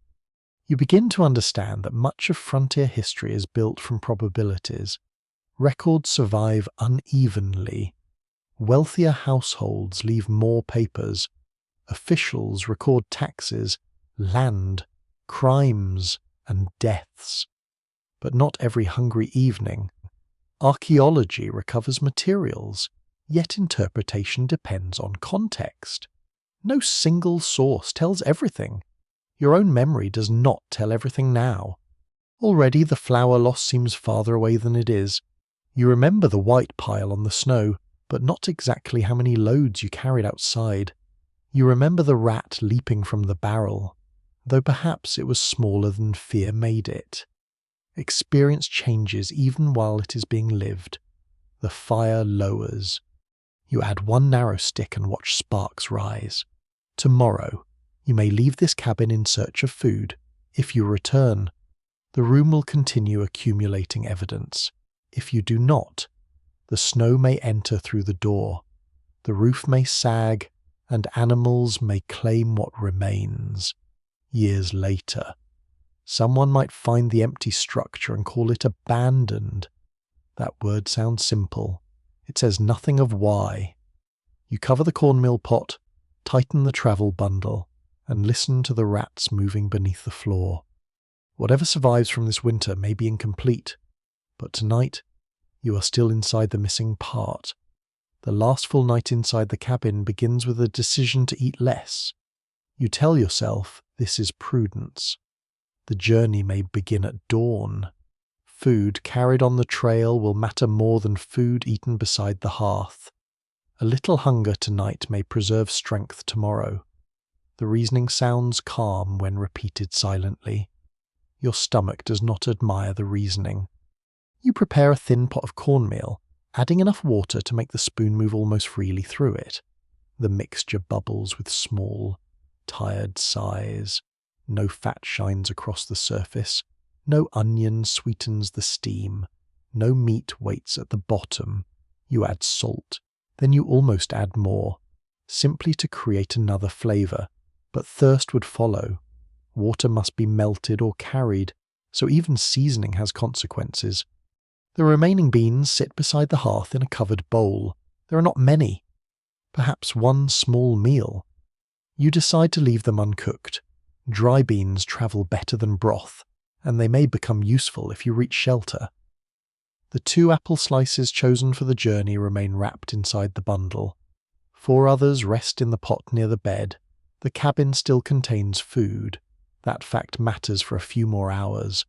You begin to understand that much of frontier history is built from probabilities. Records survive unevenly. Wealthier households leave more papers. Officials record taxes, land, crimes, and deaths. But not every hungry evening. Archaeology recovers materials, yet interpretation depends on context. No single source tells everything. Your own memory does not tell everything now. Already the flour loss seems farther away than it is. You remember the white pile on the snow, but not exactly how many loads you carried outside. You remember the rat leaping from the barrel, though perhaps it was smaller than fear made it. Experience changes even while it is being lived. The fire lowers. You add one narrow stick and watch sparks rise. Tomorrow, you may leave this cabin in search of food. If you return, the room will continue accumulating evidence. If you do not, the snow may enter through the door, the roof may sag, and animals may claim what remains. Years later, someone might find the empty structure and call it abandoned. That word sounds simple. It says nothing of why. You cover the cornmeal pot, tighten the travel bundle, and listen to the rats moving beneath the floor. Whatever survives from this winter may be incomplete, but tonight you are still inside the missing part. The last full night inside the cabin begins with a decision to eat less. You tell yourself this is prudence. The journey may begin at dawn. Food carried on the trail will matter more than food eaten beside the hearth. A little hunger tonight may preserve strength tomorrow. The reasoning sounds calm when repeated silently. Your stomach does not admire the reasoning. You prepare a thin pot of cornmeal, adding enough water to make the spoon move almost freely through it. The mixture bubbles with small, tired sighs. No fat shines across the surface. No onion sweetens the steam. No meat waits at the bottom. You add salt. Then you almost add more, simply to create another flavour. But thirst would follow. Water must be melted or carried, so even seasoning has consequences. The remaining beans sit beside the hearth in a covered bowl. There are not many. Perhaps one small meal. You decide to leave them uncooked. Dry beans travel better than broth, and they may become useful if you reach shelter. The 2 apple slices chosen for the journey remain wrapped inside the bundle. 4 others rest in the pot near the bed. The cabin still contains food. That fact matters for a few more hours.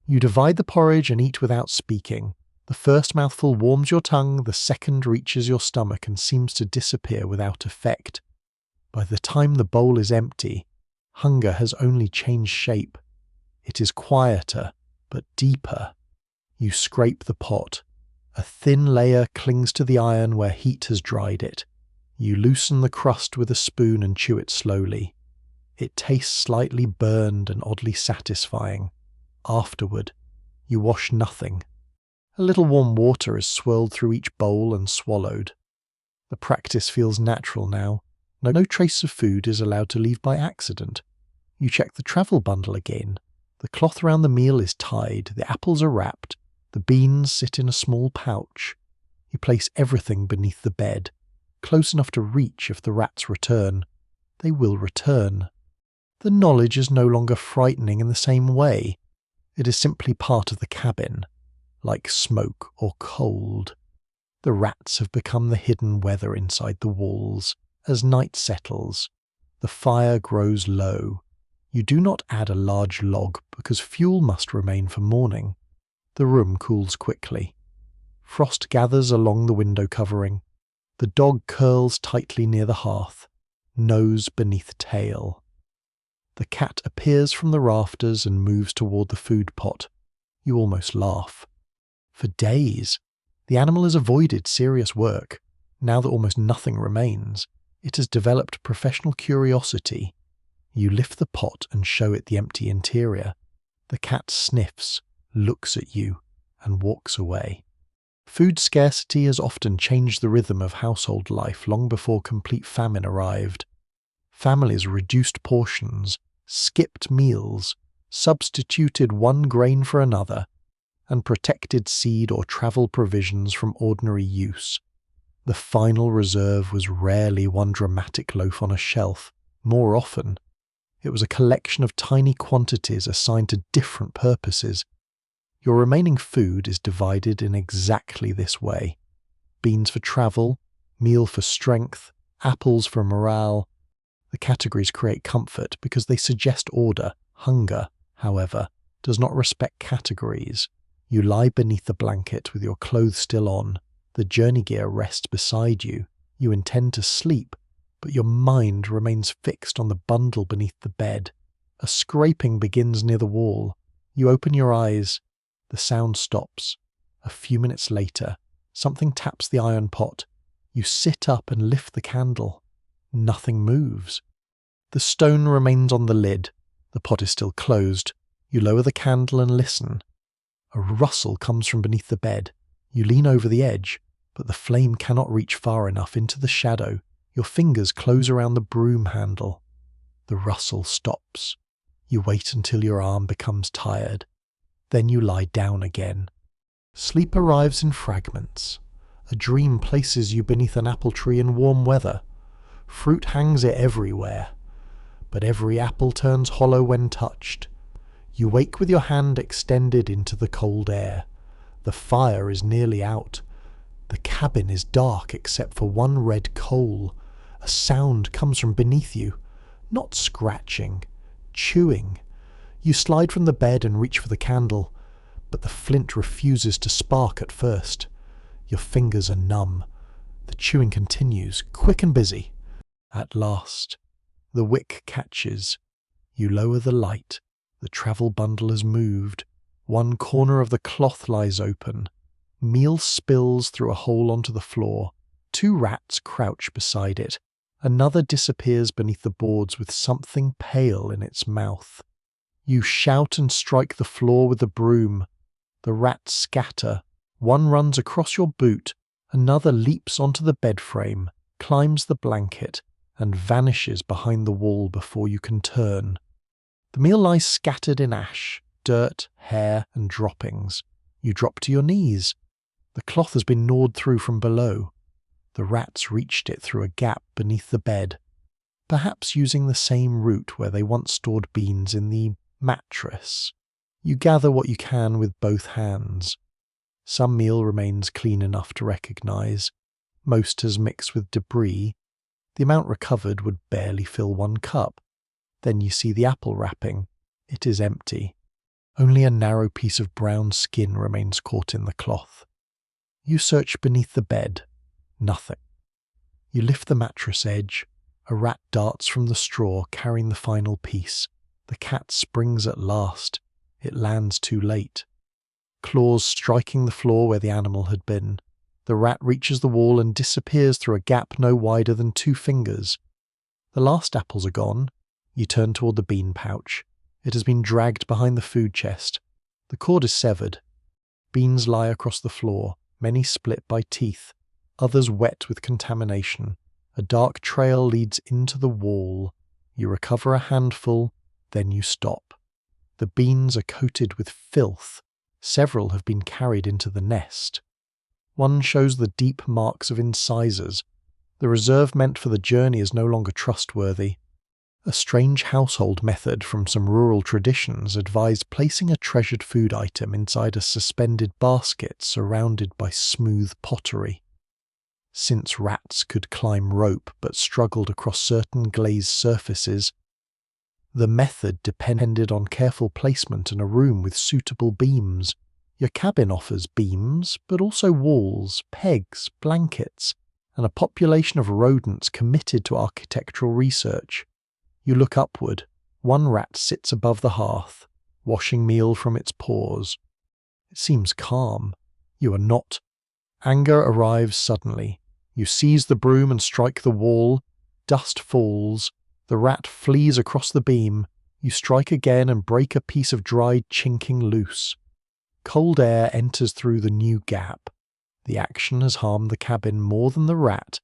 You divide the porridge and eat without speaking. The first mouthful warms your tongue, the second reaches your stomach and seems to disappear without effect. By the time the bowl is empty, hunger has only changed shape. It is quieter, but deeper. You scrape the pot. A thin layer clings to the iron where heat has dried it. You loosen the crust with a spoon and chew it slowly. It tastes slightly burned and oddly satisfying. Afterward, you wash nothing. A little warm water is swirled through each bowl and swallowed. The practice feels natural now. No trace of food is allowed to leave by accident. You check the travel bundle again. The cloth around the meal is tied, the apples are wrapped, the beans sit in a small pouch. You place everything beneath the bed, close enough to reach if the rats return. They will return. The knowledge is no longer frightening in the same way. It is simply part of the cabin, like smoke or cold. The rats have become the hidden weather inside the walls. As night settles, the fire grows low. You do not add a large log because fuel must remain for morning. The room cools quickly. Frost gathers along the window covering. The dog curls tightly near the hearth, nose beneath tail. The cat appears from the rafters and moves toward the food pot. You almost laugh. For days, the animal has avoided serious work. Now that almost nothing remains, it has developed professional curiosity. You lift the pot and show it the empty interior. The cat sniffs, looks at you, and walks away. Food scarcity has often changed the rhythm of household life long before complete famine arrived. Families reduced portions, skipped meals, substituted one grain for another, and protected seed or travel provisions from ordinary use. The final reserve was rarely one dramatic loaf on a shelf. More often, it was a collection of tiny quantities assigned to different purposes. Your remaining food is divided in exactly this way: beans for travel, meal for strength, apples for morale. The categories create comfort because they suggest order. Hunger, however, does not respect categories. You lie beneath the blanket with your clothes still on. The journey gear rests beside you. You intend to sleep, but your mind remains fixed on the bundle beneath the bed. A scraping begins near the wall. You open your eyes. The sound stops. A few minutes later, something taps the iron pot. You sit up and lift the candle. Nothing moves. The stone remains on the lid. The pot is still closed. You lower the candle and listen. A rustle comes from beneath the bed. You lean over the edge, but the flame cannot reach far enough into the shadow. Your fingers close around the broom handle. The rustle stops. You wait until your arm becomes tired. Then you lie down again. Sleep arrives in fragments. A dream places you beneath an apple tree in warm weather. Fruit hangs it everywhere, but every apple turns hollow when touched. You wake with your hand extended into the cold air. The fire is nearly out. The cabin is dark except for one red coal. A sound comes from beneath you. Not scratching, chewing. You slide from the bed and reach for the candle, but the flint refuses to spark at first. Your fingers are numb. The chewing continues, quick and busy. At last, the wick catches. You lower the light. The travel bundle has moved. One corner of the cloth lies open. Meal spills through a hole onto the floor. 2 rats crouch beside it. Another disappears beneath the boards with something pale in its mouth. You shout and strike the floor with the broom. The rats scatter. One runs across your boot. Another leaps onto the bed frame, climbs the blanket, and vanishes behind the wall before you can turn. The meal lies scattered in ash, dirt, hair, and droppings. You drop to your knees. The cloth has been gnawed through from below. The rats reached it through a gap beneath the bed, perhaps using the same route where they once stored beans in the mattress. You gather what you can with both hands. Some meal remains clean enough to recognize. Most has mixed with debris. The amount recovered would barely fill 1 cup. Then you see the apple wrapping. It is empty. Only a narrow piece of brown skin remains caught in the cloth. You search beneath the bed. Nothing. You lift the mattress edge. A rat darts from the straw, carrying the final piece. The cat springs at last. It lands too late. Claws striking the floor where the animal had been. The rat reaches the wall and disappears through a gap no wider than 2 fingers. The last apples are gone. You turn toward the bean pouch. It has been dragged behind the food chest. The cord is severed. Beans lie across the floor, many split by teeth, others wet with contamination. A dark trail leads into the wall. You recover a handful, then you stop. The beans are coated with filth. Several have been carried into the nest. One shows the deep marks of incisors. The reserve meant for the journey is no longer trustworthy. A strange household method from some rural traditions advised placing a treasured food item inside a suspended basket surrounded by smooth pottery. Since rats could climb rope but struggled across certain glazed surfaces, the method depended on careful placement in a room with suitable beams. Your cabin offers beams, but also walls, pegs, blankets, and a population of rodents committed to architectural research. You look upward. One rat sits above the hearth, washing meal from its paws. It seems calm. You are not. Anger arrives suddenly. You seize the broom and strike the wall. Dust falls. The rat flees across the beam. You strike again and break a piece of dried chinking loose. Cold air enters through the new gap. The action has harmed the cabin more than the rat.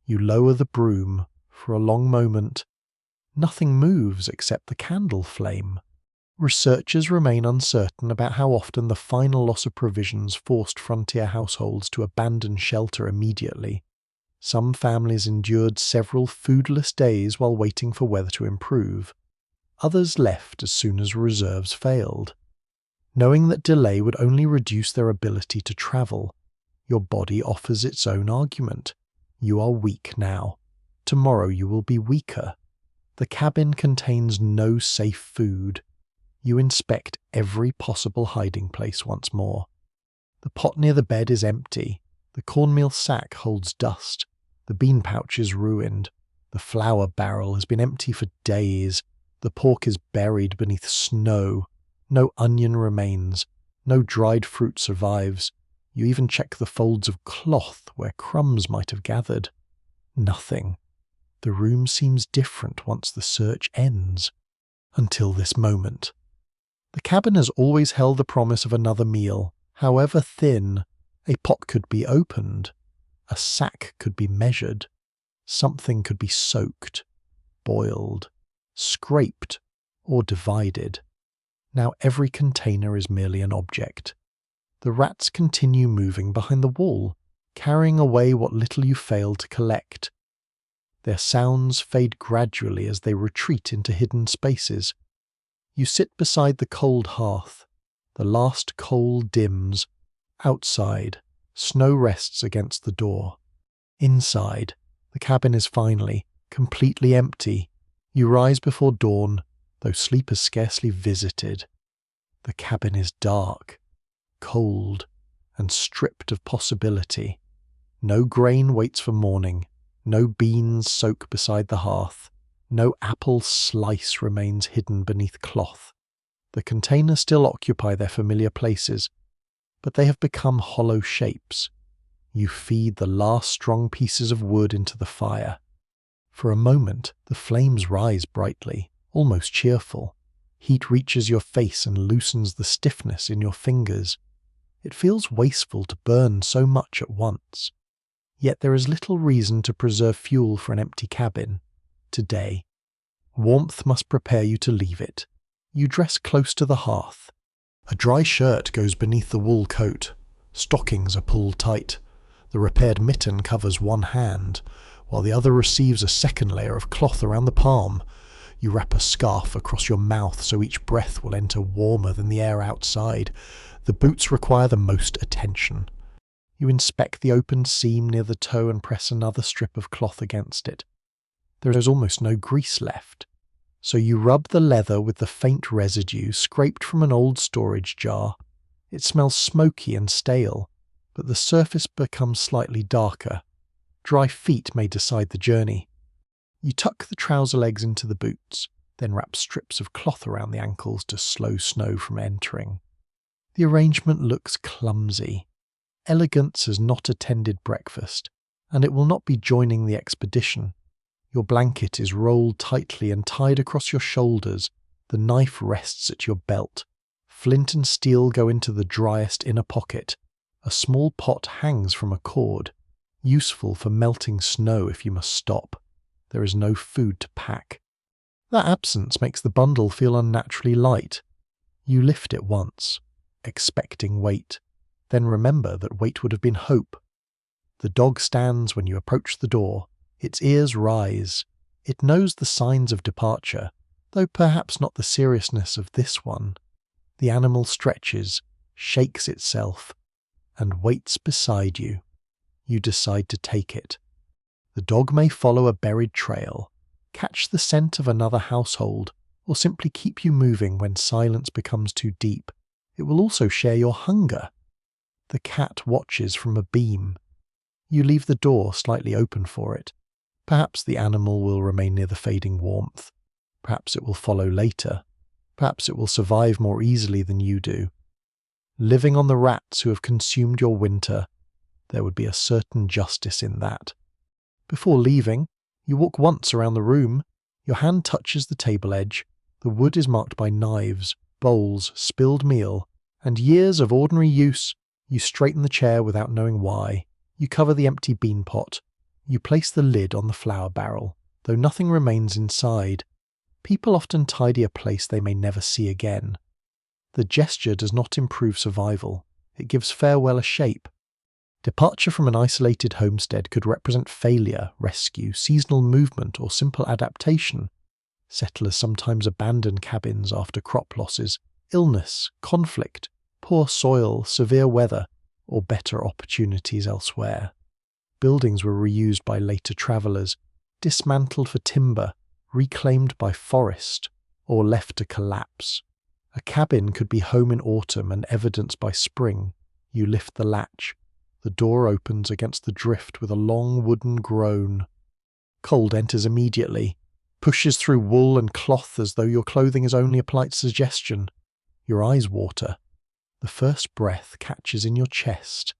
You lower the broom. For a long moment, nothing moves except the candle flame. Researchers remain uncertain about how often the final loss of provisions forced frontier households to abandon shelter immediately. Some families endured several foodless days while waiting for weather to improve. Others left as soon as reserves failed. Knowing that delay would only reduce their ability to travel, your body offers its own argument. You are weak now. Tomorrow you will be weaker. The cabin contains no safe food. You inspect every possible hiding place once more. The pot near the bed is empty. The cornmeal sack holds dust. The bean pouch is ruined. The flour barrel has been empty for days. The pork is buried beneath snow. No onion remains. No dried fruit survives. You even check the folds of cloth where crumbs might have gathered. Nothing. The room seems different once the search ends. Until this moment. The cabin has always held the promise of another meal, however thin. A pot could be opened. A sack could be measured. Something could be soaked, boiled, scraped, or divided. Now every container is merely an object. The rats continue moving behind the wall, carrying away what little you failed to collect. Their sounds fade gradually as they retreat into hidden spaces. You sit beside the cold hearth. The last coal dims. Outside, snow rests against the door. Inside, the cabin is finally, completely empty. You rise before dawn, though sleep has scarcely visited. The cabin is dark, cold, and stripped of possibility. No grain waits for morning. No beans soak beside the hearth. No apple slice remains hidden beneath cloth. The containers still occupy their familiar places, but they have become hollow shapes. You feed the last strong pieces of wood into the fire. For a moment, the flames rise brightly, almost cheerful. Heat reaches your face and loosens the stiffness in your fingers. It feels wasteful to burn so much at once. Yet there is little reason to preserve fuel for an empty cabin. Today, warmth must prepare you to leave it. You dress close to the hearth. A dry shirt goes beneath the wool coat. Stockings are pulled tight. The repaired mitten covers one hand, while the other receives a second layer of cloth around the palm. You wrap a scarf across your mouth so each breath will enter warmer than the air outside. The boots require the most attention. You inspect the opened seam near the toe and press another strip of cloth against it. There is almost no grease left, so you rub the leather with the faint residue scraped from an old storage jar. It smells smoky and stale, but the surface becomes slightly darker. Dry feet may decide the journey. You tuck the trouser legs into the boots, then wrap strips of cloth around the ankles to slow snow from entering. The arrangement looks clumsy. Elegance has not attended breakfast, and it will not be joining the expedition. Your blanket is rolled tightly and tied across your shoulders. The knife rests at your belt. Flint and steel go into the driest inner pocket. A small pot hangs from a cord, useful for melting snow if you must stop. There is no food to pack. That absence makes the bundle feel unnaturally light. You lift it once, expecting weight. Then remember that weight would have been hope. The dog stands when you approach the door. Its ears rise. It knows the signs of departure, though perhaps not the seriousness of this one. The animal stretches, shakes itself, and waits beside you. You decide to take it. The dog may follow a buried trail, catch the scent of another household, or simply keep you moving when silence becomes too deep. It will also share your hunger. The cat watches from a beam. You leave the door slightly open for it. Perhaps the animal will remain near the fading warmth. Perhaps it will follow later. Perhaps it will survive more easily than you do. Living on the rats who have consumed your winter, there would be a certain justice in that. Before leaving, you walk once around the room. Your hand touches the table edge. The wood is marked by knives, bowls, spilled meal, and years of ordinary use. You straighten the chair without knowing why. You cover the empty bean pot. You place the lid on the flour barrel, though nothing remains inside. People often tidy a place they may never see again. The gesture does not improve survival. It gives farewell a shape. Departure from an isolated homestead could represent failure, rescue, seasonal movement, or simple adaptation. Settlers sometimes abandon cabins after crop losses, illness, conflict, poor soil, severe weather, or better opportunities elsewhere. Buildings were reused by later travellers, dismantled for timber, reclaimed by forest, or left to collapse. A cabin could be home in autumn and evidenced by spring. You lift the latch. The door opens against the drift with a long wooden groan. Cold enters immediately, pushes through wool and cloth as though your clothing is only a polite suggestion. Your eyes water. The first breath catches in your chest.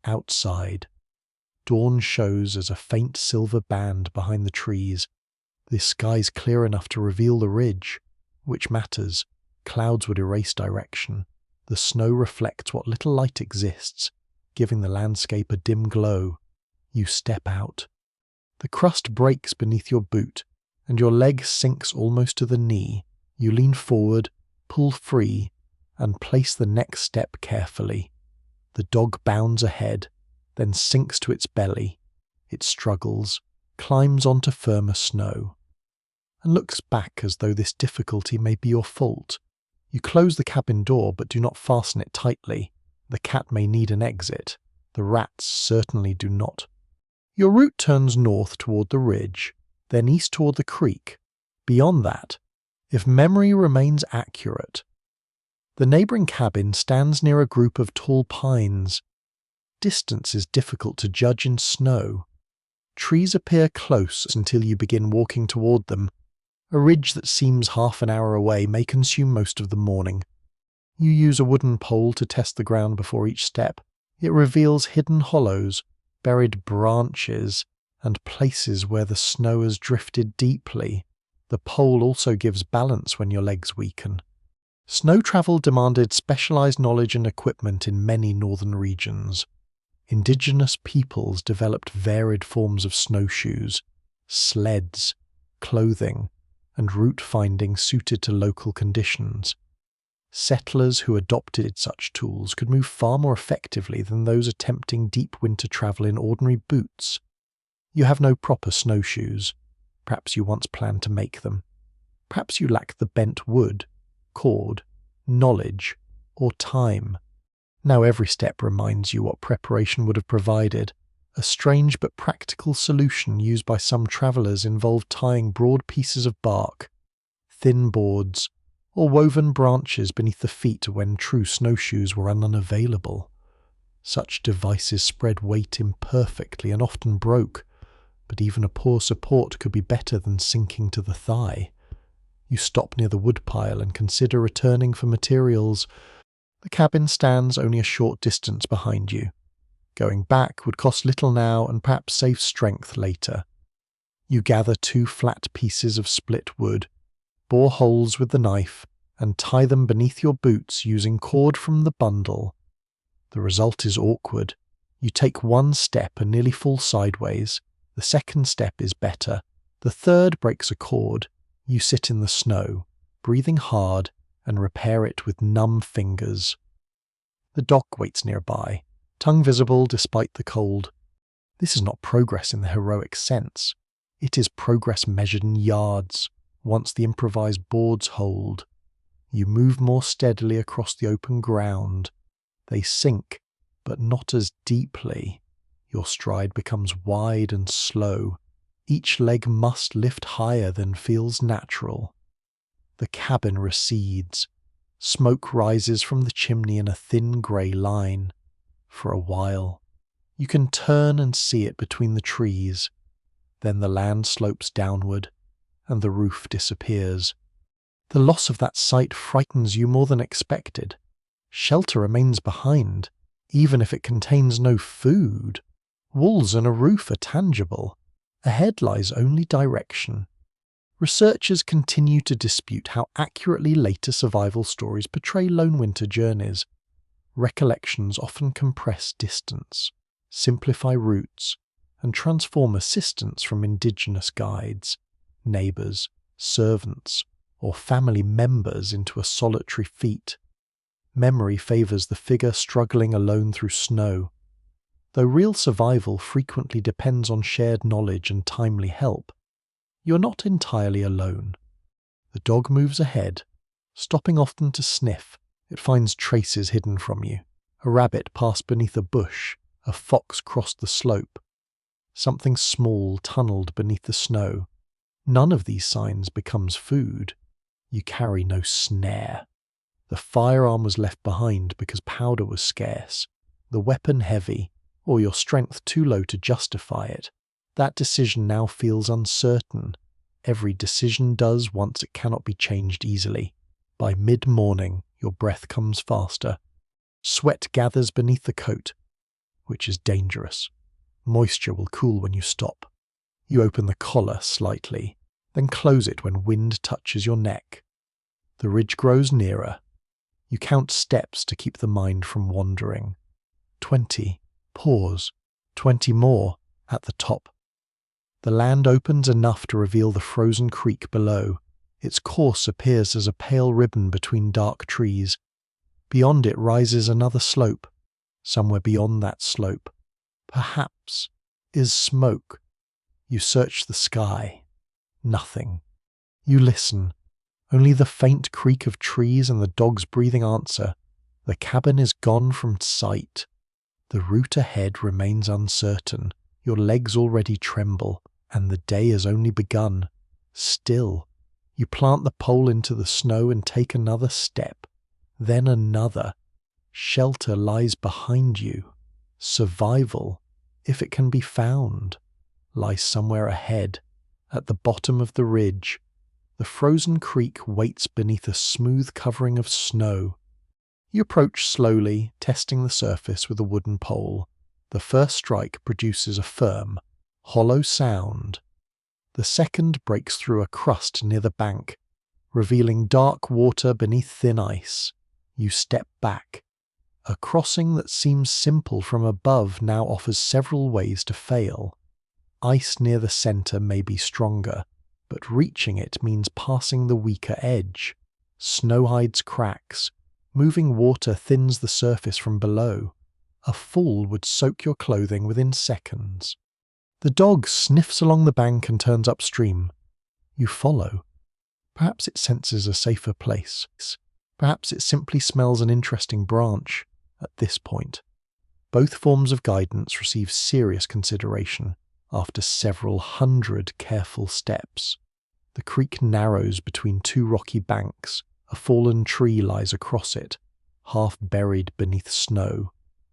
Outside. Dawn shows as a faint silver band behind the trees. The sky's clear enough to reveal the ridge. Which matters? Clouds would erase direction. The snow reflects what little light exists, giving the landscape a dim glow. You step out. The crust breaks beneath your boot, and your leg sinks almost to the knee. You lean forward, pull free, and place the next step carefully. The dog bounds ahead, then sinks to its belly. It struggles, climbs onto firmer snow, and looks back as though this difficulty may be your fault. You close the cabin door but do not fasten it tightly. The cat may need an exit. The rats certainly do not. Your route turns north toward the ridge, then east toward the creek. Beyond that, if memory remains accurate, the neighbouring cabin stands near a group of tall pines. Distance is difficult to judge in snow. Trees appear close until you begin walking toward them. A ridge that seems half an hour away may consume most of the morning. You use a wooden pole to test the ground before each step. It reveals hidden hollows, buried branches, and places where the snow has drifted deeply. The pole also gives balance when your legs weaken. Snow travel demanded specialized knowledge and equipment in many northern regions. Indigenous peoples developed varied forms of snowshoes, sleds, clothing, and route finding suited to local conditions. Settlers who adopted such tools could move far more effectively than those attempting deep winter travel in ordinary boots. You have no proper snowshoes. Perhaps you once planned to make them. Perhaps you lack the bent wood, cord, knowledge, or time. Now every step reminds you what preparation would have provided. A strange but practical solution used by some travellers involved tying broad pieces of bark, thin boards, or woven branches beneath the feet when true snowshoes were unavailable. Such devices spread weight imperfectly and often broke, but even a poor support could be better than sinking to the thigh. You stop near the woodpile and consider returning for materials. The cabin stands only a short distance behind you. Going back would cost little now and perhaps save strength later. You gather 2 flat pieces of split wood, bore holes with the knife, and tie them beneath your boots using cord from the bundle. The result is awkward. You take 1 step and nearly fall sideways. The second step is better. The third breaks a cord. You sit in the snow, breathing hard, and repair it with numb fingers. The dog waits nearby, tongue visible despite the cold. This is not progress in the heroic sense. It is progress measured in yards, once the improvised boards hold. You move more steadily across the open ground. They sink, but not as deeply. Your stride becomes wide and slow. Each leg must lift higher than feels natural. The cabin recedes. Smoke rises from the chimney in a thin grey line. For a while, you can turn and see it between the trees. Then the land slopes downward, and the roof disappears. The loss of that sight frightens you more than expected. Shelter remains behind, even if it contains no food. Walls and a roof are tangible. Ahead lies only direction. Researchers continue to dispute how accurately later survival stories portray lone winter journeys. Recollections often compress distance, simplify routes, and transform assistance from indigenous guides, neighbours, servants, or family members into a solitary feat. Memory favours the figure struggling alone through snow. Though real survival frequently depends on shared knowledge and timely help, you're not entirely alone. The dog moves ahead, stopping often to sniff. It finds traces hidden from you. A rabbit passed beneath a bush, a fox crossed the slope. Something small tunneled beneath the snow. None of these signs becomes food. You carry no snare. The firearm was left behind because powder was scarce, the weapon heavy, or your strength too low to justify it. That decision now feels uncertain. Every decision does once it cannot be changed easily. By mid-morning, your breath comes faster. Sweat gathers beneath the coat, which is dangerous. Moisture will cool when you stop. You open the collar slightly, then close it when wind touches your neck. The ridge grows nearer. You count steps to keep the mind from wandering. 20. Pause. 20 more at the top. The land opens enough to reveal the frozen creek below. Its course appears as a pale ribbon between dark trees. Beyond it rises another slope. Somewhere beyond that slope, perhaps, is smoke. You search the sky. Nothing. You listen. Only the faint creak of trees and the dog's breathing answer. The cabin is gone from sight. The route ahead remains uncertain. Your legs already tremble, and the day has only begun. Still, you plant the pole into the snow and take another step. Then another. Shelter lies behind you. Survival, if it can be found, lies somewhere ahead, at the bottom of the ridge. The frozen creek waits beneath a smooth covering of snow. You approach slowly, testing the surface with a wooden pole. The first strike produces a firm, hollow sound. The second breaks through a crust near the bank, revealing dark water beneath thin ice. You step back. A crossing that seems simple from above now offers several ways to fail. Ice near the center may be stronger, but reaching it means passing the weaker edge. Snow hides cracks. Moving water thins the surface from below. A fall would soak your clothing within seconds. The dog sniffs along the bank and turns upstream. You follow. Perhaps it senses a safer place. Perhaps it simply smells an interesting branch. At this point, both forms of guidance receive serious consideration after several hundred careful steps. The creek narrows between two rocky banks. A fallen tree lies across it, half buried beneath snow.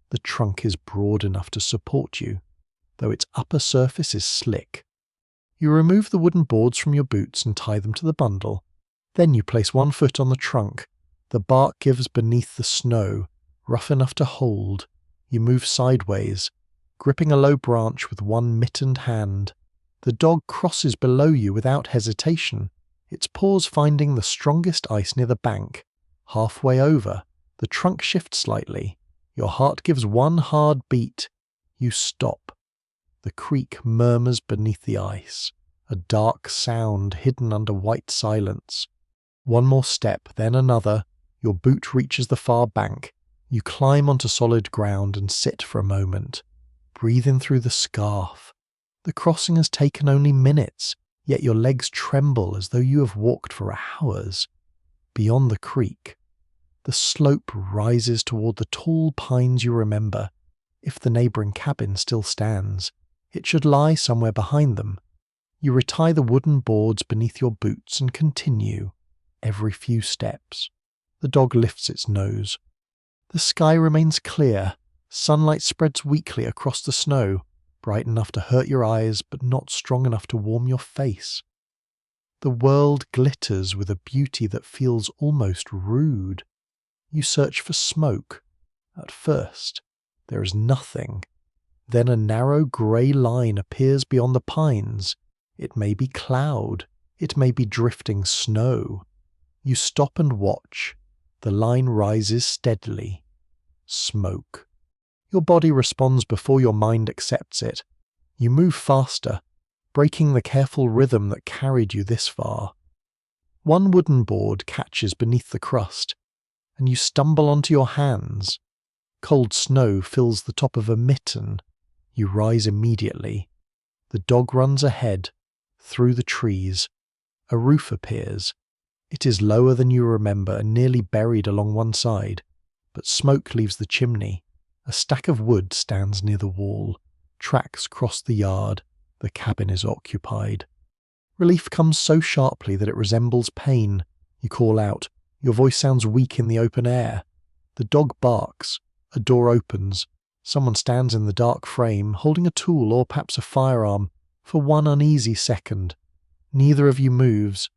The trunk is broad enough to support you, though its upper surface is slick. You remove the wooden boards from your boots and tie them to the bundle. Then you place one foot on the trunk. The bark gives beneath the snow, rough enough to hold. You move sideways, gripping a low branch with one mittened hand. The dog crosses below you without hesitation, its paws finding the strongest ice near the bank. Halfway over, the trunk shifts slightly. Your heart gives one hard beat. You stop. The creek murmurs beneath the ice, a dark sound hidden under white silence. One more step, then another. Your boot reaches the far bank. You climb onto solid ground and sit for a moment, breathe in through the scarf. The crossing has taken only minutes, yet your legs tremble as though you have walked for hours. Beyond the creek, the slope rises toward the tall pines you remember. If the neighbouring cabin still stands, it should lie somewhere behind them. You retie the wooden boards beneath your boots and continue. Every few steps, the dog lifts its nose. The sky remains clear. Sunlight spreads weakly across the snow, bright enough to hurt your eyes but not strong enough to warm your face. The world glitters with a beauty that feels almost rude. You search for smoke. At first, there is nothing. Then a narrow grey line appears beyond the pines. It may be cloud. It may be drifting snow. You stop and watch. The line rises steadily. Smoke. Your body responds before your mind accepts it. You move faster, breaking the careful rhythm that carried you this far. One wooden board catches beneath the crust, and you stumble onto your hands. Cold snow fills the top of a mitten. You rise immediately. The dog runs ahead, through the trees. A roof appears. It is lower than you remember and nearly buried along one side, but smoke leaves the chimney. A stack of wood stands near the wall. Tracks cross the yard. The cabin is occupied. Relief comes so sharply that it resembles pain. You call out. Your voice sounds weak in the open air. The dog barks. A door opens. Someone stands in the dark frame, holding a tool or perhaps a firearm, for one uneasy second. Neither of you moves.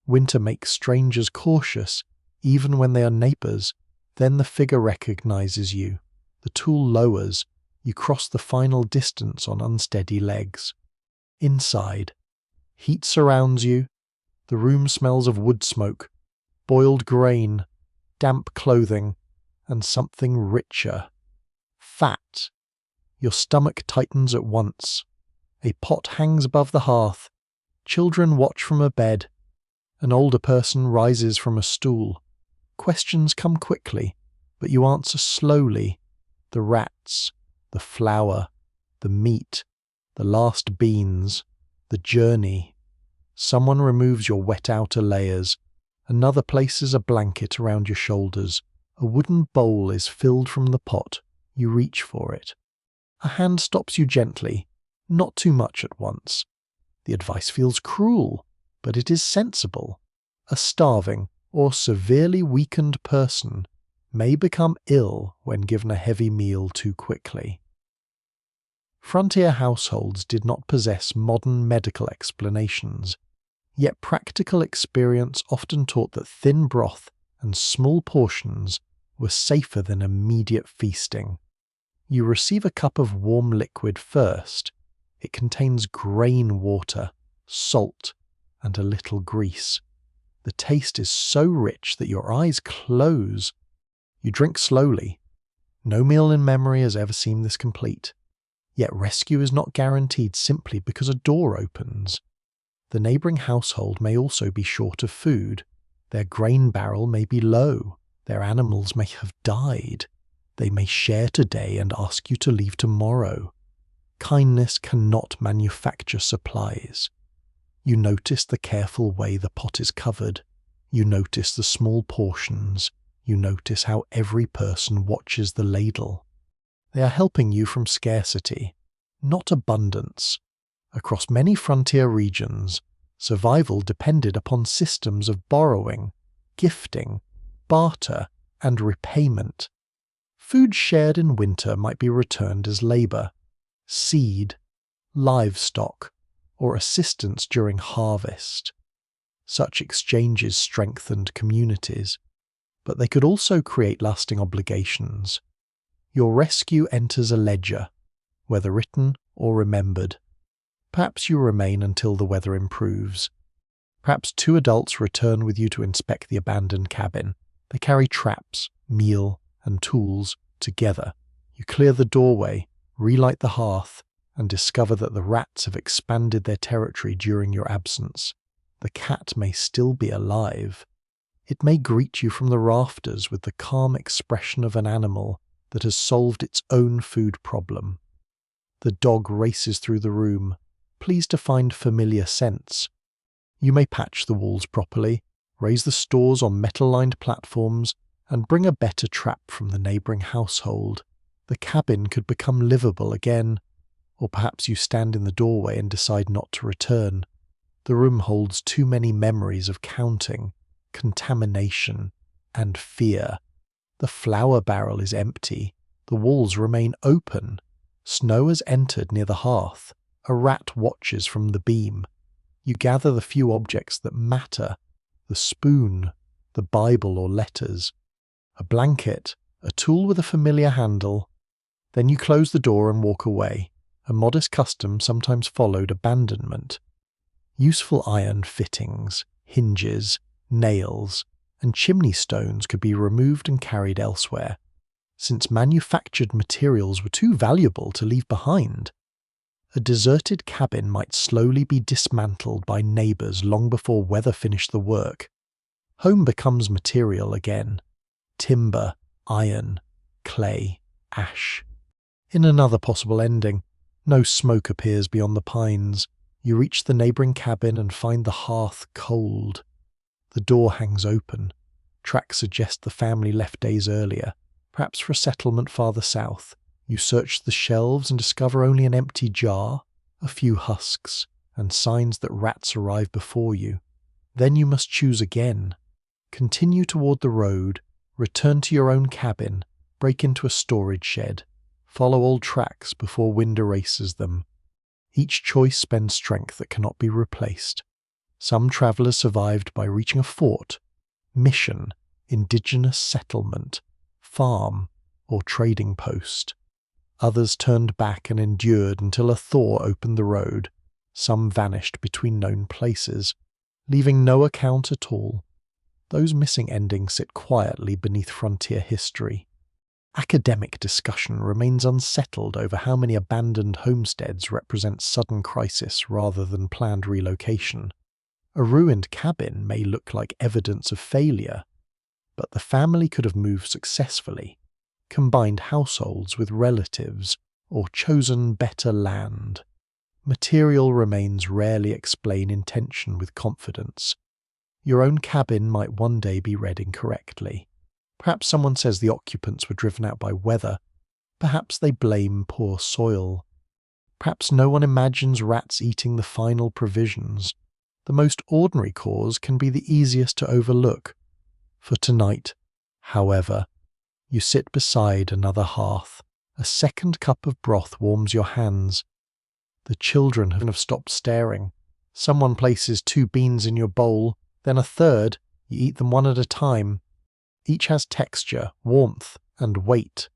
Winter makes strangers cautious, even when they are neighbours. Then the figure recognizes you. The tool lowers. You cross the final distance on unsteady legs. Inside. Heat surrounds you. The room smells of wood smoke, boiled grain, damp clothing, and something richer. Fat. Your stomach tightens at once. A pot hangs above the hearth. Children watch from a bed. An older person rises from a stool. Questions come quickly, but you answer slowly. The rats, the flour, the meat, the last beans, the journey. Someone removes your wet outer layers. Another places a blanket around your shoulders. A wooden bowl is filled from the pot. You reach for it. A hand stops you gently, not too much at once. The advice feels cruel, but it is sensible. A starving or severely weakened person may become ill when given a heavy meal too quickly. Frontier households did not possess modern medical explanations, yet practical experience often taught that thin broth and small portions were safer than immediate feasting. You receive a cup of warm liquid first. It contains grain water, salt, and a little grease. The taste is so rich that your eyes close. You drink slowly. No meal in memory has ever seemed this complete. Yet rescue is not guaranteed simply because a door opens. The neighbouring household may also be short of food. Their grain barrel may be low. Their animals may have died. They may share today and ask you to leave tomorrow. Kindness cannot manufacture supplies. You notice the careful way the pot is covered. You notice the small portions. You notice how every person watches the ladle. They are helping you from scarcity, not abundance. Across many frontier regions, survival depended upon systems of borrowing, gifting, barter, and repayment. Food shared in winter might be returned as labour, seed, livestock, or assistance during harvest. Such exchanges strengthened communities, but they could also create lasting obligations. Your rescue enters a ledger, whether written or remembered. Perhaps you remain until the weather improves. Perhaps 2 adults return with you to inspect the abandoned cabin. They carry traps, meal, and tools together. You clear the doorway, relight the hearth, and discover that the rats have expanded their territory during your absence. The cat may still be alive. It may greet you from the rafters with the calm expression of an animal that has solved its own food problem. The dog races through the room, pleased to find familiar scents. You may patch the walls properly, raise the stores on metal-lined platforms, and bring a better trap from the neighbouring household. The cabin could become livable again, or perhaps you stand in the doorway and decide not to return. The room holds too many memories of counting, contamination, and fear. The flour barrel is empty. The walls remain open. Snow has entered near the hearth. A rat watches from the beam. You gather the few objects that matter: the spoon, the Bible or letters, a blanket, a tool with a familiar handle. Then you close the door and walk away. A modest custom sometimes followed abandonment. Useful iron fittings, hinges, nails, and chimney stones could be removed and carried elsewhere, since manufactured materials were too valuable to leave behind. A deserted cabin might slowly be dismantled by neighbours long before weather finished the work. Home becomes material again: timber, iron, clay, ash. In another possible ending, No smoke appears beyond the pines. You reach the neighbouring cabin and find the hearth cold. The door hangs open. Tracks suggest the family left days earlier, perhaps for a settlement farther south. You search the shelves and discover only an empty jar, a few husks, and signs that rats arrived before you. Then you must choose again. Continue toward the road, return to your own cabin, break into a storage shed, follow old tracks before wind erases them. Each choice spends strength that cannot be replaced. Some travellers survived by reaching a fort, mission, indigenous settlement, farm, or trading post. Others turned back and endured until a thaw opened the road. Some vanished between known places, leaving no account at all. Those missing endings sit quietly beneath frontier history. Academic discussion remains unsettled over how many abandoned homesteads represent sudden crisis rather than planned relocation. A ruined cabin may look like evidence of failure, but the family could have moved successfully, combined households with relatives, or chosen better land. Material remains rarely explain intention with confidence. Your own cabin might one day be read incorrectly. Perhaps someone says the occupants were driven out by weather. Perhaps they blame poor soil. Perhaps no one imagines rats eating the final provisions. The most ordinary cause can be the easiest to overlook. For tonight, however, you sit beside another hearth. A second cup of broth warms your hands. The children have stopped staring. Someone places 2 beans in your bowl, then a third. You eat them one at a time. Each has texture, warmth, and weight.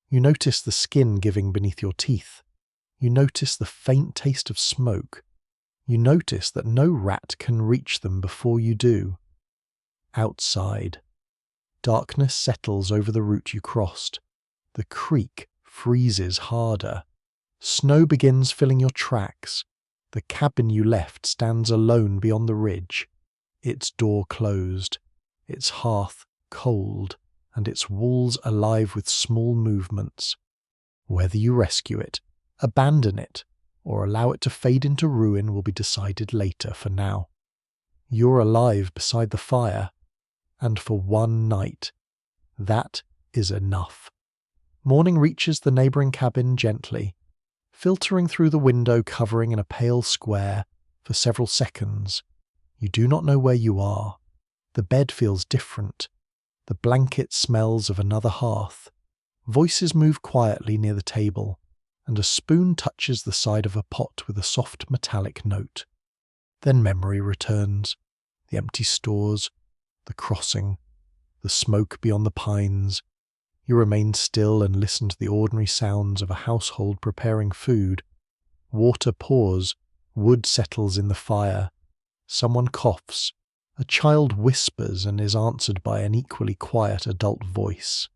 You notice the skin giving beneath your teeth. You notice the faint taste of smoke. You notice that no rat can reach them before you do. Outside, darkness settles over the route you crossed. The creek freezes harder. Snow begins filling your tracks. The cabin you left stands alone beyond the ridge, its door closed, its hearth cold, and its walls alive with small movements. Whether you rescue it, abandon it, or allow it to fade into ruin will be decided later. For now, you're alive beside the fire, and for one night, that is enough. Morning reaches the neighbouring cabin gently, filtering through the window covering in a pale square. For several seconds, you do not know where you are. The bed feels different. The blanket smells of another hearth. Voices move quietly near the table, and a spoon touches the side of a pot with a soft metallic note. Then memory returns. The empty stores, the crossing, the smoke beyond the pines. You remain still and listen to the ordinary sounds of a household preparing food. Water pours, wood settles in the fire. Someone coughs. A child whispers and is answered by an equally quiet adult voice.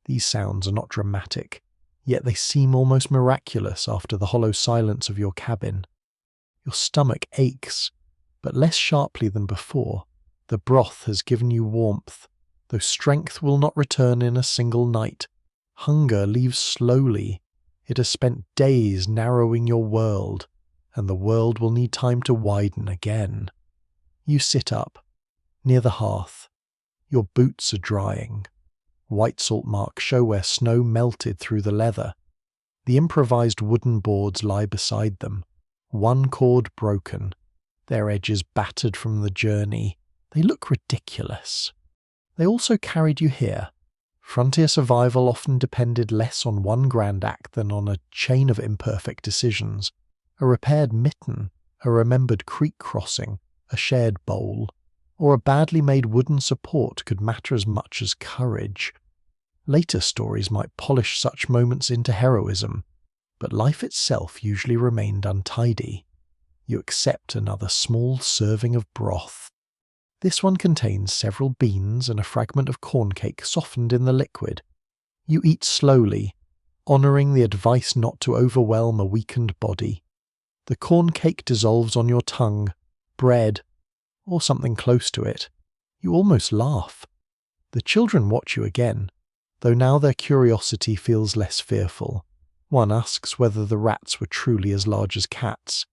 These sounds are not dramatic, yet they seem almost miraculous after the hollow silence of your cabin. Your stomach aches, but less sharply than before. The broth has given you warmth, though strength will not return in a single night. Hunger leaves slowly. It has spent days narrowing your world, and the world will need time to widen again. You sit up, near the hearth. Your boots are drying. White salt marks show where snow melted through the leather. The improvised wooden boards lie beside them, one cord broken, their edges battered from the journey. They look ridiculous. They also carried you here. Frontier survival often depended less on one grand act than on a chain of imperfect decisions. A repaired mitten, a remembered creek crossing, a shared bowl, or a badly made wooden support could matter as much as courage. Later stories might polish such moments into heroism, but life itself usually remained untidy. You accept another small serving of broth. This one contains several beans and a fragment of corn cake softened in the liquid. You eat slowly, honouring the advice not to overwhelm a weakened body. The corn cake dissolves on your tongue. Bread, or something close to it. You almost laugh. The children watch you again, though now their curiosity feels less fearful. One asks whether the rats were truly as large as cats.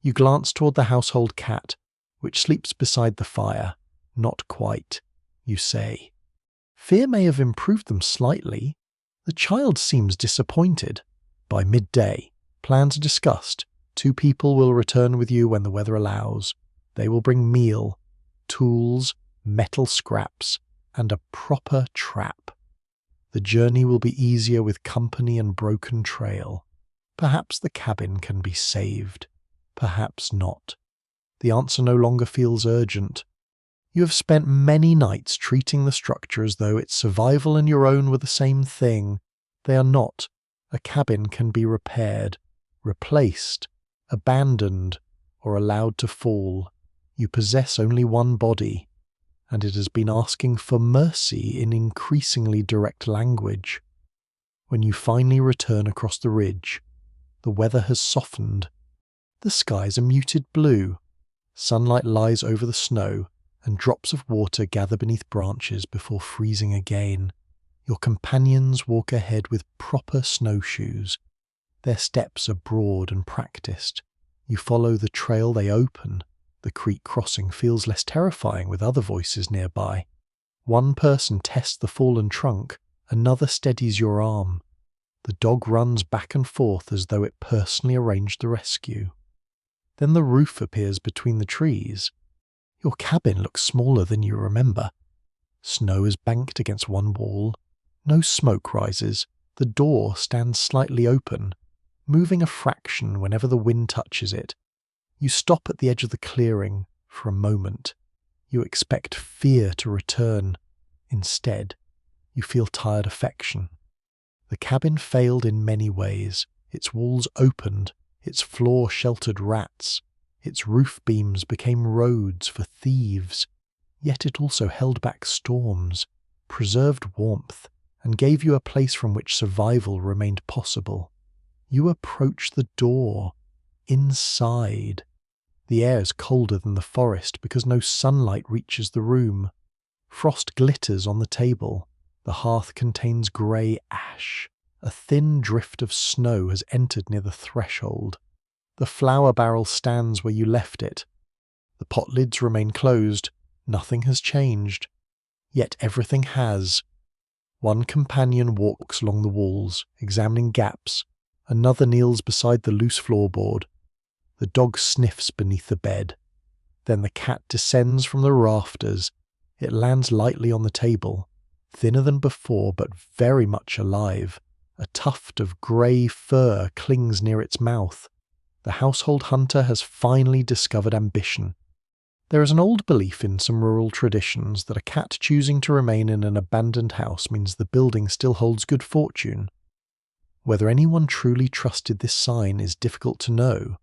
You glance toward the household cat, which sleeps beside the fire. Not quite, you say. Fear may have improved them slightly. The child seems disappointed. By midday, plans are discussed. 2 people will return with you when the weather allows. They will bring meal, tools, metal scraps, and a proper trap. The journey will be easier with company and broken trail. Perhaps the cabin can be saved. Perhaps not. The answer no longer feels urgent. You have spent many nights treating the structure as though its survival and your own were the same thing. They are not. A cabin can be repaired, replaced, abandoned, or allowed to fall. You possess only one body, and it has been asking for mercy in increasingly direct language. When you finally return across the ridge, the weather has softened. The skies are muted blue. Sunlight lies over the snow, and drops of water gather beneath branches before freezing again. Your companions walk ahead with proper snowshoes. Their steps are broad and practiced. You follow the trail they open. The creek crossing feels less terrifying with other voices nearby. One person tests the fallen trunk, another steadies your arm. The dog runs back and forth as though it personally arranged the rescue. Then the roof appears between the trees. Your cabin looks smaller than you remember. Snow is banked against one wall. No smoke rises. The door stands slightly open, moving a fraction whenever the wind touches it. You stop at the edge of the clearing for a moment. You expect fear to return. Instead, you feel tired affection. The cabin failed in many ways. Its walls opened. Its floor sheltered rats. Its roof beams became roads for thieves. Yet it also held back storms, preserved warmth, and gave you a place from which survival remained possible. You approach the door. Inside. The air is colder than the forest because no sunlight reaches the room. Frost glitters on the table. The hearth contains grey ash. A thin drift of snow has entered near the threshold. The flour barrel stands where you left it. The pot lids remain closed. Nothing has changed. Yet everything has. One companion walks along the walls, examining gaps. Another kneels beside the loose floorboard. The dog sniffs beneath the bed. Then the cat descends from the rafters. It lands lightly on the table, thinner than before but very much alive. A tuft of grey fur clings near its mouth. The household hunter has finally discovered ambition. There is an old belief in some rural traditions that a cat choosing to remain in an abandoned house means the building still holds good fortune. Whether anyone truly trusted this sign is difficult to know,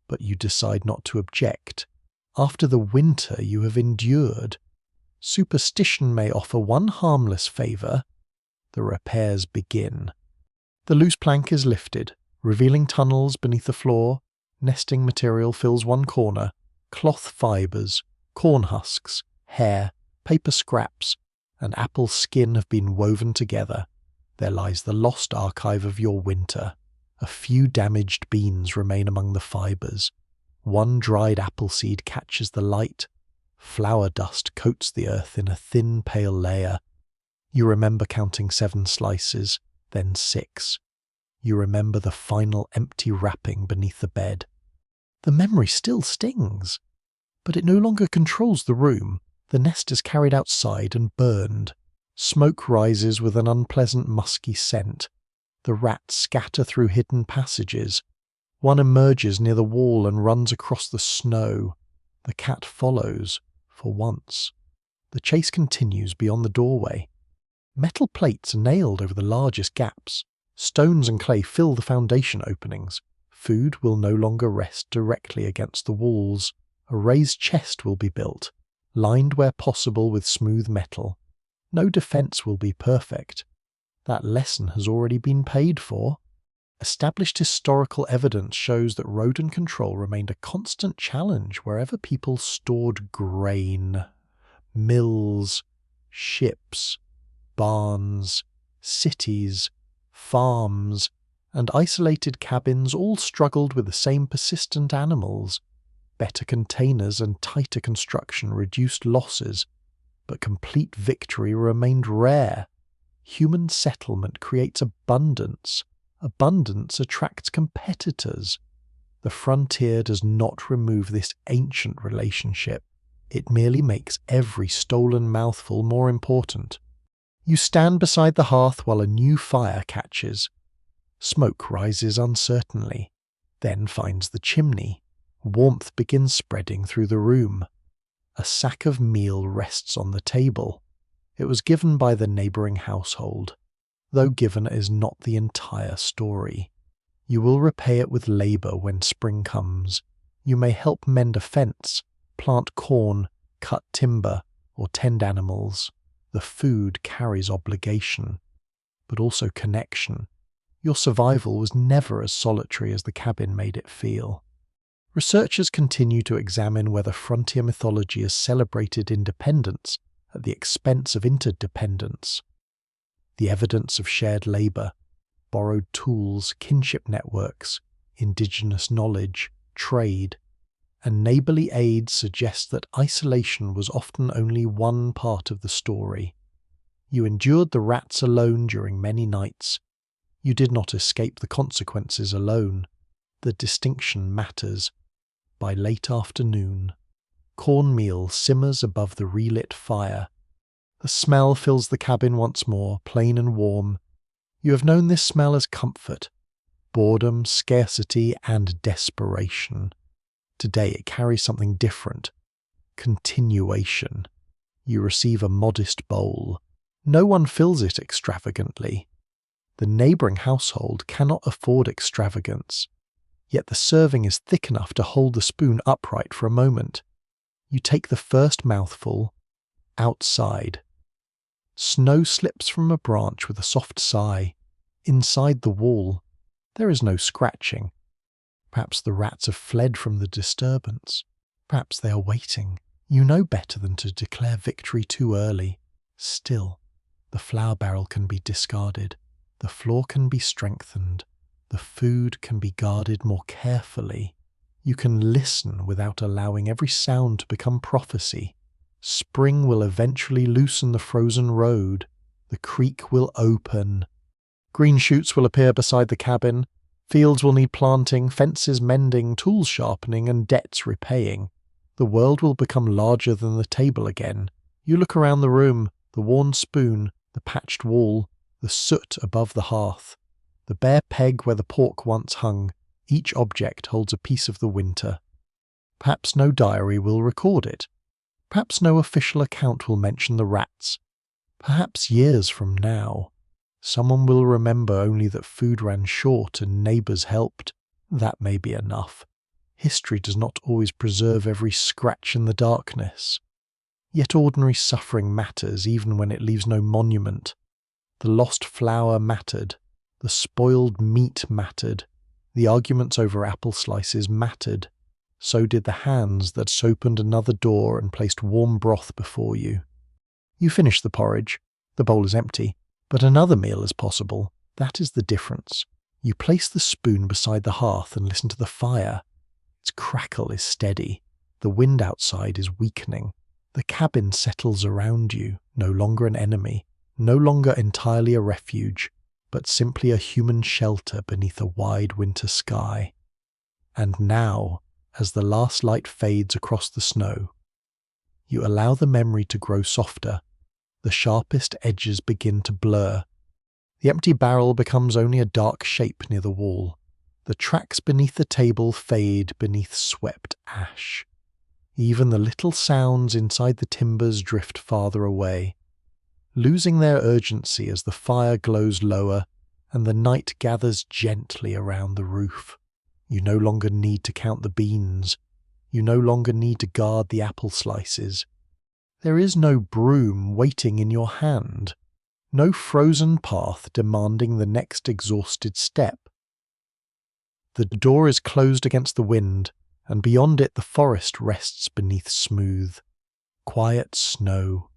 but you decide not to object. After the winter you have endured, superstition may offer one harmless favour. The repairs begin. The loose plank is lifted, revealing tunnels beneath the floor. Nesting material fills one corner. Cloth fibres, corn husks, hair, paper scraps, and apple skin have been woven together. There lies the lost archive of your winter. A few damaged beans remain among the fibres. One dried apple seed catches the light. Flour dust coats the earth in a thin, pale layer. You remember counting 7 slices, then 6. You remember the final empty wrapping beneath the bed. The memory still stings, but it no longer controls the room. The nest is carried outside and burned. Smoke rises with an unpleasant musky scent. The rats scatter through hidden passages. One emerges near the wall and runs across the snow. The cat follows, for once. The chase continues beyond the doorway. Metal plates are nailed over the largest gaps. Stones and clay fill the foundation openings. Food will no longer rest directly against the walls. A raised chest will be built, lined where possible with smooth metal. No defense will be perfect. That lesson has already been paid for. Established historical evidence shows that rodent control remained a constant challenge wherever people stored grain. Mills, ships, barns, cities, farms, and isolated cabins all struggled with the same persistent animals. Better containers and tighter construction reduced losses, but complete victory remained rare. Human settlement creates abundance. Abundance attracts competitors. The frontier does not remove this ancient relationship. It merely makes every stolen mouthful more important. You stand beside the hearth while a new fire catches. Smoke rises uncertainly, then finds the chimney. Warmth begins spreading through the room. A sack of meal rests on the table. It was given by the neighbouring household, though given is not the entire story. You will repay it with labour when spring comes. You may help mend a fence, plant corn, cut timber, or tend animals. The food carries obligation, but also connection. Your survival was never as solitary as the cabin made it feel. Researchers continue to examine whether frontier mythology has celebrated independence at the expense of interdependence. The evidence of shared labour, borrowed tools, kinship networks, indigenous knowledge, trade, and neighbourly aid suggests that isolation was often only one part of the story. You endured the rats alone during many nights. You did not escape the consequences alone. The distinction matters. By late afternoon, cornmeal simmers above the relit fire. The smell fills the cabin once more, plain and warm. You have known this smell as comfort, boredom, scarcity, and desperation. Today it carries something different. Continuation. You receive a modest bowl. No one fills it extravagantly. The neighbouring household cannot afford extravagance. Yet the serving is thick enough to hold the spoon upright for a moment. You take the first mouthful. Outside. Snow slips from a branch with a soft sigh. Inside the wall, there is no scratching. Perhaps the rats have fled from the disturbance. Perhaps they are waiting. You know better than to declare victory too early. Still, the flour barrel can be discarded. The floor can be strengthened. The food can be guarded more carefully. You can listen without allowing every sound to become prophecy. Spring will eventually loosen the frozen road. The creek will open. Green shoots will appear beside the cabin. Fields will need planting, fences mending, tools sharpening, and debts repaying. The world will become larger than the table again. You look around the room, the worn spoon, the patched wall, the soot above the hearth, the bare peg where the pork once hung. Each object holds a piece of the winter. Perhaps no diary will record it. Perhaps no official account will mention the rats. Perhaps years from now, someone will remember only that food ran short and neighbours helped. That may be enough. History does not always preserve every scratch in the darkness. Yet ordinary suffering matters even when it leaves no monument. The lost flour mattered. The spoiled meat mattered. The arguments over apple slices mattered. So did the hands that opened another door and placed warm broth before you. You finish the porridge. The bowl is empty, but another meal is possible. That is the difference. You place the spoon beside the hearth and listen to the fire. Its crackle is steady. The wind outside is weakening. The cabin settles around you, no longer an enemy, no longer entirely a refuge, but simply a human shelter beneath a wide winter sky. And now, as the last light fades across the snow, you allow the memory to grow softer. The sharpest edges begin to blur. The empty barrel becomes only a dark shape near the wall. The tracks beneath the table fade beneath swept ash. Even the little sounds inside the timbers drift farther away, losing their urgency as the fire glows lower and the night gathers gently around the roof. You no longer need to count the beans. You no longer need to guard the apple slices. There is no broom waiting in your hand, no frozen path demanding the next exhausted step. The door is closed against the wind, and beyond it the forest rests beneath smooth, quiet snow.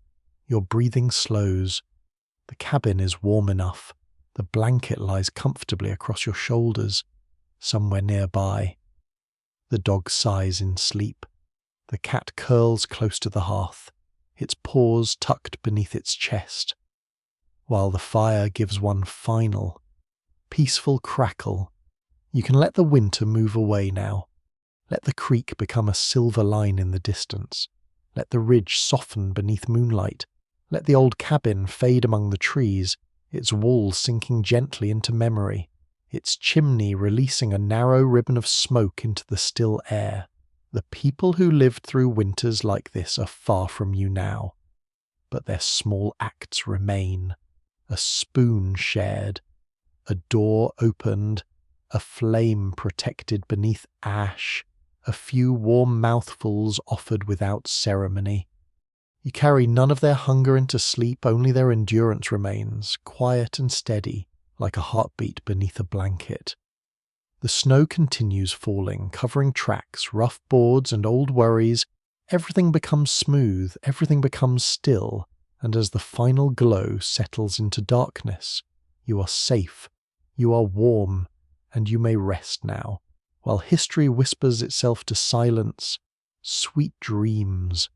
Your breathing slows. The cabin is warm enough. The blanket lies comfortably across your shoulders, somewhere nearby. The dog sighs in sleep. The cat curls close to the hearth, its paws tucked beneath its chest, while the fire gives one final, peaceful crackle. You can let the winter move away now. Let the creek become a silver line in the distance. Let the ridge soften beneath moonlight. Let the old cabin fade among the trees, its walls sinking gently into memory, its chimney releasing a narrow ribbon of smoke into the still air. The people who lived through winters like this are far from you now, but their small acts remain. A spoon shared, a door opened, a flame protected beneath ash, a few warm mouthfuls offered without ceremony. You carry none of their hunger into sleep, only their endurance remains, quiet and steady, like a heartbeat beneath a blanket. The snow continues falling, covering tracks, rough boards, and old worries. Everything becomes smooth, everything becomes still, and as the final glow settles into darkness, you are safe, you are warm, and you may rest now, while history whispers itself to silence. Sweet dreams.